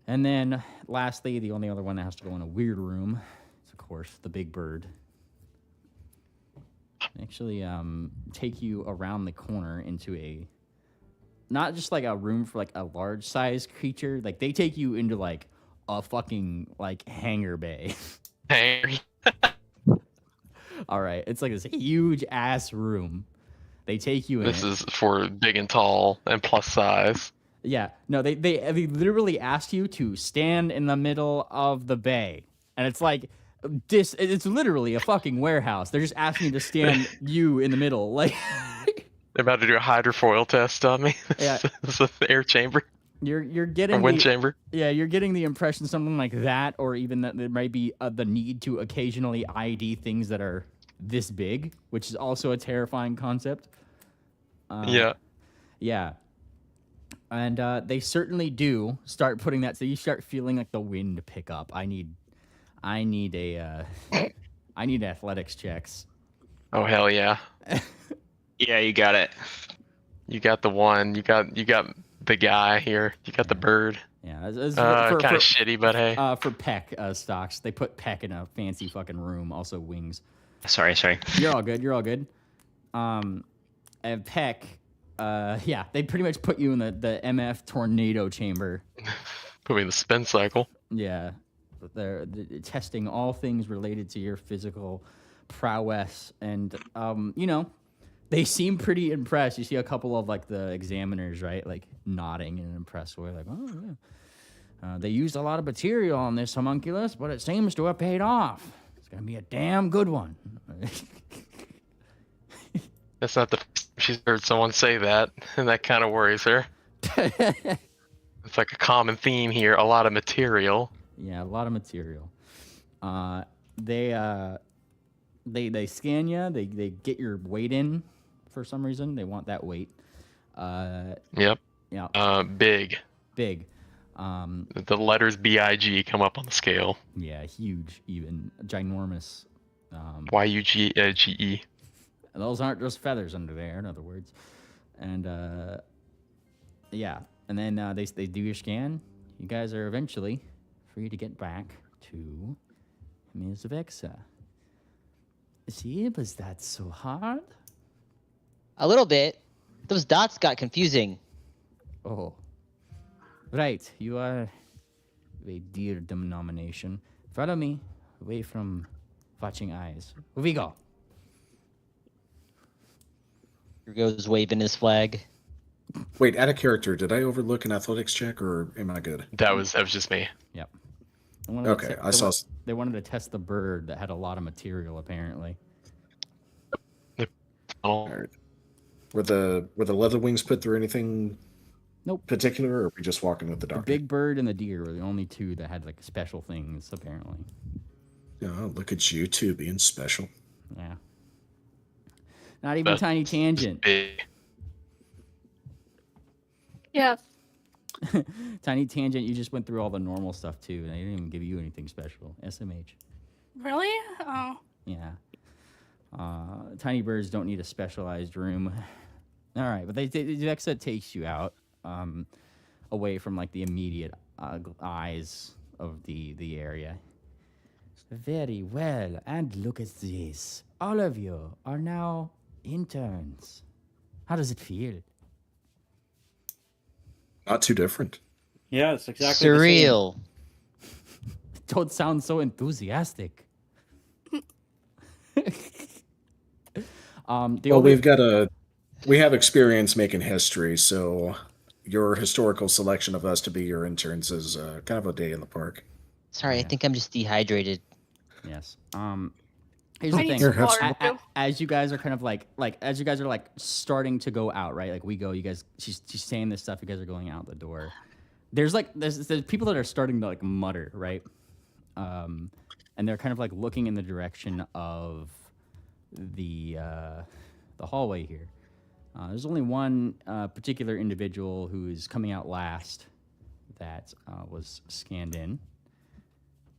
And then, lastly, the only other one that has to go in a weird room is, of course, the big bird. actually take you around the corner into a, not just like a room for like a large size creature. Like they take you into like a fucking like hangar bay. Hey, All right, it's like this huge ass room. They take you in. this is for big and tall and plus size. Yeah, no, they literally ask you to stand in the middle of the bay, and it's like this. It's literally a fucking warehouse. They're just asking you to stand you in the middle, like. They're about to do a hydrofoil test on me. Yeah. This is the air chamber You're or getting wind the, chamber. yeah, you're getting the impression something like that, or even that there might be the need to occasionally ID things that are this big, which is also a terrifying concept. Yeah. Yeah. And they certainly do start putting that. So you start feeling like the wind pick up. I need athletics checks. Oh hell yeah. Yeah, you got it. You got the one. You got the guy here. You got the bird. Yeah, it's Kind of shitty, but hey. For Peck stocks, they put Peck in a fancy fucking room. Also wings. Sorry. You're all good. You're all good. And Peck, yeah, they pretty much put you in the MF tornado chamber. Put me in the spin cycle. Yeah, they're testing all things related to your physical prowess, and you know, they seem pretty impressed. You see a couple of like the examiners, right, like nodding in an impressed way, like, oh yeah. They used a lot of material on this homunculus, but it seems to have paid off. It's gonna be a damn good one. That's not the first time she's heard someone say that, and that kind of worries her. It's like a common theme here. A lot of material. Yeah, a lot of material. They scan you. They get your weight in for some reason. They want that weight. Yep. Yeah. Big. Big. The letters BIG come up on the scale. Yeah, huge, even ginormous. YUGE. Those aren't just feathers under there, in other words. And yeah, and then they do your scan. You guys are eventually free to get back to Ms. Vexa. See, was that so hard? A little bit. Those dots got confusing. Oh. Right, you are a dear denomination. Follow me, away from watching eyes. Here we go. Here goes waving his flag. Wait, out of character, did I overlook an athletics check, or am I good? That was just me. Yep. Okay, I saw. They wanted to test the bird that had a lot of material, apparently. All right. Were the leather wings put through anything? Nope. Particular, or are we just walking with the The doctor? big bird and the deer were the only two that had like special things, apparently. Oh, look at you two being special. Yeah. Not even Tiny Tangent. Big. Yeah. Tiny Tangent, you just went through all the normal stuff too, and they didn't even give you anything special. SMH. Really? Oh. Yeah. Tiny birds don't need a specialized room. All right, but Vexa takes you out, away from like the immediate eyes of the area. Very well, and look at this. All of you are now interns. How does it feel? Not too different. Yeah, it's exactly Surreal. Don't sound so enthusiastic. We have experience making history, so your historical selection of us to be your interns is kind of a day in the park. Sorry, I think I'm just dehydrated. Yes. Here's the I need thing. some water, too. As you guys are kind of like as you guys are like starting to go out, right? Like we go, you guys. She's saying this stuff. You guys are going out the door. There's people that are starting to like mutter, right? And they're kind of like looking in the direction of the hallway here. There's only one particular individual who is coming out last that was scanned in.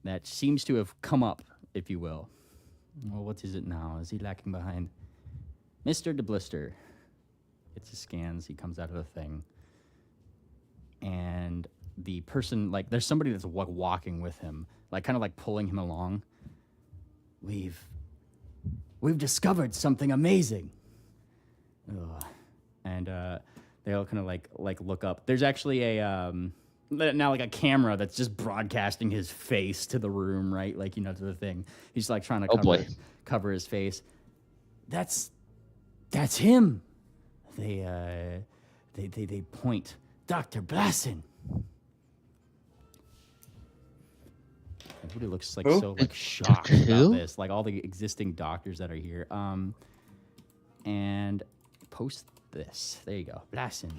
That seems to have come up, if you will. Well, what is it now? Is he lacking behind? Mr. DeBlister gets his scans. He comes out of the thing. And the person, like, there's somebody that's walking with him, like, kind of like pulling him along. We've we've discovered something amazing. Ugh. And they all kind of like look up. There's actually a now like a camera that's just broadcasting his face to the room, right? Like, you know, to the thing. He's like trying to cover his face. That's him. They point. Dr. Blassin. Everybody looks like so like shocked about this. Like all the existing doctors that are here. And post this. There you go. Blassin.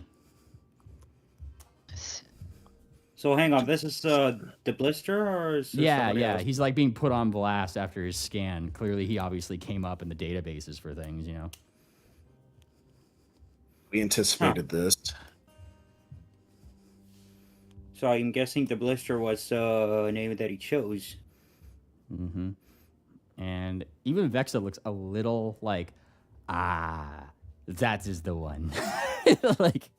So hang on, this is the blister, or is this somebody else? He's like being put on blast after his scan. Clearly, he obviously came up in the databases for things, you know. We anticipated this. So I'm guessing the blister was a name that he chose. Mm-hmm. And even Vexa looks a little like, that is the one. Like,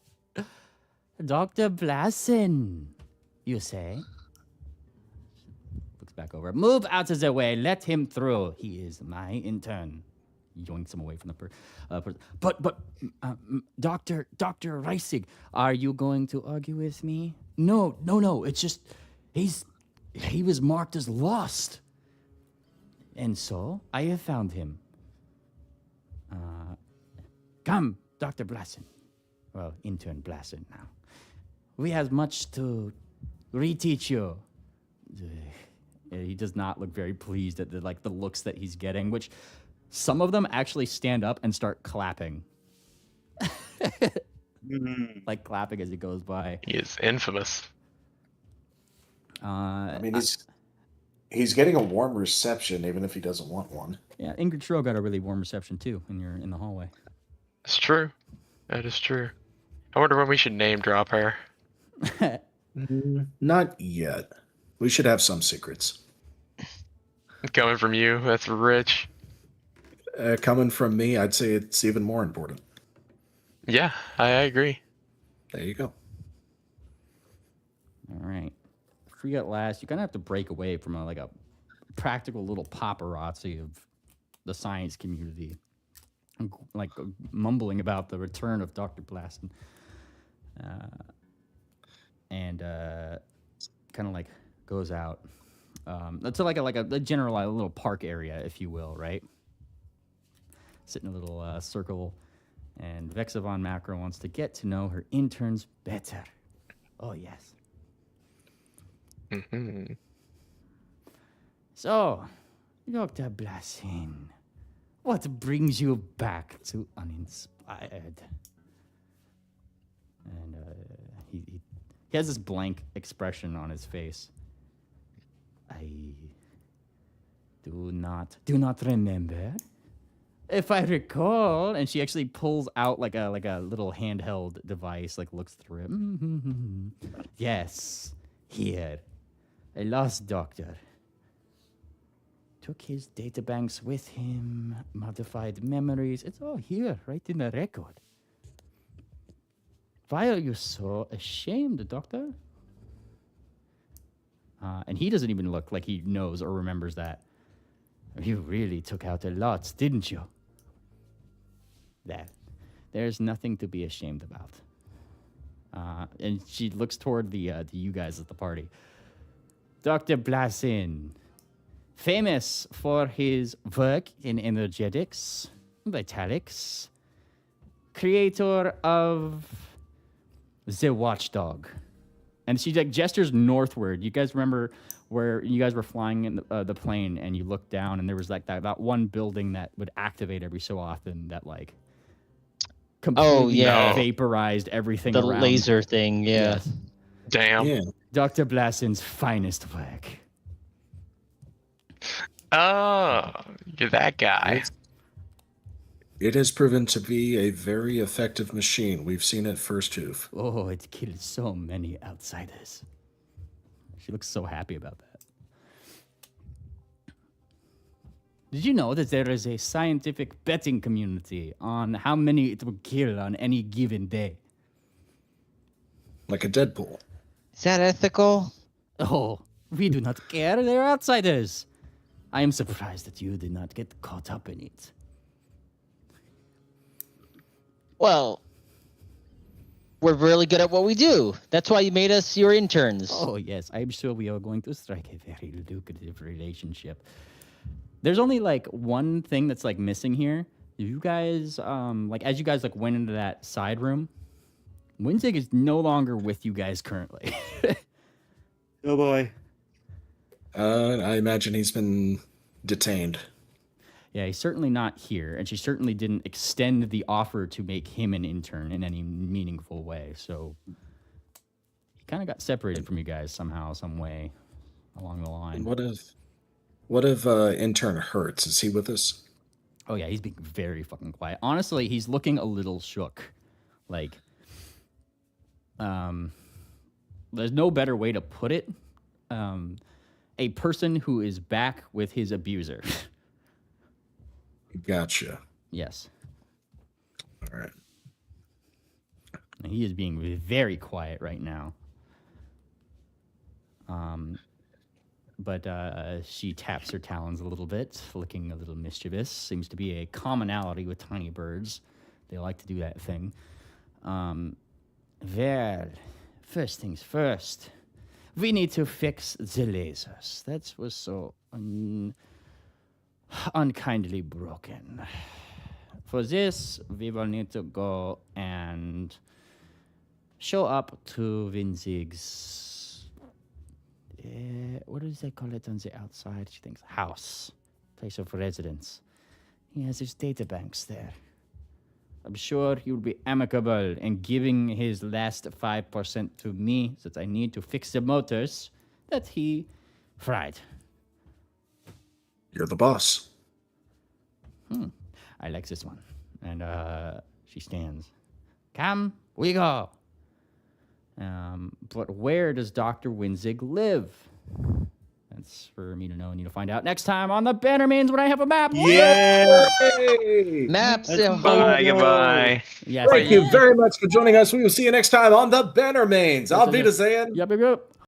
Dr. Blassin, you say? Looks back over. Move out of the way. Let him through. He is my intern. Yoinks him away from the person. But, Dr. Reisig, are you going to argue with me? No. It's just, he was marked as lost. And so, I have found him. Come, Dr. Blassin. Well, intern Blassin now. We have much to reteach you. He does not look very pleased at the looks that he's getting, which some of them actually stand up and start clapping. Like clapping as he goes by. He is infamous. I mean, he's getting a warm reception, even if he doesn't want one. Yeah, Ingrid Tro got a really warm reception too in the hallway. It's true. That is true. I wonder when we should name drop her. Not yet. We should have some secrets. Coming from you, that's rich. Coming from me, I'd say it's even more important. Yeah, I agree. There you go. All right. Free at last. You're gonna have to break away from a practical little paparazzi of the science community, like mumbling about the return of Dr. Blassin, and kind of like goes out. That's like a general little park area, if you will, right? Sit in a little circle, and Vexa von Macro wants to get to know her interns better. Oh yes. Mm-hmm. So, Dr. Blassin, what brings you back to Uninspired? And he has this blank expression on his face. I do not remember. If I recall, and she actually pulls out like a little handheld device, like looks through it. Yes, here. A lost doctor. Took his databanks with him, modified memories. It's all here, right in the record. Why are you so ashamed, Doctor? And he doesn't even look like he knows or remembers that. You really took out a lot, didn't you? There's nothing to be ashamed about. And she looks toward the you guys at the party. Dr. Blassin, famous for his work in energetics, vitalics, creator of the Watchdog. And she gestures northward. You guys remember where you guys were flying in the plane and you looked down and there was that one building that would activate every so often that completely vaporized everything the around. Laser thing, yeah. Yes. Damn. Yeah. Dr. Blassin's finest work. Oh, you're that guy. It has proven to be a very effective machine. We've seen it first hoof. Oh, it killed so many outsiders. She looks so happy about that. Did you know that there is a scientific betting community on how many it will kill on any given day? Like a Deadpool. Is that ethical? Oh, we do not care. They're outsiders. I am surprised that you did not get caught up in it. Well, we're really good at what we do. That's why you made us your interns. Oh, yes. I'm sure we are going to strike a very lucrative relationship. There's only, like, one thing that's, like, missing here. You guys, like, as you guys, like, went into that side room, Winzig is no longer with you guys currently. Oh boy. I imagine he's been detained. Yeah, he's certainly not here, and she certainly didn't extend the offer to make him an intern in any meaningful way. So he kind of got separated from you guys somehow, some way along the line. What if intern Hertz? Is he with us? Oh yeah, he's being very fucking quiet. Honestly, he's looking a little shook. Like, there's no better way to put it. A person who is back with his abuser. Gotcha. Yes. All right. And he is being very quiet right now. But she taps her talons a little bit, looking a little mischievous. Seems to be a commonality with tiny birds. They like to do that thing. Well, first things first. We need to fix the lasers. That was so unkindly broken. For this, we will need to go and show up to Winzig's, what does they call it on the outside? She thinks house, place of residence. He has his databanks there. I'm sure he will be amicable in giving his last 5% to me that I need to fix the motors that he fried. You're the boss. I like this one. And she stands. Come, we go. But where does Dr. Winzig live? That's for me to know. I need to find out next time on the Bannermanes when I have a map. Yeah! Maps. Bye, goodbye. Yes. Thank you very much for joining us. We will see you next time on the Bannermanes. Auf Wiedersehen. Yep, yep, yep.